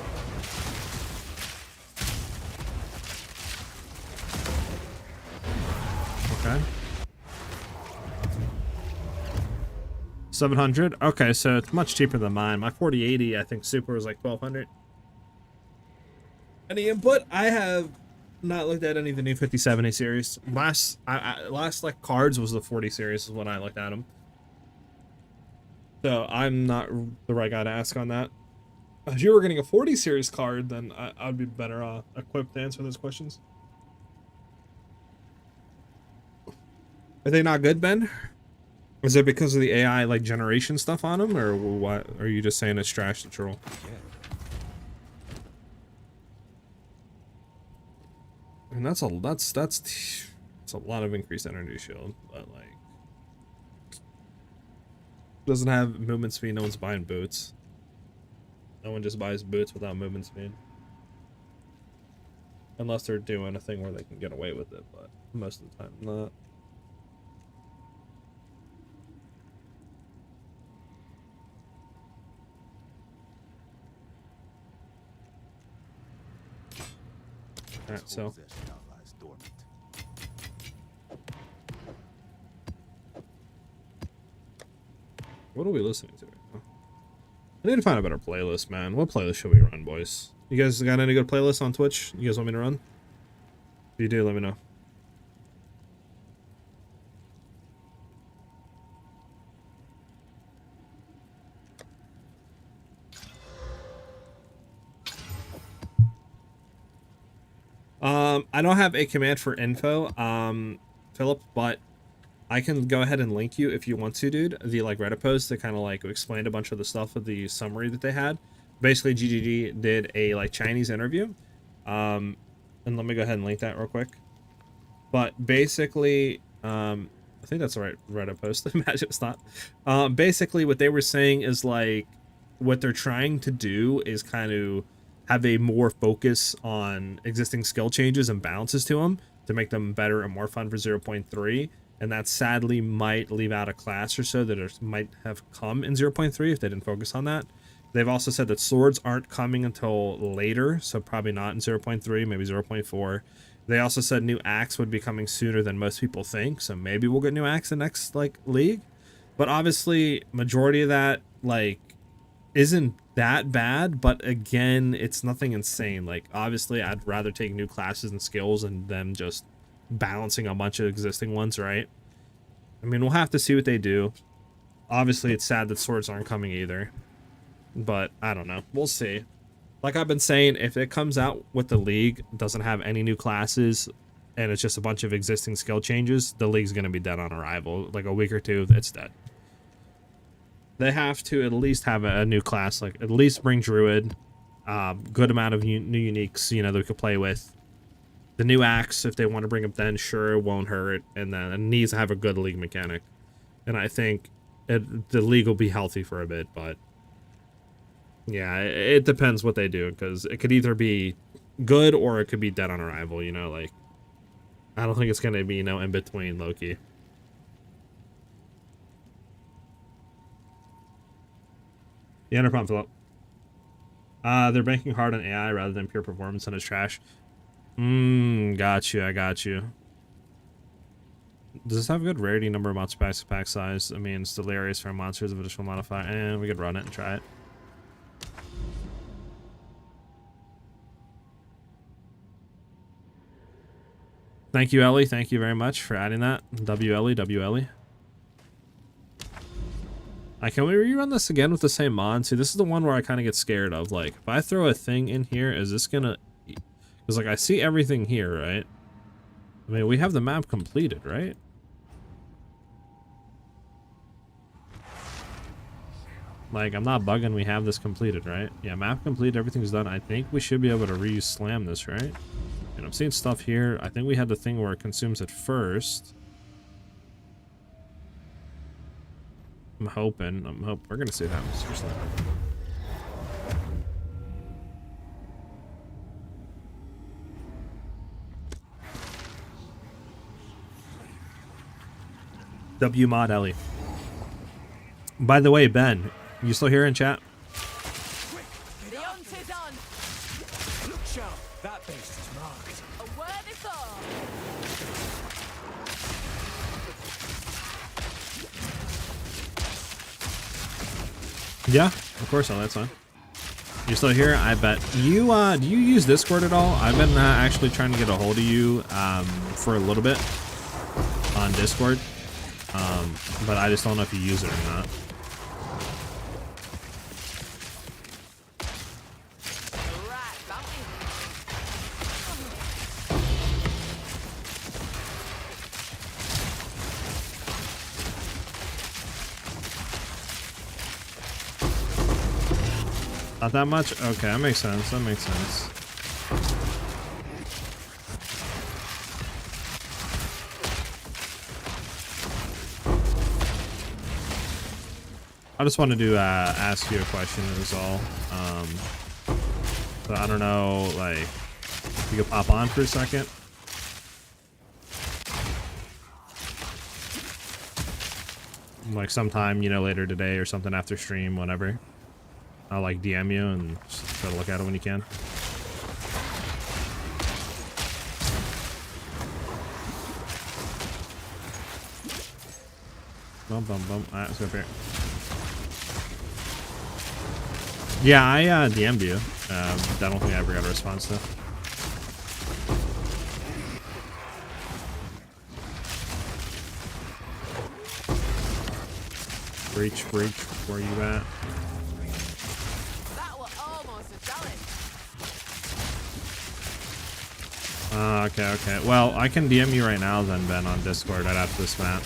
Okay. 700. Okay, so it's much cheaper than mine. My 4080, I think Super was like 1200. Any input? I have not looked at any of the new 5070 series. Last like cards was the 40 series is when I looked at them. So I'm not the right guy to ask on that. If you were getting a 40 series card, then I'd be better equipped to answer those questions. Are they not good, Ben? Is it because of the AI like generation stuff on them, or what? Or are you just saying it's trash to troll? And that's a lot of increased energy shield, but like doesn't have movement speed. No one's buying boots. No one just buys boots without movement speed. Unless they're doing a thing where they can get away with it, but most of the time not. Alright, so Possession now lies dormant. what are we listening to right now? I need to find a better playlist, man. What playlist should we run, boys? You guys got any good playlists on Twitch you guys want me to run? If you do, let me know. I don't have a command for info, Philip, but I can go ahead and link you if you want to, dude. The like Reddit post that kind of like explained a bunch of the stuff with the summary that they had. Basically, GGG did a like Chinese interview, and let me go ahead and link that real quick. But basically, I think that's the right Reddit post. Imagine it's not. Basically, what they were saying is like what they're trying to do is kind of have a more focus on existing skill changes and balances to them to make them better and more fun for 0.3. And that sadly might leave out a class or so that might have come in 0.3 if they didn't focus on that. They've also said that swords aren't coming until later, so probably not in 0.3, maybe 0.4. They also said new axe would be coming sooner than most people think, so maybe we'll get new axe in next like league. But obviously, majority of that like isn't that bad, but again, it's nothing insane. Like obviously, I'd rather take new classes and skills and them just balancing a bunch of existing ones, right? I mean, we'll have to see what they do. Obviously, it's sad that swords aren't coming either, but I don't know. We'll see. Like I've been saying, if it comes out with the league, doesn't have any new classes, and it's just a bunch of existing skill changes, the league's going to be dead on arrival. Like a week or two, it's dead. They have to at least have a new class, like at least bring Druid, good amount of new uniques, you know, that we could play with. The new axe, if they want to bring up then, sure, it won't hurt, and then it needs to have a good league mechanic. And I think the league will be healthy for a bit, but yeah, it depends what they do, because it could either be good or it could be dead on arrival, you know, like I don't think it's going to be, you know, in between, low-key. Yeah, no problem, Philip. They're banking hard on AI rather than pure performance, and it's trash. Got you. I got you. Does this have a good rarity, number of monster packs, pack size? I mean, it's hilarious for monsters of additional modifier, and we could run it and try it. Thank you, Ellie. Thank you very much for adding that. WLE. Can we rerun this again with the same mod? See, this is the one where I kind of get scared of. Like, if I throw a thing in here, is this gonna... Because, like, I see everything here, right? I mean, we have the map completed, right? Like, I'm not bugging, we have this completed, right? Yeah, map complete, everything's done. I think we should be able to reuse slam this, right? And I'm seeing stuff here. I think we had the thing where it consumes it first. I'm hoping we're gonna see what happens for slam. W mod Ellie. By the way, Ben, you still here in chat? The hunt is on. Look sharp. That base is marked. A worthy foe. Yeah, of course, that's fine. You're still here? I bet. You, do you use Discord at all? I've been actually trying to get a hold of you for a little bit on Discord. But I just don't know if you use it or not. Right, bounty. Not that much? Okay, that makes sense. That makes sense. I just wanted to ask you a question is all. So I don't know, like, you could pop on for a second. Like sometime, you know, later today or something after stream, whenever. I'll like DM you and just try to look at it when you can. Bum bum bum. Alright, let's go up here. Yeah, I DM'd you. I don't think I ever got a response though. Breach, where you at? That was almost a challenge. Okay. Well, I can DM you right now then, Ben, on Discord right after this map.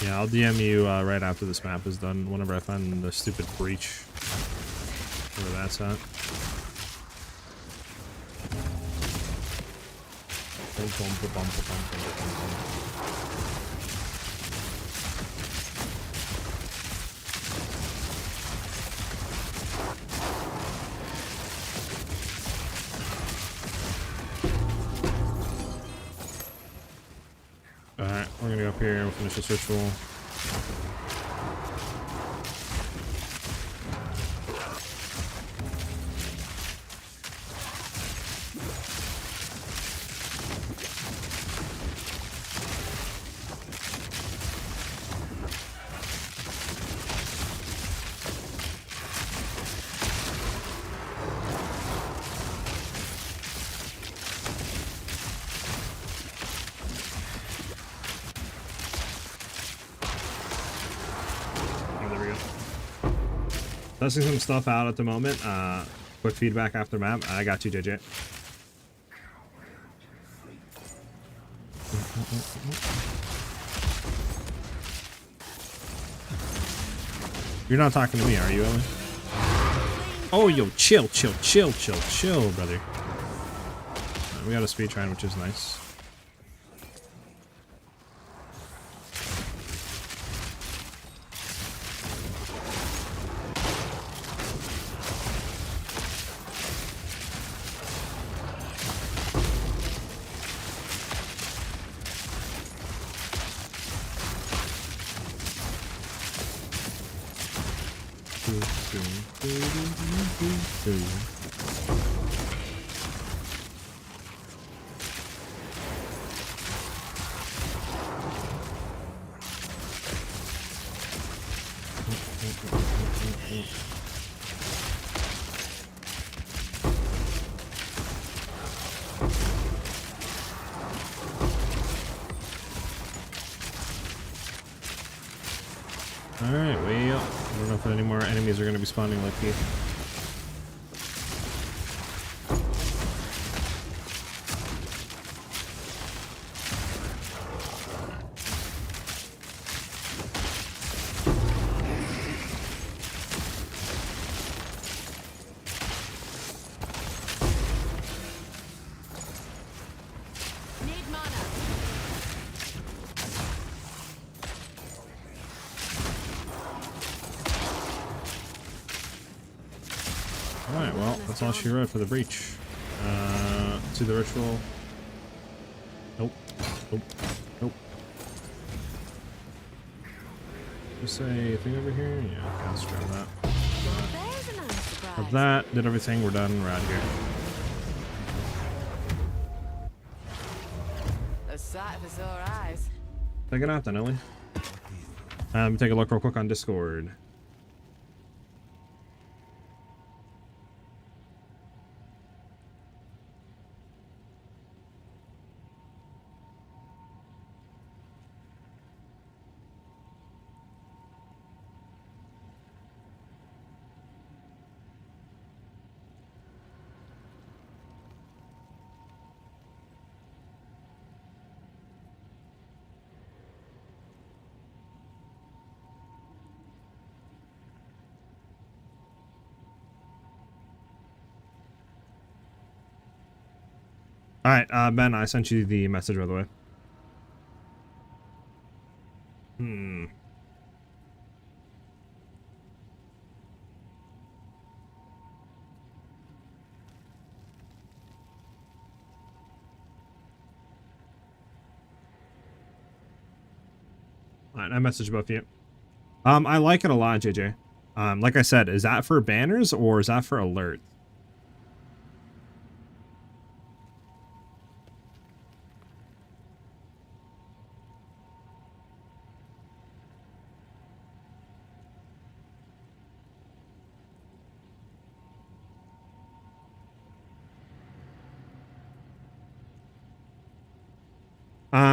Yeah, I'll DM you right after this map is done, whenever I find the stupid breach. Where that's at. Alright, we're gonna go up here and we'll finish this ritual. Testing some stuff out at the moment. Quick feedback after map. I got you, JJ. You're not talking to me, are you, Ellen? Oh, yo, chill, brother. We got a speed train, which is nice. Alright, well, I don't know if any more enemies are going to be spawning like you. Need mana. Alright, well, that's all she wrote for the breach. To the ritual. Nope. Just say thing over here? Yeah, okay, let's grab that. There's a nice surprise. Got that, did everything, we're done, we're out of here. A sight for sore eyes. Take it out then, Ellie. Take a look real quick on Discord. All right, Ben, I sent you the message, by the way. Hmm. All right, I messaged both of you. I like it a lot, JJ. Like I said, is that for banners or is that for alerts?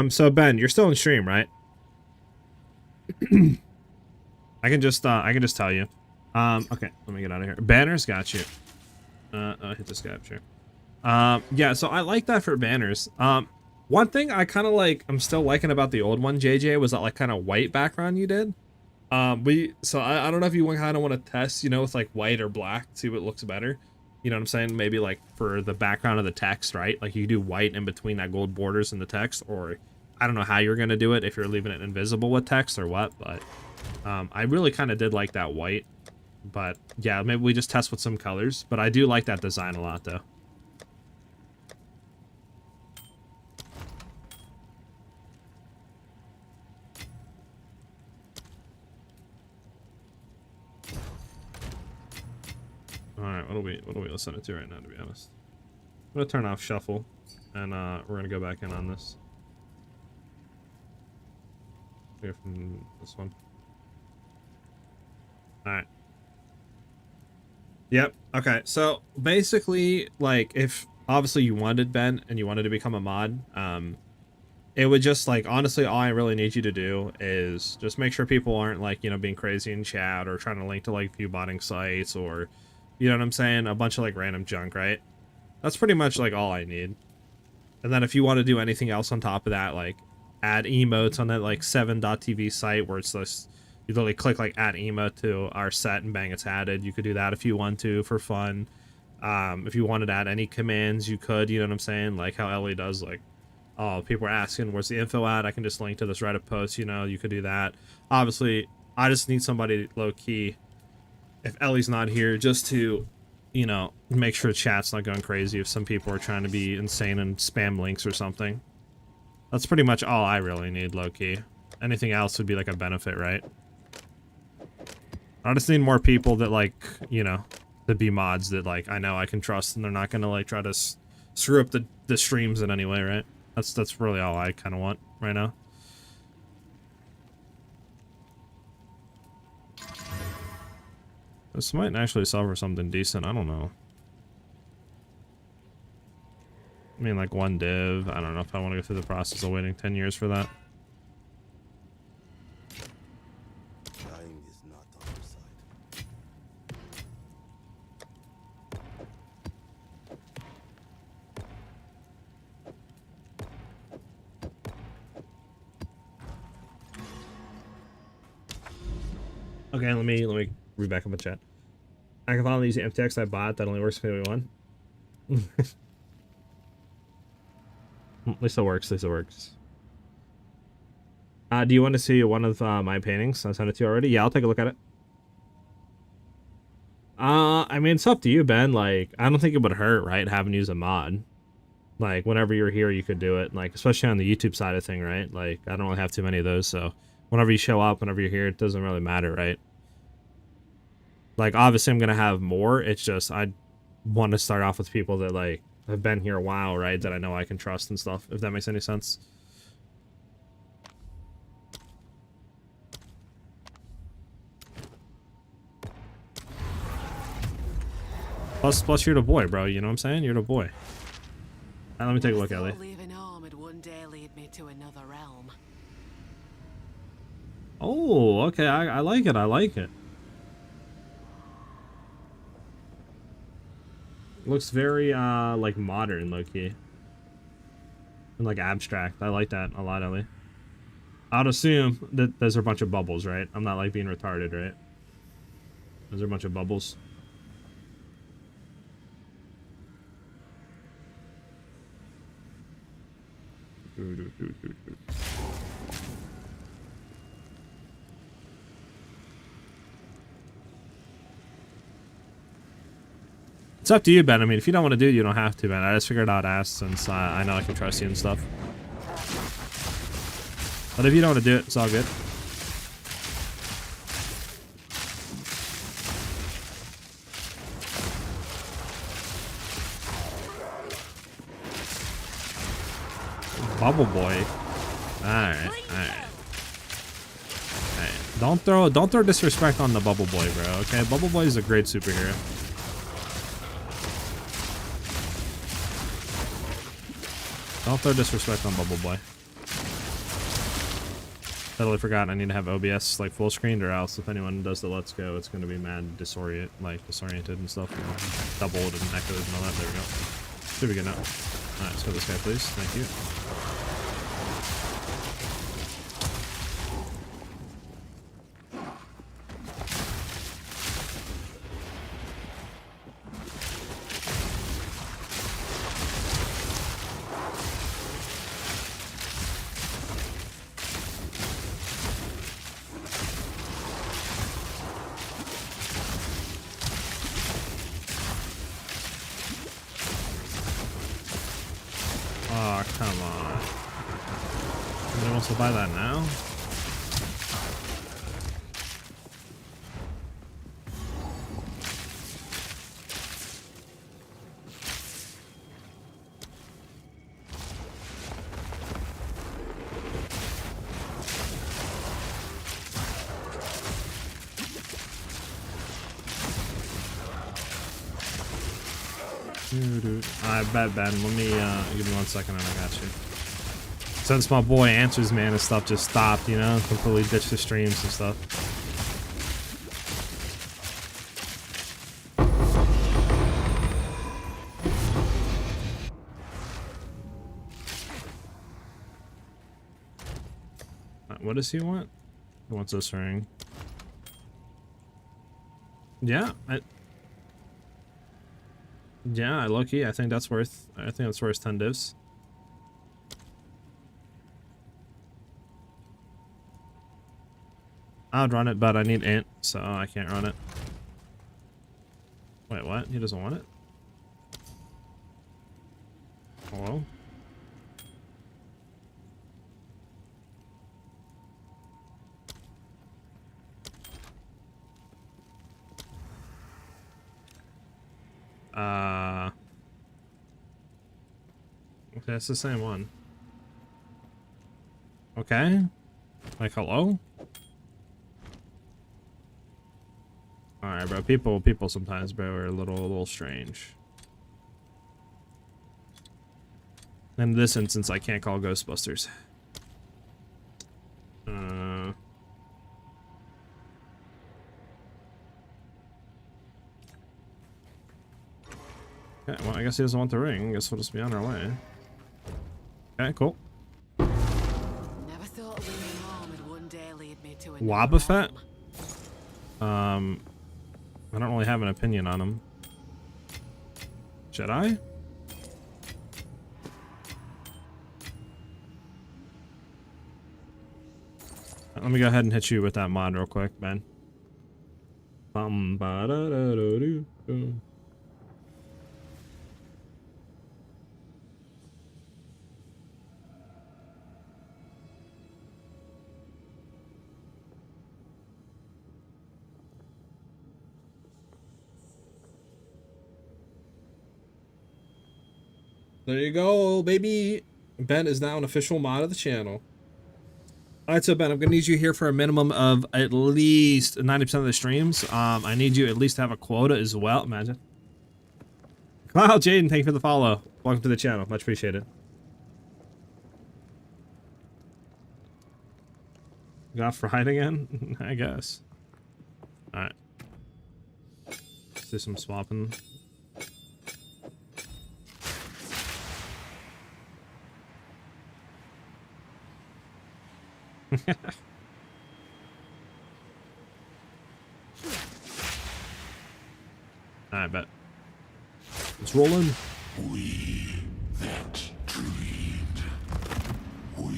So Ben, you're still in stream, right? I can just tell you. Okay, let me get out of here. Banners, got you. Hit this capture. Yeah, so I like that for banners. One thing I kind of like, I'm still liking about the old one, JJ, was that like kind of white background you did. So I don't know if you kind of want to test, you know, with like white or black, see what looks better. You know what I'm saying? Maybe like for the background of the text, right? Like you do white in between that gold borders in the text, or I don't know how you're going to do it, if you're leaving it invisible with text or what, but I really kind of did like that white. But yeah, maybe we just test with some colors, but I do like that design a lot though. Alright, what do we listen to right now, to be honest? I'm gonna turn off shuffle, and we're gonna go back in on this. Here from this one. Alright. Yep, okay, so basically, like, if obviously you wanted Ben, and you wanted to become a mod, it would just, like, honestly, all I really need you to do is just make sure people aren't, like, you know, being crazy in chat, or trying to link to, like, view botting sites, or, you know what I'm saying, a bunch of, like, random junk, right? That's pretty much, like, all I need. And then if you want to do anything else on top of that, like, add emotes on that, like, 7.tv site, where it's just, you literally click, like, add emote to our set, and bang, it's added. You could do that if you want to, for fun. If you wanted to add any commands, you could, you know what I'm saying? Like how Ellie does, like, oh, people are asking, where's the info at? I can just link to this Reddit post, you know, you could do that. Obviously, I just need somebody low-key, if Ellie's not here, just to, you know, make sure chat's not going crazy if some people are trying to be insane and spam links or something. That's pretty much all I really need, low-key. Anything else would be like a benefit, right? I just need more people that, like, you know, to be mods that, like, I know I can trust, and they're not gonna, like, try to screw up the streams in any way, right? That's really all I kind of want right now. This might actually sell for something decent. I don't know. I mean, like, one div. I don't know if I want to go through the process of waiting 10 years for that. Dying is not on our side. Okay, let me read back up the chat. I can finally use the MTX I bought. That only works for one. At least it works. At least it works. Do you want to see one of my paintings? I sent it to you already. Yeah, I'll take a look at it. I mean, it's up to you, Ben. Like, I don't think it would hurt, right, having to use a mod. Like, whenever you're here, you could do it. Like, especially on the YouTube side of thing, right? Like, I don't really have too many of those, so whenever you show up, whenever you're here, it doesn't really matter, right? Like, obviously, I'm gonna have more. It's just I want to start off with people that, like, have been here a while, right? That I know I can trust and stuff. If that makes any sense. Plus, you're the boy, bro. You know what I'm saying? You're the boy. Let me take a look, Ellie. Leaving home would one day lead me to another realm. Oh, okay. I like it. I like it. Looks very, like, modern, low-key. And, like, abstract. I like that a lot, Ellie. I'd assume that those are a bunch of bubbles, right? I'm not, like, being retarded, right? Those are a bunch of bubbles. It's up to you, Ben. I mean, if you don't want to do it, you don't have to, Ben. I just figured I'd ask since I know I can trust you and stuff. But if you don't want to do it, it's all good. Bubble boy. Alright, alright. Alright. Don't throw disrespect on the Bubble Boy, bro, okay? Bubble Boy is a great superhero. Don't throw disrespect on Bubble Boy. Totally forgot I need to have OBS like full screened, or else if anyone does the let's go, it's gonna be mad disoriented and stuff. You know, doubled and echoed and all that. There we go. Should be good now. Alright, let's go this guy, please. Thank you. Oh, come on. Somebody wants to buy that now? I bet, Ben. Let me give me 1 second and I got you. Since my boy Answers Man and stuff just stopped, you know, completely ditched the streams and stuff. What does he want? He wants this ring. Yeah, yeah, low-key, I think that's worth 10 divs. I'd run it, but I need int, so I can't run it. Wait, what? He doesn't want it? Hello? Okay, it's the same one. Okay. Like, hello? Alright, bro. People sometimes, bro, are a little strange. In this instance, I can't call Ghostbusters. Okay, well, I guess he doesn't want the ring. I guess we'll just be on our way. Okay, cool. Never thought leaving home would one day lead me to another Wobbuffet? realm. I don't really have an opinion on him. Should I? Let me go ahead and hit you with that mod real quick, Ben. There you go, baby. Ben is now an official mod of the channel. Alright, so Ben, I'm gonna need you here for a minimum of at least 90% of the streams. I need you at least to have a quota as well. Imagine. Wow, Jaden, thank you for the follow. Welcome to the channel. Much appreciated. Got fried again? I guess. Alright. Let's do some swapping. I bet. It's rolling. We that dreamed, we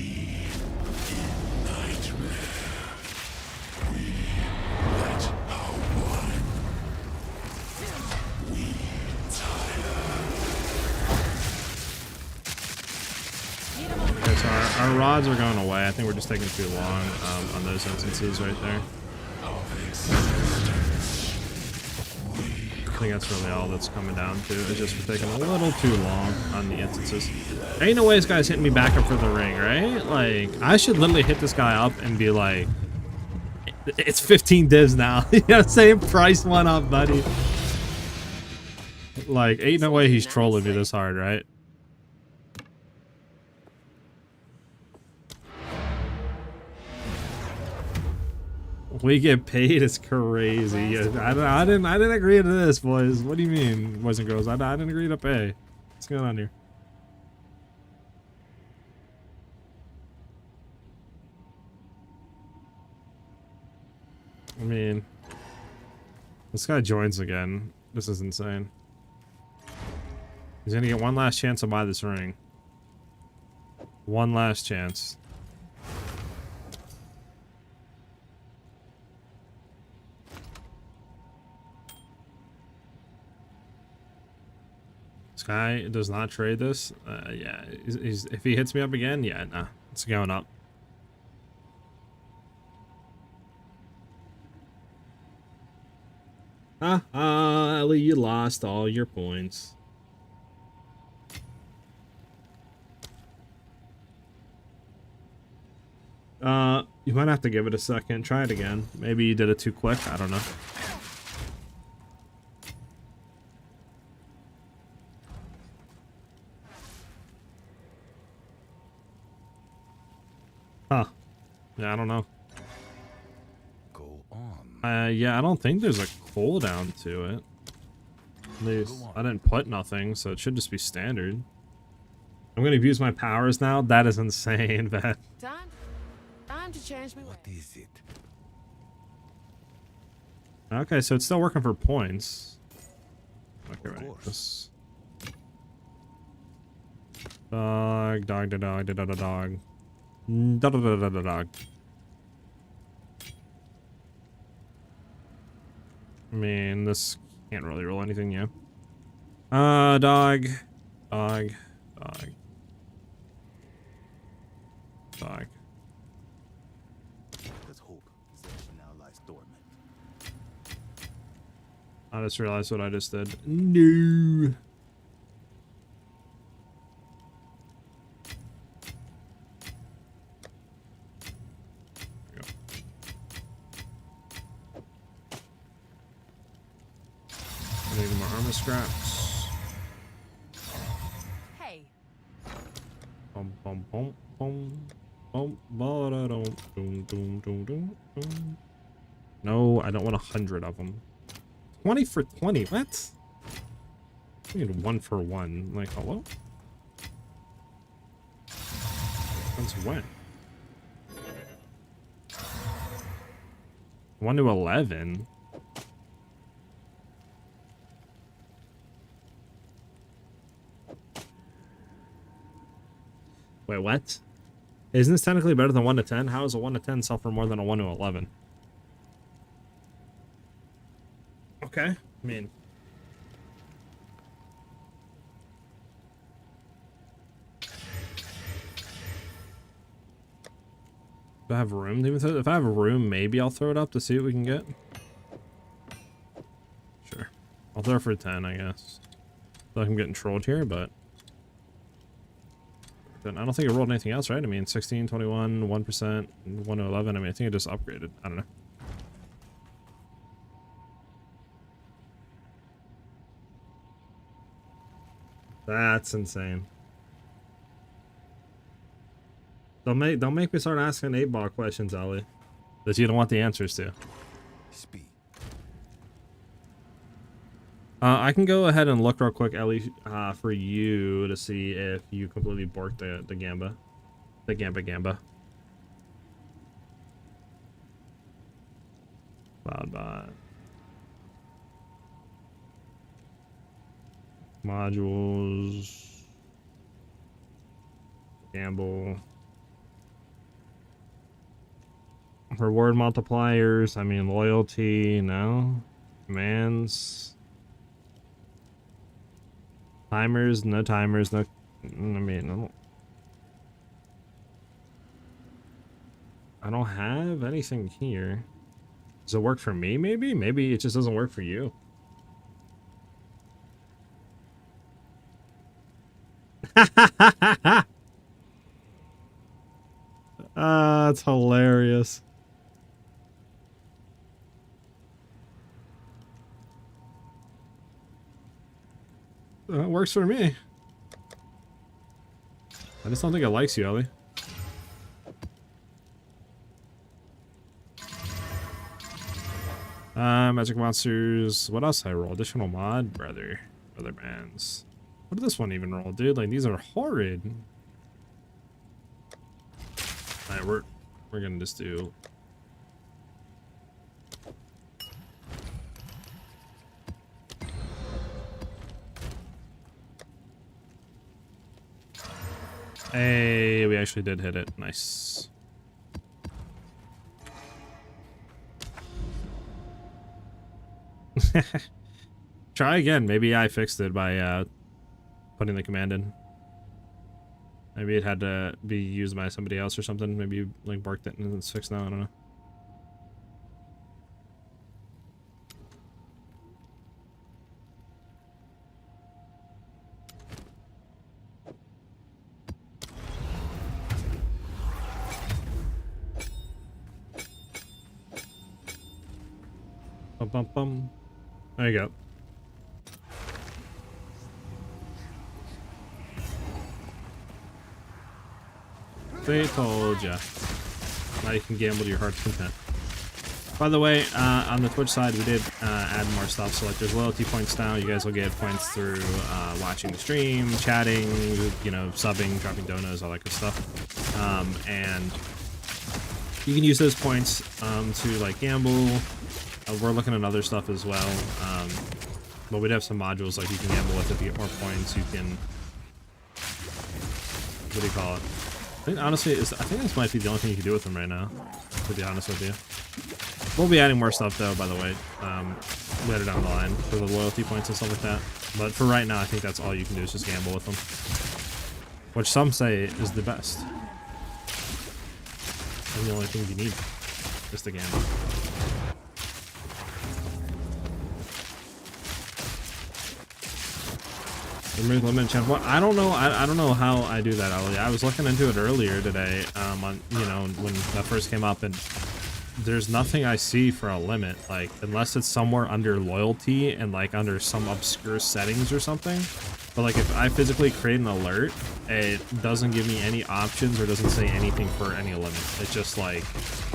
Our rods are going away. I think we're just taking too long on those instances right there. I think that's really all that's coming down to. It's just we're taking a little too long on the instances. Ain't no way this guy's hitting me back up for the ring, right? Like, I should literally hit this guy up and be like, it's 15 divs now. You know, same price went up, buddy. Like, ain't no way he's trolling me this hard, right? We get paid is crazy. I didn't agree to this, boys. What do you mean, boys and girls? I didn't agree to pay. What's going on here? I mean, this guy joins again. This is insane. He's gonna get one last chance to buy this ring. One last chance. This guy does not trade this. Yeah, if he hits me up again, yeah, nah, it's going up. Ellie, you lost all your points. You might have to give it a second. Try it again. Maybe you did it too quick. I don't know. Huh. Yeah, I don't know. Go on. Yeah, I don't think there's a cooldown to it. At least I didn't put nothing, so it should just be standard. I'm gonna use my powers now. That is insane, man. Time to change me. What is it? Okay, so it's still working for points. Okay, right. This dog, dog, dog, dog, dog, dog. Dog, dog, dog, dog, dog. I mean, this can't really roll anything, yeah. Dog, dog, dog, dog. Let's hope possession now lies dormant. I just realized what I just did. No. I need more armor scraps. Hey. Bum bum bum bum bum ba da dum dum dum dum dum dum. No, I don't want 100 of them. 20 for 20. What? I need 1 for 1. Like, hello? Since when? 1 to 11. Wait, what? Isn't this technically better than 1 to 10? How is a 1 to 10 sell for more than a 1 to 11? Okay, I mean... Do I have room to even throw it? If I have room, maybe I'll throw it up to see what we can get. Sure. I'll throw it for 10, I guess. I feel like I'm getting trolled here, but... Then I don't think it rolled anything else, right? I mean, 16, 21, 1%, 1 to 11. I mean, I think it just upgraded. I don't know. That's insane. Don't make me start asking 8-ball questions, Ollie, that you don't want the answers to. Speed. I can go ahead and look real quick, Ellie, for you to see if you completely borked the Gamba. The Gamba. Cloudbot. Modules. Gamble. Reward multipliers. I mean, loyalty. No. Commands. Timers. No timers. No. I mean, I don't have anything here. Does it work for me, maybe? Maybe it just doesn't work for you. That's hilarious. It works for me. I just don't think it likes you, Ellie. Magic monsters. What else I roll? Additional mod, brother. Other bands. What did this one even roll, dude? Like, these are horrid. Alright, we're gonna just do. Hey, we actually did hit it. Nice. Try again. Maybe I fixed it by putting the command in. Maybe it had to be used by somebody else or something. Maybe you like barked it and it's fixed now. I don't know. Bum bum bum. There you go. They told ya. Now you can gamble to your heart's content. By the way, on the Twitch side, we did add more stuff. So like, there's loyalty points now. You guys will get points through watching the stream, chatting, you know, subbing, dropping donos, all that good stuff. And you can use those points to like gamble. We're looking at other stuff as well. But we'd have some modules like you can gamble with if you get more points. You can, what do you call it? I think honestly, I think this might be the only thing you can do with them right now, to be honest with you. We'll be adding more stuff though, by the way, later down the line for the loyalty points and stuff like that. But for right now, I think that's all you can do is just gamble with them. Which some say is the best. And the only thing you need is to gamble. Remove limited chance. What? I don't know. I don't know how I do that, Ellie. I was looking into it earlier today. On, you know, when that first came up, and there's nothing I see for a limit. Like, unless it's somewhere under loyalty and like under some obscure settings or something. But like, if I physically create an alert, it doesn't give me any options or doesn't say anything for any limit. It's just like,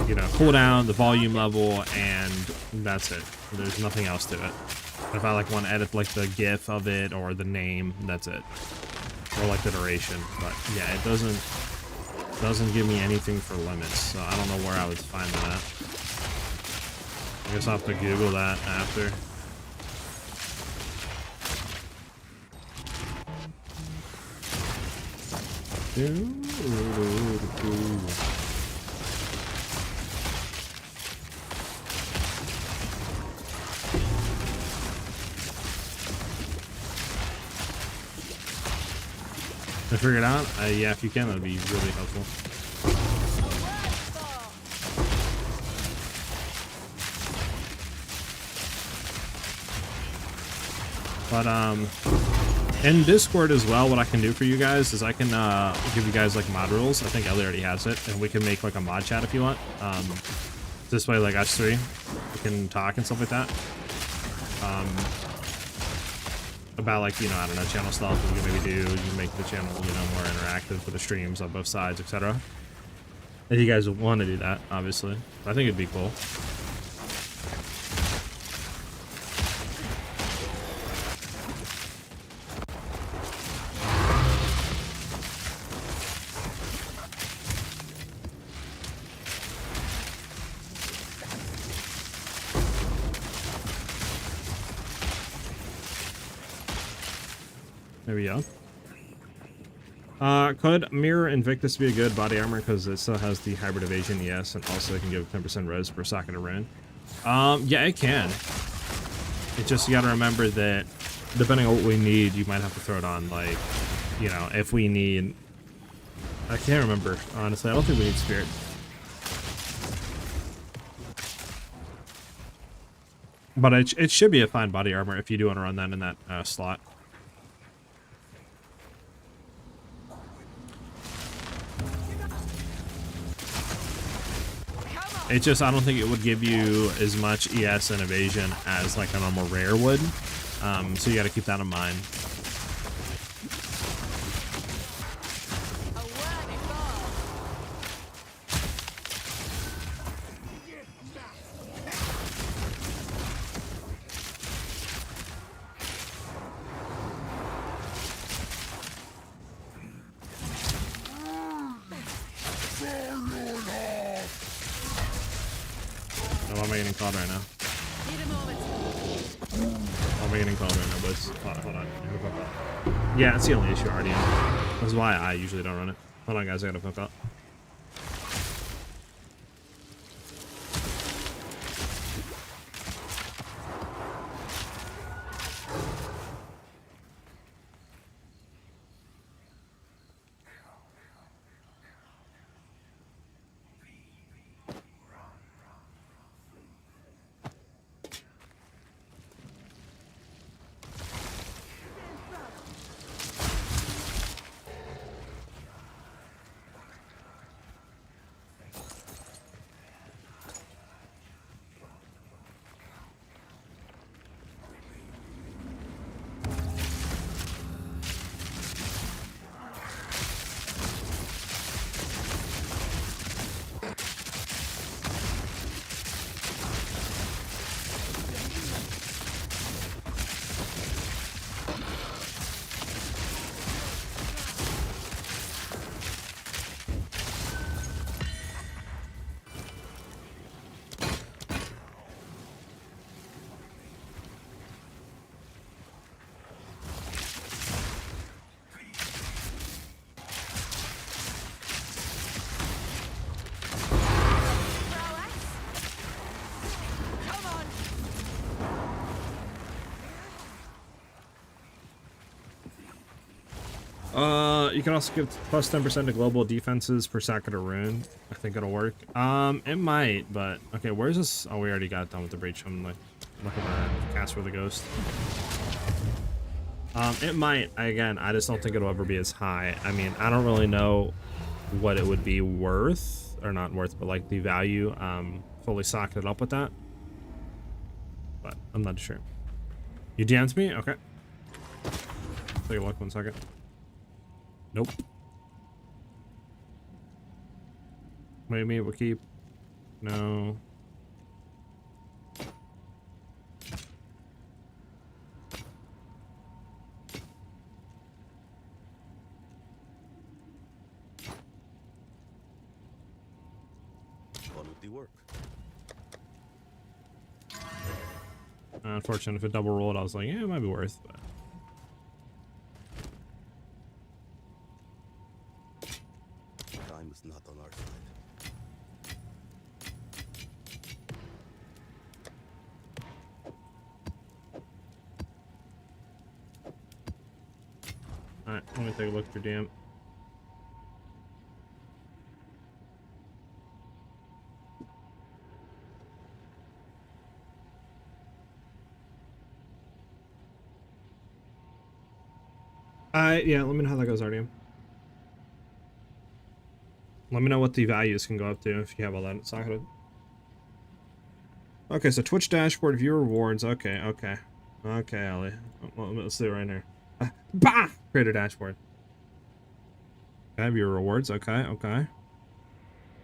you know, cooldown, the volume level, and that's it. There's nothing else to it. If I like want to edit like the GIF of it or the name, that's it. Or like the duration. But yeah, it doesn't give me anything for limits. So I don't know where I would find that. I guess I'll have to Google that after. I figure it out? Yeah, if you can, that'd be really helpful. But in Discord as well, what I can do for you guys is I can give you guys like mod rules. I think Ellie already has it, and we can make like a mod chat if you want. This way, like us three, we can talk and stuff like that. About like, you know, I don't know, channel stuff we can maybe do. You can make the channel, you know, more interactive for the streams on both sides, etc. If you guys want to do that, obviously. But I think it'd be cool. There we go. Could Mirror Invictus be a good body armor because it still has the hybrid evasion? Yes, and also it can give 10% res per socket of rune. Yeah, it can. It just, you gotta remember that depending on what we need, you might have to throw it on. Like, you know, if we need, I can't remember honestly. I don't think we need spirit. But it should be a fine body armor if you do want to run that in that slot. It just, I don't think it would give you as much ES and evasion as like a normal rare would. So you got to keep that in mind. Why am I getting called right now? Why am I getting called right now, boys? Hold on. Yeah, it's the only issue already. That's why I usually don't run it. Hold on, guys. I gotta hook up. You can also give plus 10% to global defenses per second or rune. I think it'll work. It might, but okay, where's this? Oh, we already got done with the breach. I'm like looking at cast for the ghost. It might. Again, I just don't think it'll ever be as high. I mean, I don't really know what it would be worth, or not worth, but like the value, fully socketed up with that. But I'm not sure. You DM'd me? Okay. Take a look 1 second. Nope. Maybe we'll keep. No. Quality work. Unfortunately, if it double rolled, I was like, yeah, it might be worth, but. Time is not on our side. Alright, let me take a look for DM. Yeah, let me know how that goes, RDM. Let me know what the values can go up to if you have all that socketed. Okay, so Twitch dashboard, view rewards. Okay, okay. Okay, Ellie. Let's do it right here. Bah! Create a dashboard. Okay, view rewards. Okay, okay.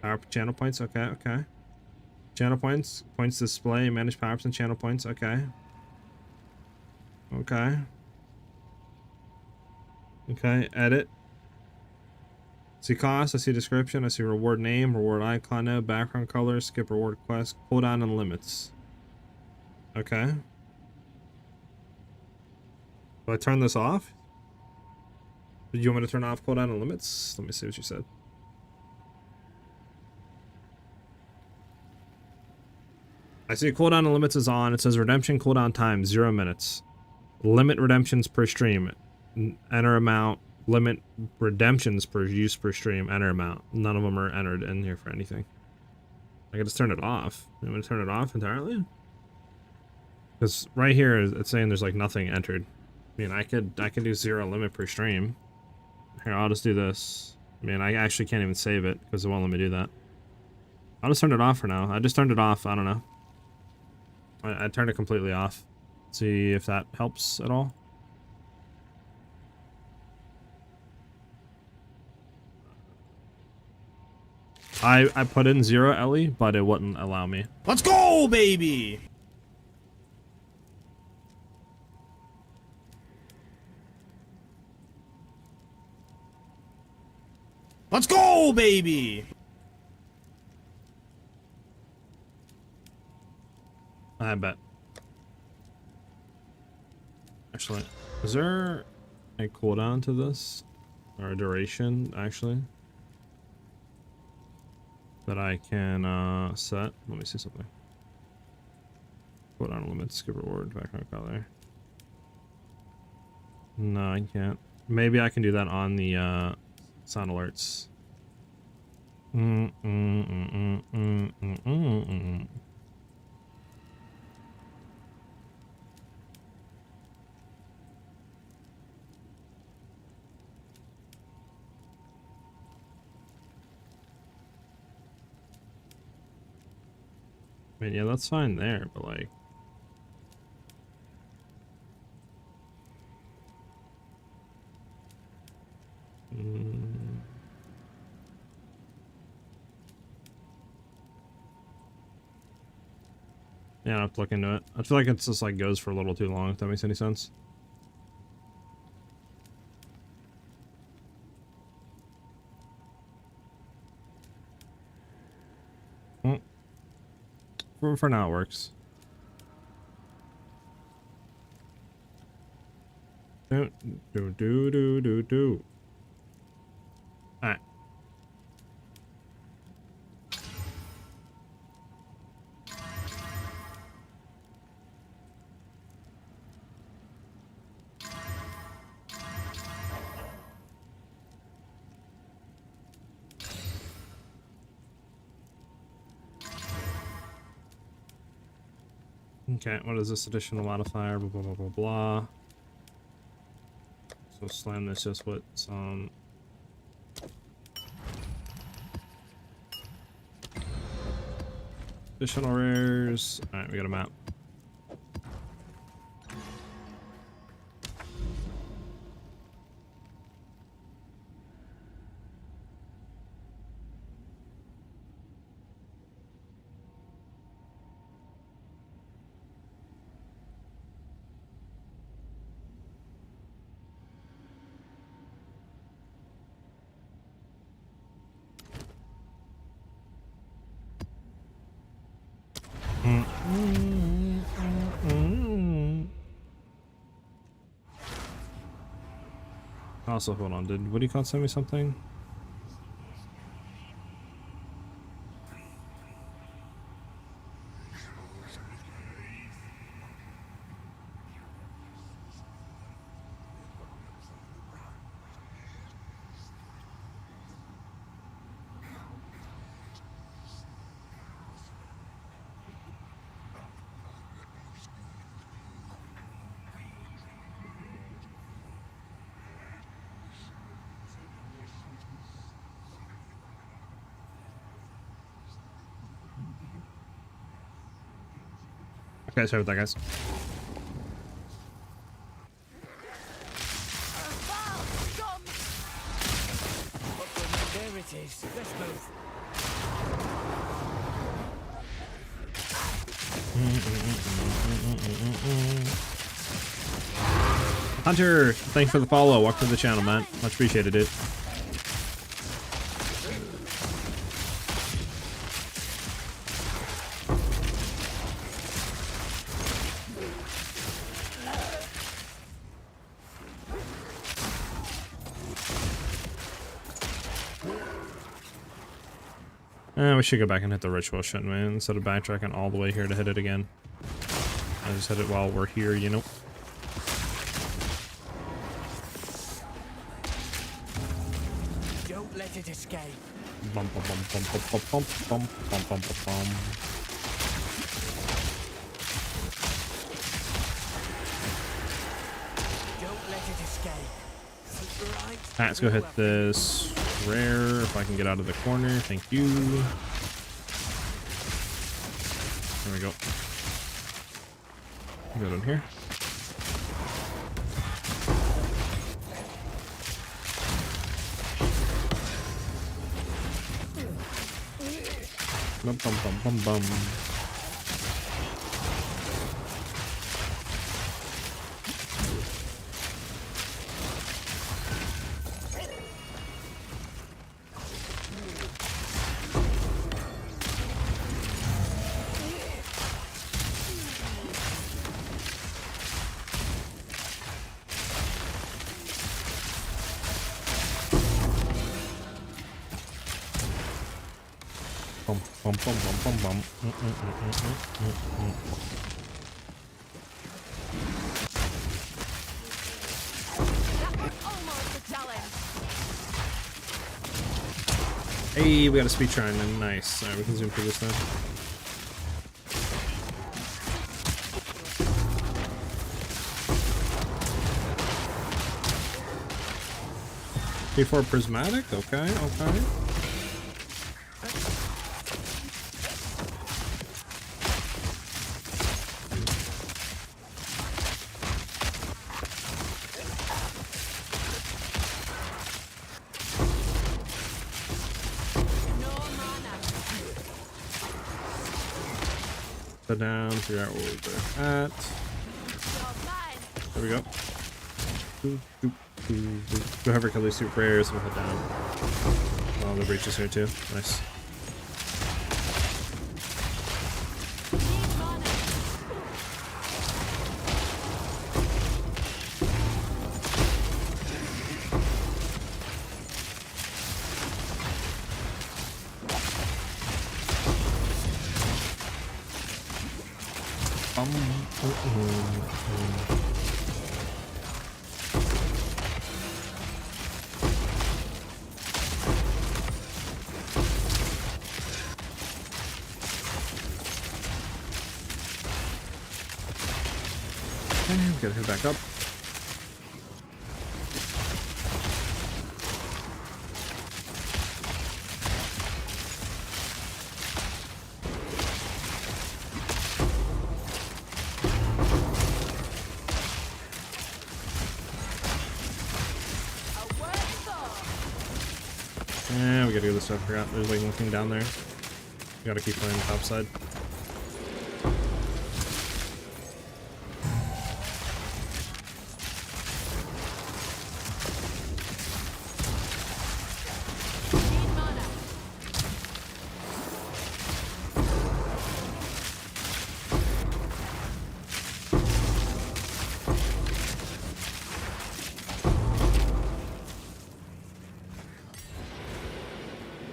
Power channel points. Okay, okay. Channel points. Points display. Manage power ups and channel points. Okay. Okay. Okay, edit. See cost, I see description, I see reward name, reward icon now, background color, skip reward quest, cooldown and limits. Okay. Do I turn this off? Did you want me to turn off cooldown and limits? Let me see what you said. I see cooldown and limits is on. It says redemption cooldown time 0 minutes. Limit redemptions per stream. Enter amount. Limit redemptions per use per stream. Enter amount. None of them are entered in here for anything. I can just turn it off. You want me to turn it off entirely? Because right here it's saying there's like nothing entered. I mean, I could do 0 limit per stream. Here, I'll just do this. I mean, I actually can't even save it because it won't let me do that. I'll just turn it off for now. I just turned it off. I don't know. I turned it completely off. See if that helps at all. I put in 0 Ellie, but it wouldn't allow me. Let's go, baby! Let's go, baby! I bet. Actually, is there a cooldown to this? Or a duration, actually? That I can set? Let me see something. Cooldown limit, skip reward, background color. No, I can't. Maybe I can do that on the sound alerts. I mean, yeah, that's fine there, but like... Yeah, I have to look into it. I feel like it's just like goes for a little too long, if that makes any sense. For now, it works. Do. Alright. Okay, what is this additional modifier? Blah, blah, blah, blah, blah. So slam this just with some... additional rares. Alright, we got a map. Also, hold on, did Woody Con send me something? Okay, sorry about that, guys. There it is. Let's move. Hunter, thanks for the follow. Welcome to the channel, man. Much appreciated, dude. We should go back and hit the ritual, shouldn't we? Instead of backtracking all the way here to hit it again. I just hit it while we're here, you know? Don't let it escape. Bum, bum, bum, bum, bum, bum, bum, bum, bum, bum, bum, bum. Let's go hit this rare if I can get out of the corner. Thank you. There we go. Go down here. Bum bum bum bum bum. Bum bum bum bum bum bum. Almost a challenge. Hey, we got a speed shrine then. Nice. Alright, we can zoom through this now. Before prismatic? Okay, okay. Down, figure out where we're at. There we go. Go have her kill these super rares and we'll head down. Oh, the breach is here too. Nice. Okay, gotta head back up. Yeah, we gotta go this way. I forgot there's like one thing down there. We gotta keep playing the top side.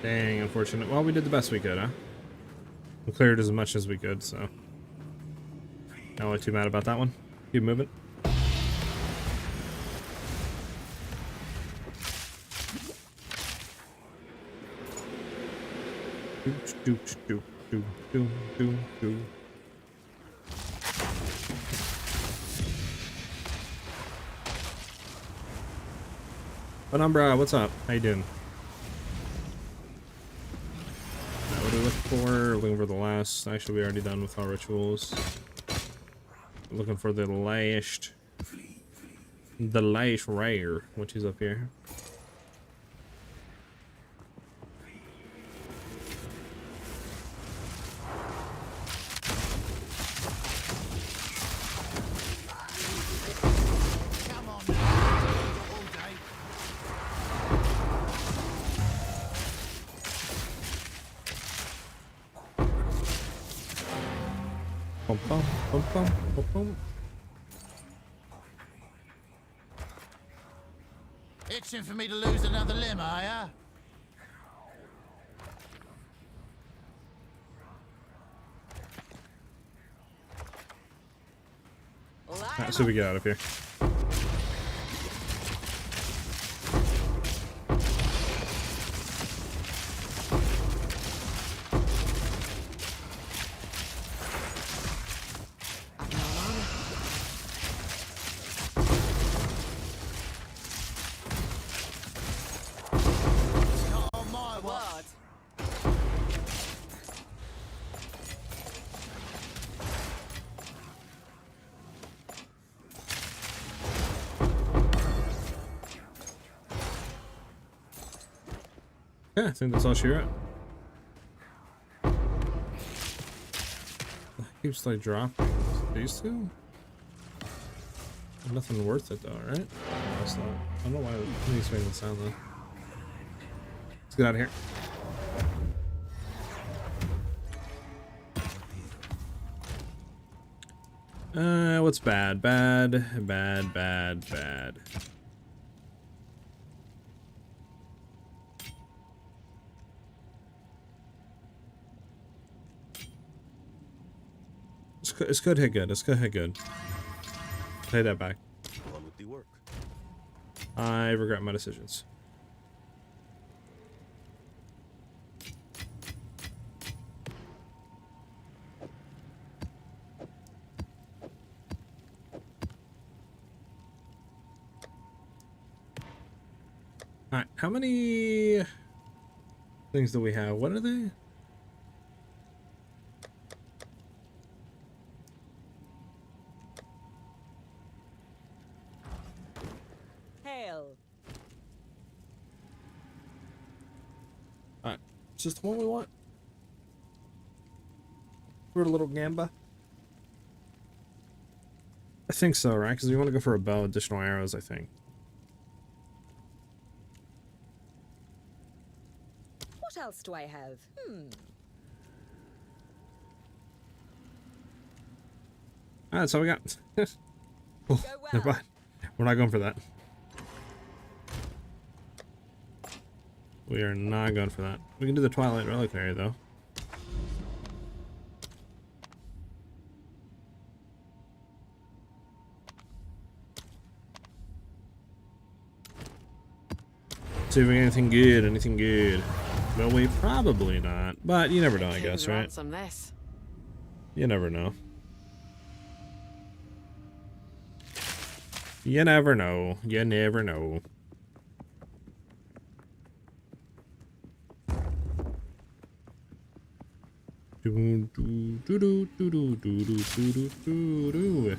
Dang, unfortunate. Well, we did the best we could, huh? We cleared as much as we could, so. Not really too mad about that one. Keep moving. Penumbra, what's up? How you doing? What are we looking for? We're looking for the last. Actually, we already done with our rituals. Looking for the lashed. The lash rare, which is up here. Bum, bum, bum, bum, bum, bum. Itching for me to lose another limb, are ya? Alright, so we get out of here. Yeah, I think that's all she wrote. Keeps like dropping. These two? Nothing worth it though, right? I don't know why he's making the sound though. Let's get out of here. What's bad? Bad. It's good hit good. It's good hit good. Take that back. Quality work. I regret my decisions. Alright, how many things do we have? What are they? Hail. Alright, is this the one we want? For a little gamba? I think so, right? Because we want to go for a bow, additional arrows, I think. What else do I have? Ah, that's all we got. Oh, never mind. We're not going for that. We are not going for that. We can do the Twilight Reliquary, though. See if we get anything good, anything good. Well, we probably not, but you never know, I guess, right? Ransom this. You never know. You never know. You never know. Do do do do do do do do do do do.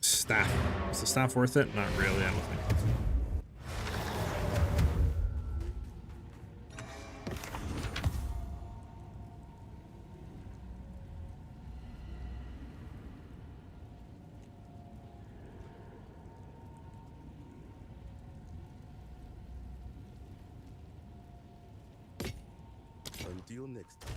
Staff. Is the staff worth it? Not really, I don't think. Until next time.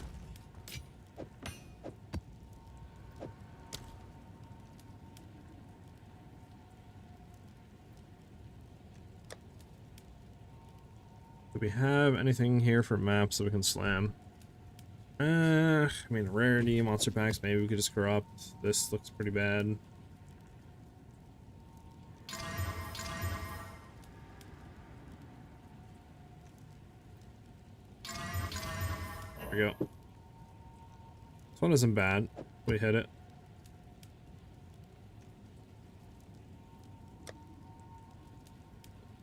Do we have anything here for maps that we can slam? I mean, rarity, monster packs, maybe we could just corrupt. This looks pretty bad. There we go. This one isn't bad. We hit it.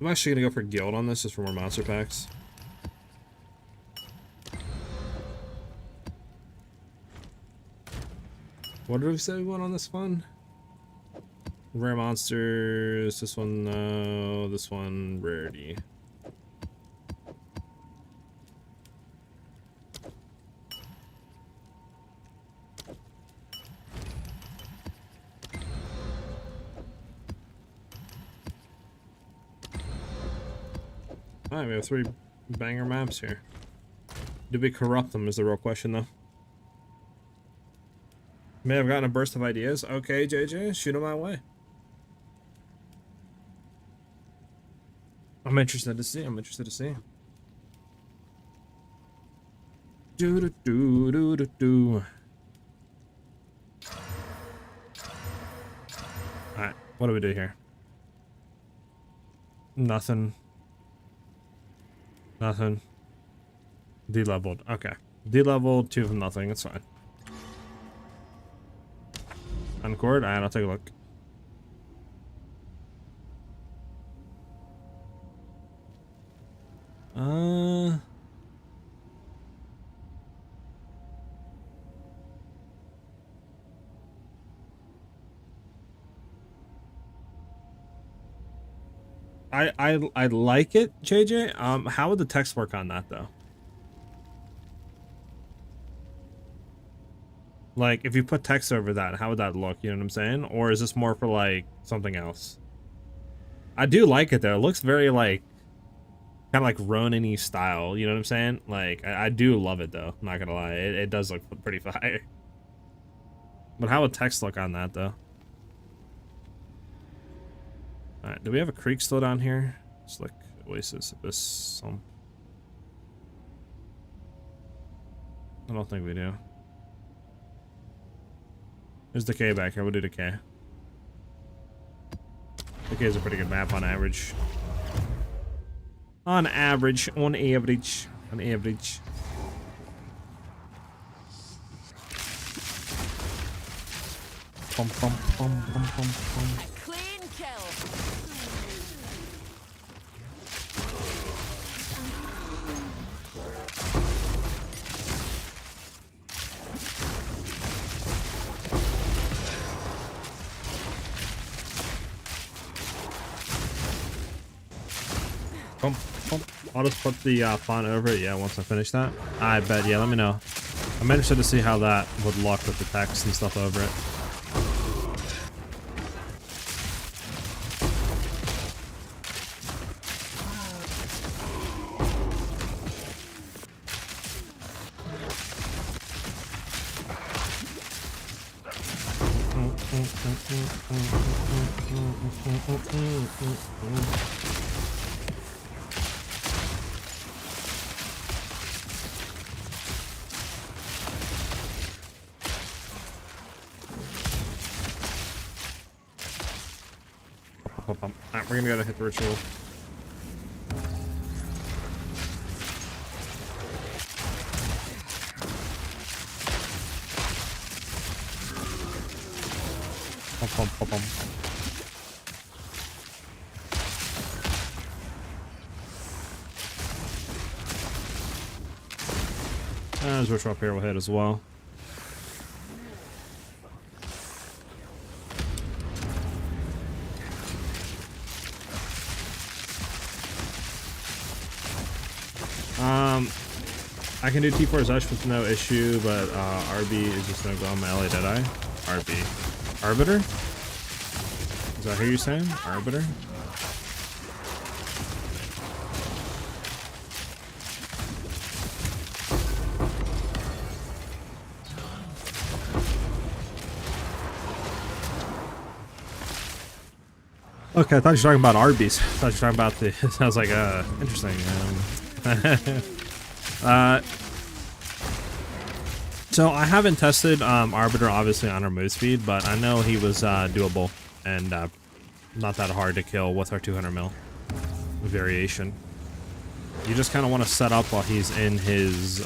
I'm actually gonna go for guild on this just for more monster packs. What did we say we want on this one? Rare monsters. This one, no. This one, rarity. Alright, we have 3 banger maps here. Did we corrupt them is the real question, though. May have gotten a burst of ideas. Okay, JJ, shoot them my way. I'm interested to see. Do do do do do do. Alright, what do we do here? Nothing. Nothing. D-leveled. Okay. D-leveled, 2 from nothing. It's fine. Uncord? Alright, I'll take a look. I like it, JJ. How would the text work on that though? Like, if you put text over that, how would that look? You know what I'm saying? Or is this more for like something else? I do like it though. It looks very like kind of like Ronin-y style. You know what I'm saying? Like, I do love it though. I'm not gonna lie, it does look pretty fire. But how would text look on that though? All right, do we have a creek still down here? It's like Oasis Abyss. Some. I don't think we do. There's Decay back here. We'll do Decay. Decay is a pretty good map on average. On average. On average. On average. Bum, bum, bum, bum, bum, bum. A clean kill. Bum, bum. I'll just put the font over it, yeah, once I finish that. I bet, yeah, let me know. I'm interested to see how that would look with the text and stuff over it. Alright, we're gonna go hit the ritual. Pum, pum, pum, pum. There's ritual up here we'll hit as well. I can do T4 Zesh with no issue, but RB is just no go on my LA Deadeye. RB. Arbiter? Is that who you're saying? Arbiter? Okay, I thought you were talking about Arby's. I thought you were talking about the... Sounds like, interesting. So I haven't tested Arbiter, obviously, on our move speed, but I know he was doable and not that hard to kill with our 200 mil variation. You just kind of want to set up while he's in his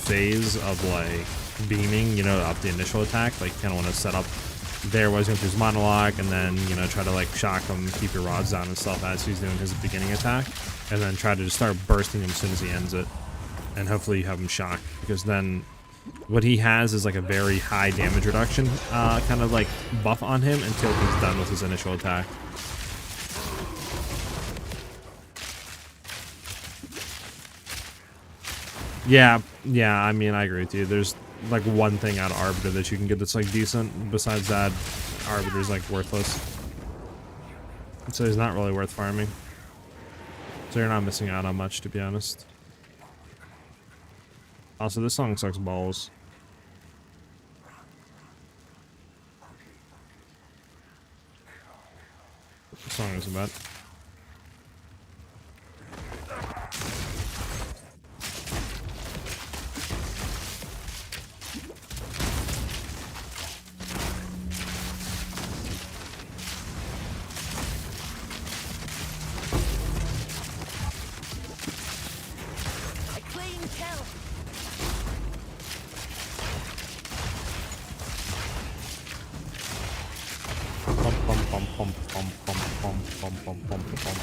phase of, like, beaming, you know, up the initial attack. Like, you kind of want to set up there while he's going through his monologue, and then, you know, try to, like, shock him, keep your rods down and stuff as he's doing his beginning attack, and then try to just start bursting him as soon as he ends it, and hopefully you have him shocked, because then what he has is like a very high damage reduction kind of like buff on him until he's done with his initial attack. Yeah, I mean, I agree with you. There's like one thing out of Arbiter that you can get that's like decent. Besides that, Arbiter's like worthless. So he's not really worth farming. So you're not missing out on much, to be honest. Also, this song sucks balls. What song is about? A clean kill. Pum pum pum pum pum pum pum pum pum pum pum.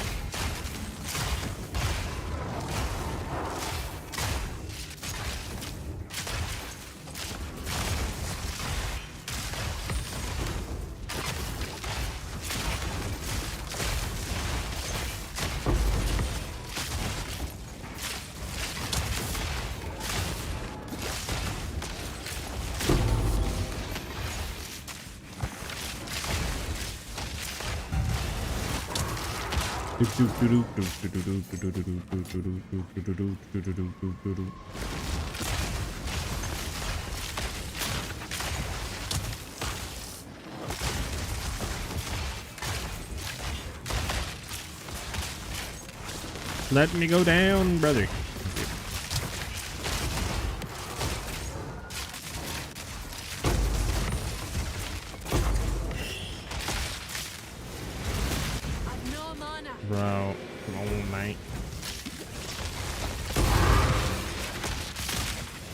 Let me go down, brother. I've no mana. Bro, come on, mate.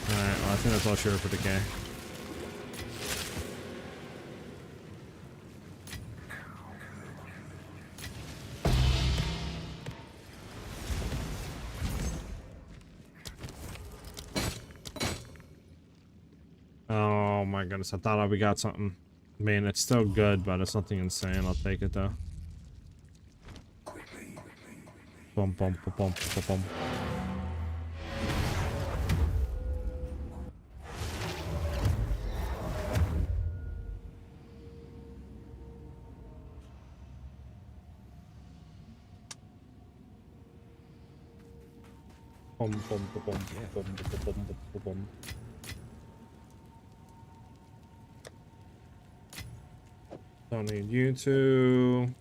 Alright, well, I think that's all sure for decay. Oh my goodness, I thought we got something. I mean, it's still good, but it's nothing insane. I'll take it though. Bum, bum, bum, bum, bum, bum. Bum, bum, bum, bum, bum, bum, bum, bum, bum. Don't need you to.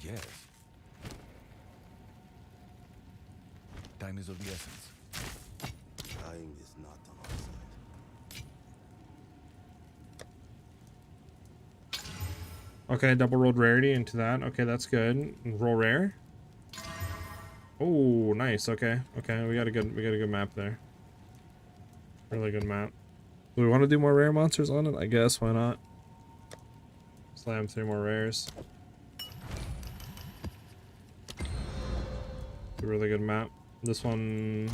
Yes. Time is of the essence. Time is not on our side. Okay, double rolled rarity into that. Okay, that's good. Roll rare. Oh, nice. Okay, okay, we got a good map there. Really good map. Do we want to do more rare monsters on it? I guess. Why not? Slam 3 more rares. It's a really good map. This one.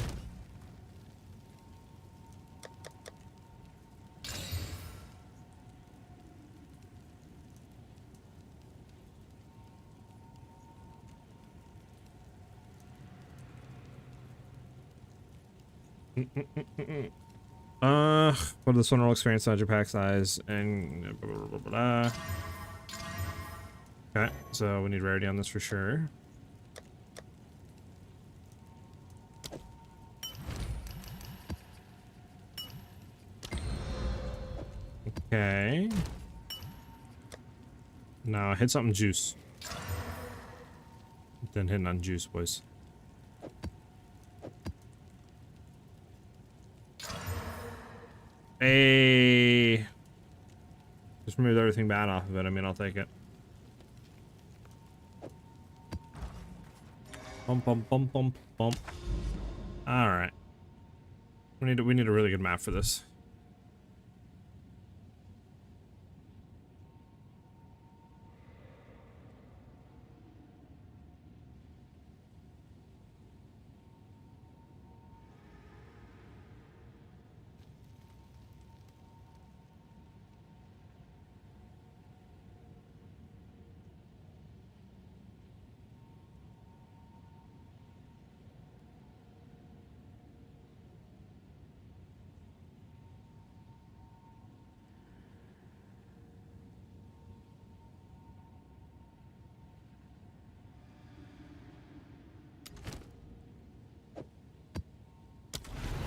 What this one will experience on your pack size and blah, blah, blah, blah, blah. Okay, so we need rarity on this for sure. Okay. Now hit something juice. Then hitting on juice, boys. Hey. Just removed everything bad off of it. I mean, I'll take it. Bump, bump, bump, bump, bump. All right. We need a really good map for this.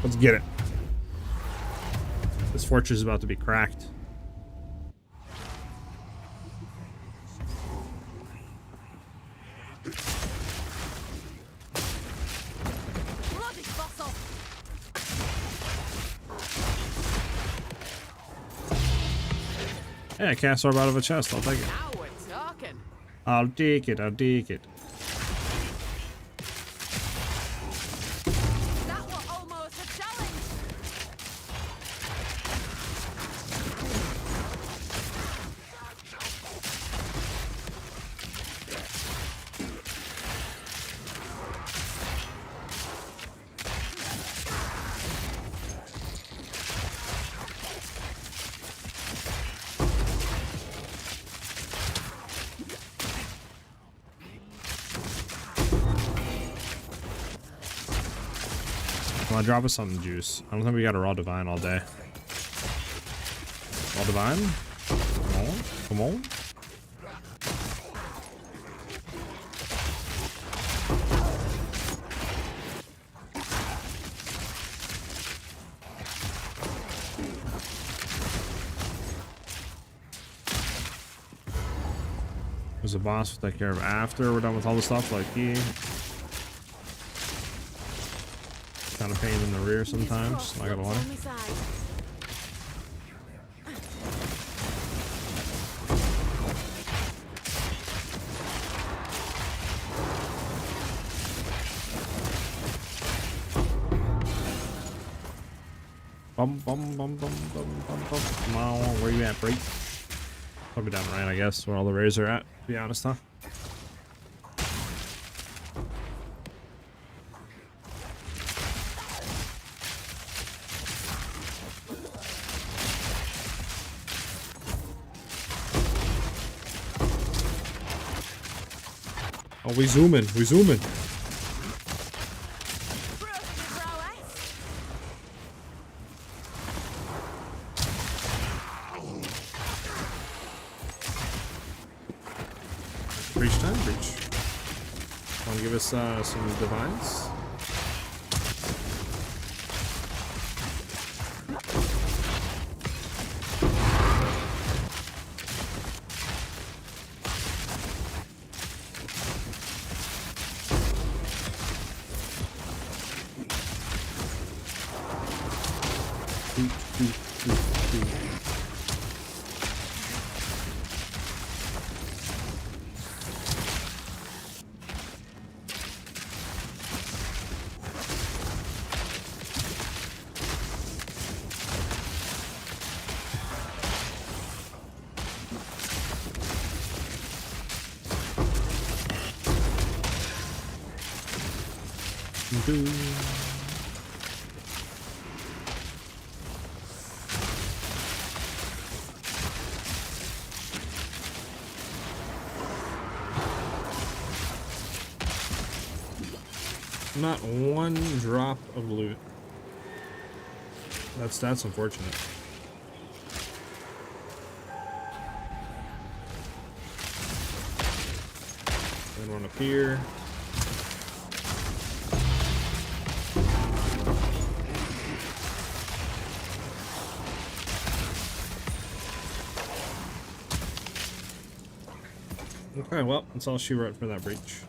Let's get it. This fortress is about to be cracked. Bloody fossil. Hey, I cast orb out of a chest. I'll take it. Now we're talking. I'll take it. I'll take it. That was almost a challenge. Come on, drop us something, juice. I don't think we got a raw divine all day. Raw divine? Come on, come on. There's a boss we'll take care of after we're done with all the stuff, like he. Kind of pain in the rear sometimes, not gonna lie. Bum bum bum bum bum bum bum. Come on, where you at, break? Probably down right, I guess, where all the rays are at, to be honest, huh? Oh, we zooming, we zooming. Breach time, breach. Want to give us some divines? Not one drop of loot. That's unfortunate. Then one up here. Okay, well, that's all she wrote for that breach.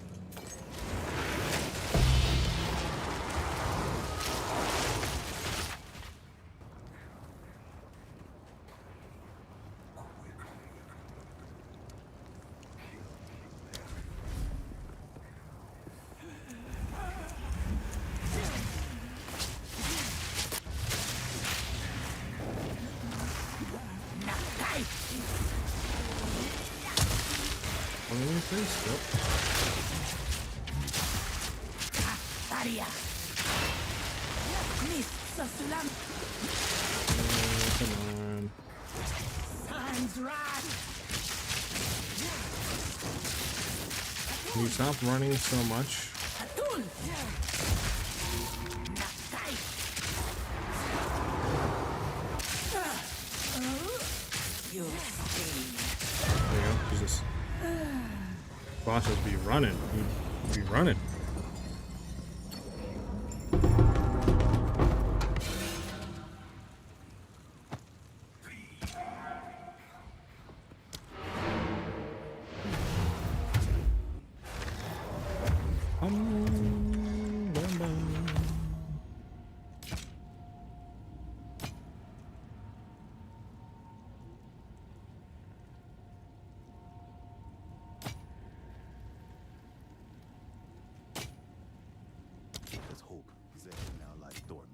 Come on. Can you stop running so much? There you go. Jesus. Bosses be running. Be running. Let's hope Exile now lies dormant.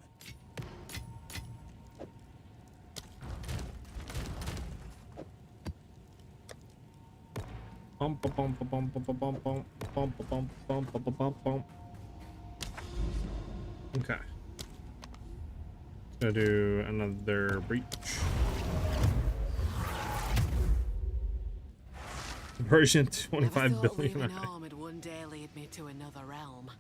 Bum, bum, bum, bum, bum, bum, bum, bum, bum, bum, bum, bum, bum, bum. Okay. Gonna do another breach. Version 25 Never thought billion. leaving home would one day lead me to another realm.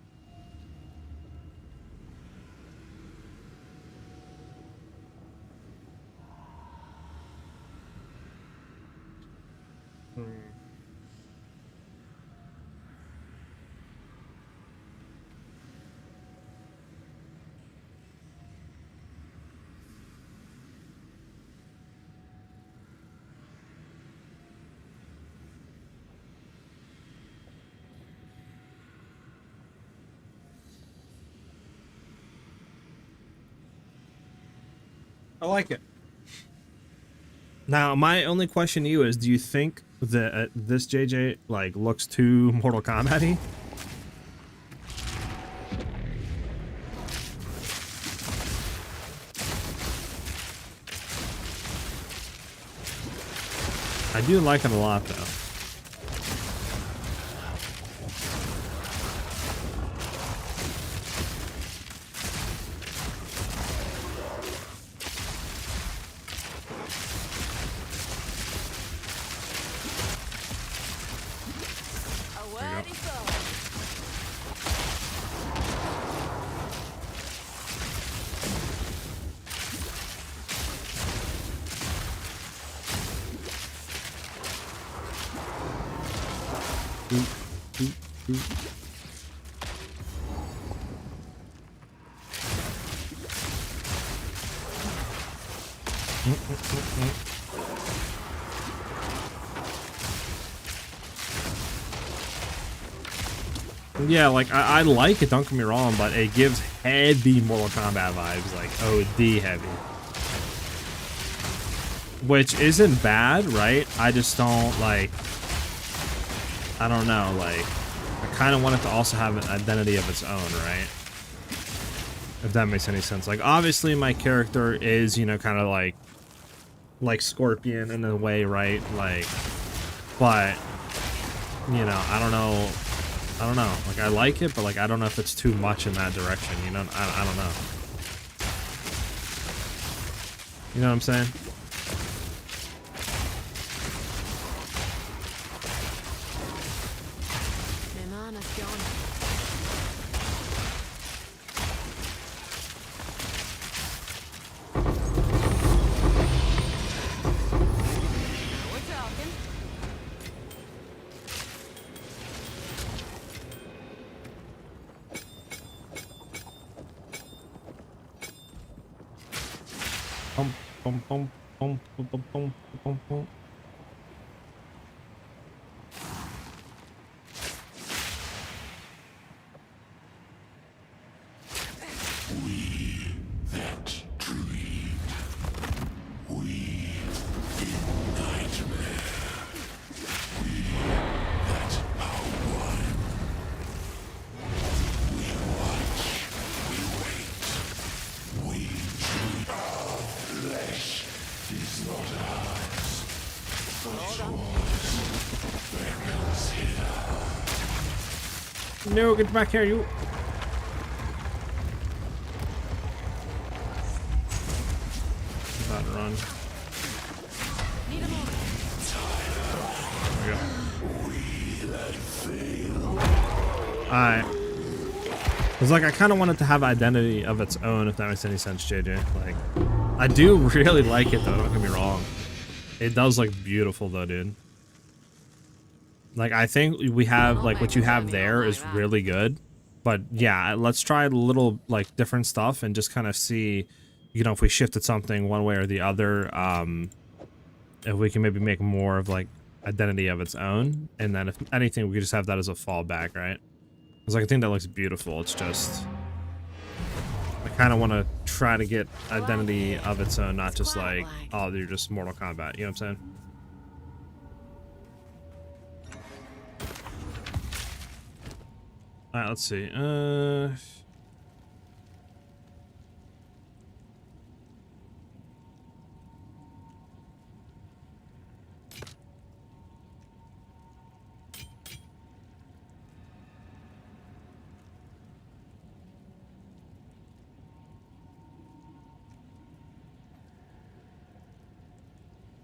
I like it. Now, my only question to you is, do you think that this JJ like looks too Mortal Kombat-y? I do like it a lot, though. A wordy soul. Yeah, like I like it, don't get me wrong, but it gives heavy Mortal Kombat vibes, like OD heavy. Which isn't bad, right? I just don't like, I don't know, like I kind of want it to also have an identity of its own, right? If that makes any sense. Like obviously my character is, you know, kind of like Scorpion in a way, right? Like, but you know, I don't know. Like I like it, but like I don't know if it's too much in that direction. You know, I don't know. You know what I'm saying? My mana's gone. Now we're talking. Pum, pum, pum, pum, pum, pum, pum, pum, pum. No, get back here, you. About to run. Need a moment. There we go. Alright. It's like I kind of want it to have identity of its own, if that makes any sense, JJ. Like, I do really like it, though, don't get me wrong. It does look beautiful, though, dude. Like, I think we have, like, what you have there is really good. But, yeah, let's try a little, like, different stuff and just kind of see, you know, if we shifted something one way or the other, if we can maybe make more of, like, identity of its own. And then, if anything, we could just have that as a fallback, right? Because, like, I think that looks beautiful. It's just, I kind of want to try to get identity of its own, not just, like, oh, you're just Mortal Kombat. You know what I'm saying? All right, let's see.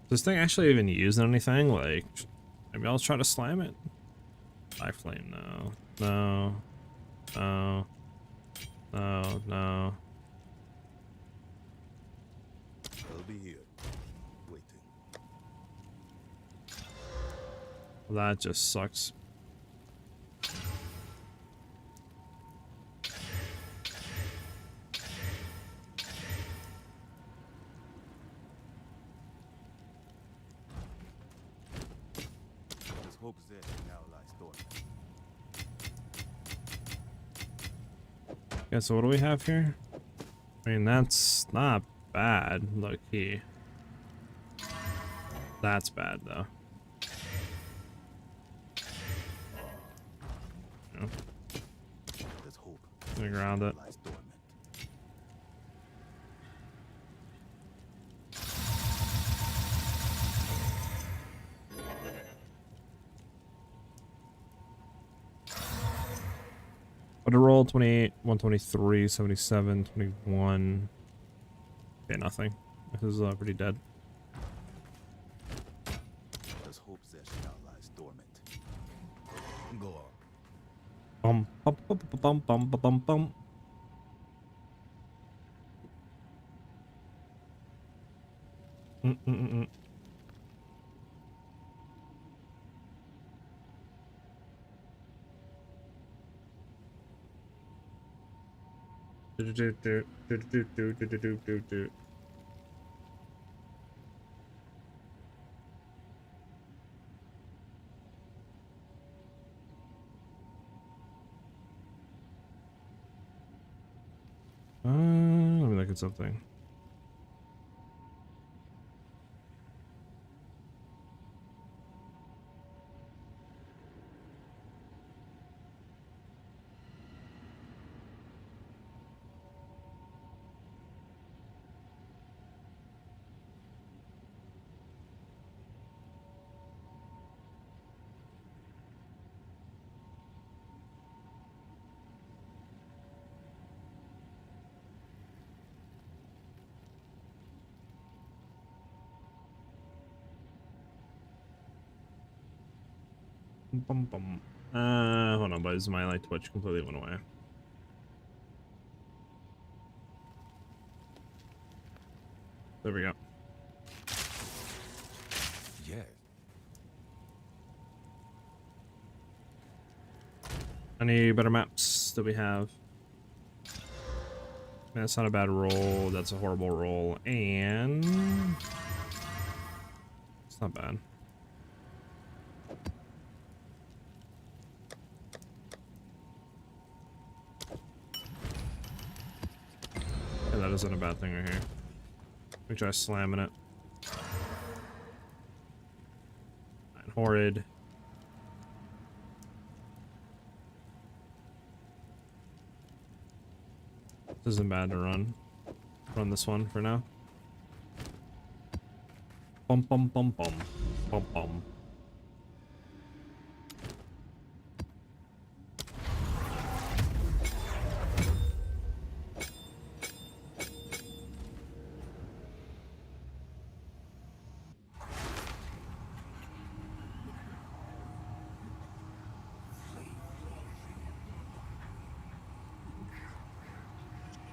Does this thing actually even use anything? Like, maybe I'll try to slam it. Life flame, no. No. No. No, no. I'll be here, waiting. Well, that just sucks. Just hope that now lies dormant. Yeah, so what do we have here? I mean, that's not bad, low key. That's bad though. Yeah. There's hope. Swing around it. Lies dormant. What a roll, 28, 123, 77, 21. Okay, nothing. This is pretty dead. There's hope Zesh now lies dormant. Go on. Bum, bum, bum, bum, bum, bum, bum, bum. Mm, mm, mm, mm. Do, do, do, do, do, do, do, do, do, do, do. Let me look at something. Bum, bum. Hold on, boys. My like Twitch completely went away. There we go. Yeah. Any better maps that we have? That's not a bad roll. That's a horrible roll, and it's not bad. Yeah, that isn't a bad thing right here. Let me try slamming it. And horrid. This isn't bad to run. Run this one for now. Bum bum bum bum. Bum bum.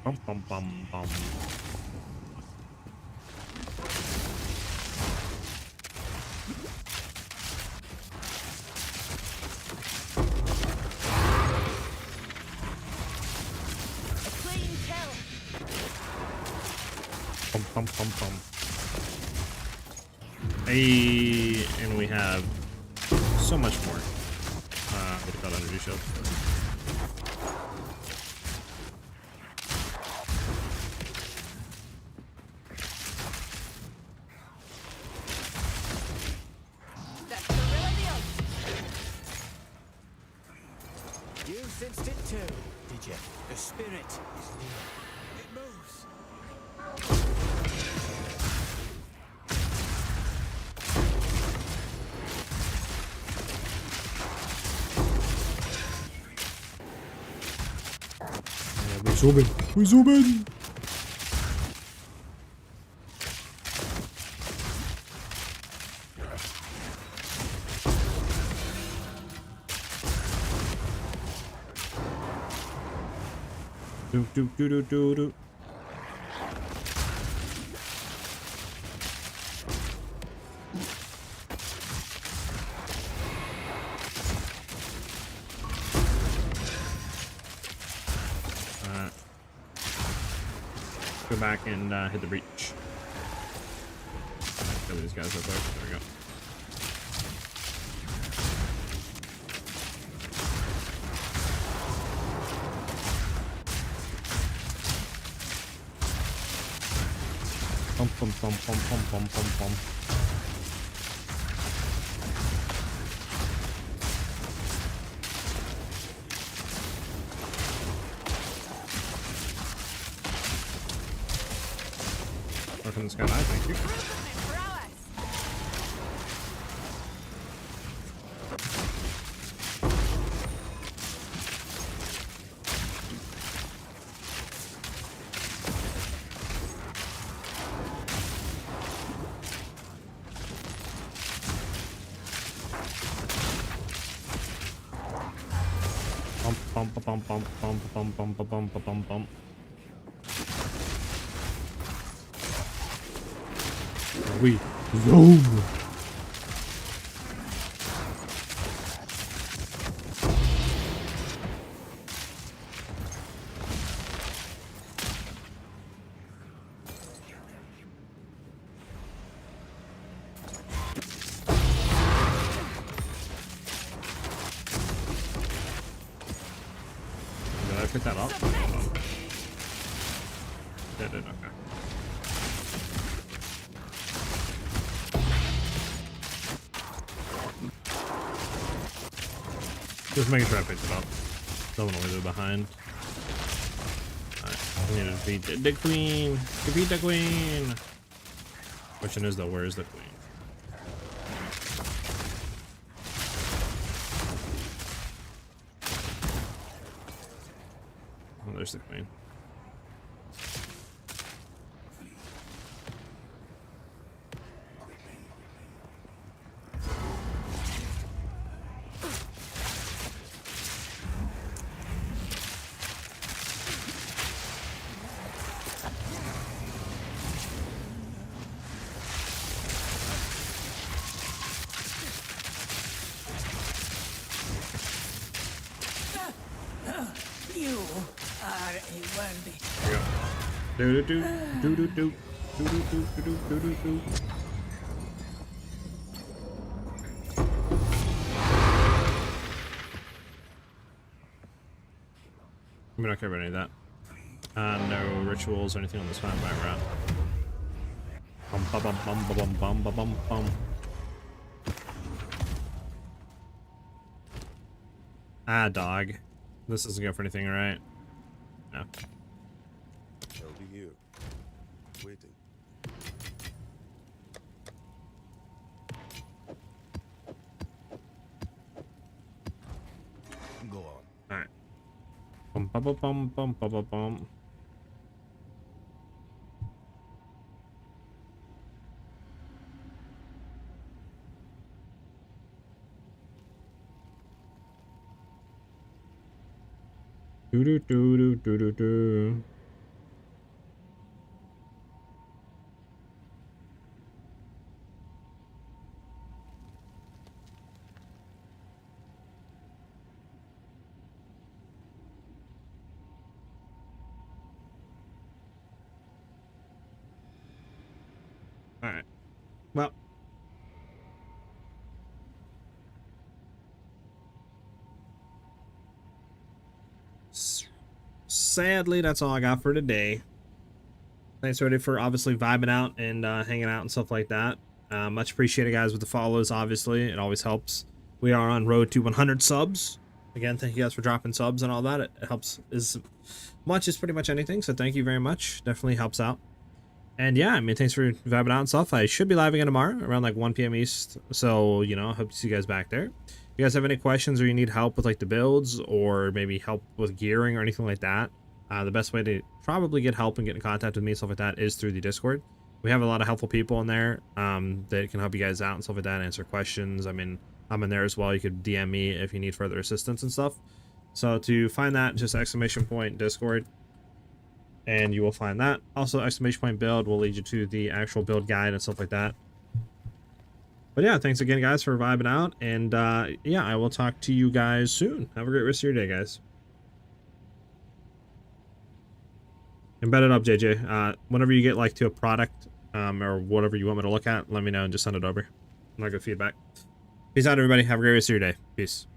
Bum bum bum bum. A clean kill. Bum bum bum bum. Hey, and we have so much more. What about energy shield? That's the real deal. You sensed it too, did you? The spirit is near. It moves. Yeah, we zoom in. We zoom in. Do do do do do do. Go back and hit the breach. Kill these guys real quick. There we go. Bum, bum, bum, bum, bum, bum, bum, bum. Working in the sky, thank you. Bum, bum, bum, bum, bum, bum, bum, bum, bum, bum, bum. We zoom. Did I pick that up? Did it? Okay. Just making sure I picked it up. Don't want to leave it behind. Alright, we need to defeat the queen. Defeat the queen. Question is though, where is the queen? Oh, there's the queen. You are a worthy. There we go. Do do do do do do do do do do do do. We don't care about any of that. No rituals or anything on this map by route. Bum bum bum bum bum bum bum bum bum. Ah, dog. This doesn't go for anything, right? No. I'll be here, waiting. Go on. Alright. Bum bum bum bum bum bum bum bum. Do do do do do do do. All right. Well. Sadly, that's all I got for today. Thanks everybody for obviously vibing out and hanging out and stuff like that. Much appreciated, guys, with the follows. Obviously, it always helps. We are on road to 100 subs. Again, thank you guys for dropping subs and all that. It helps as much as pretty much anything. So thank you very much. Definitely helps out. And yeah, I mean, thanks for vibing out and stuff. I should be live again tomorrow around like 1 p.m. East. So, you know, I hope to see you guys back there. If you guys have any questions or you need help with like the builds or maybe help with gearing or anything like that, the best way to probably get help and get in contact with me and stuff like that is through the Discord. We have a lot of helpful people in there that can help you guys out and stuff like that, answer questions. I mean, I'm in there as well. You could DM me if you need further assistance and stuff. So to find that, just exclamation point Discord, and you will find that. Also, exclamation point build will lead you to the actual build guide and stuff like that. But yeah, thanks again, guys, for vibing out. And yeah, I will talk to you guys soon. Have a great rest of your day, guys. Embed it up, JJ. Whenever you get like to a product or whatever you want me to look at, let me know and just send it over. Not good feedback. Peace out, everybody. Have a great rest of your day. Peace.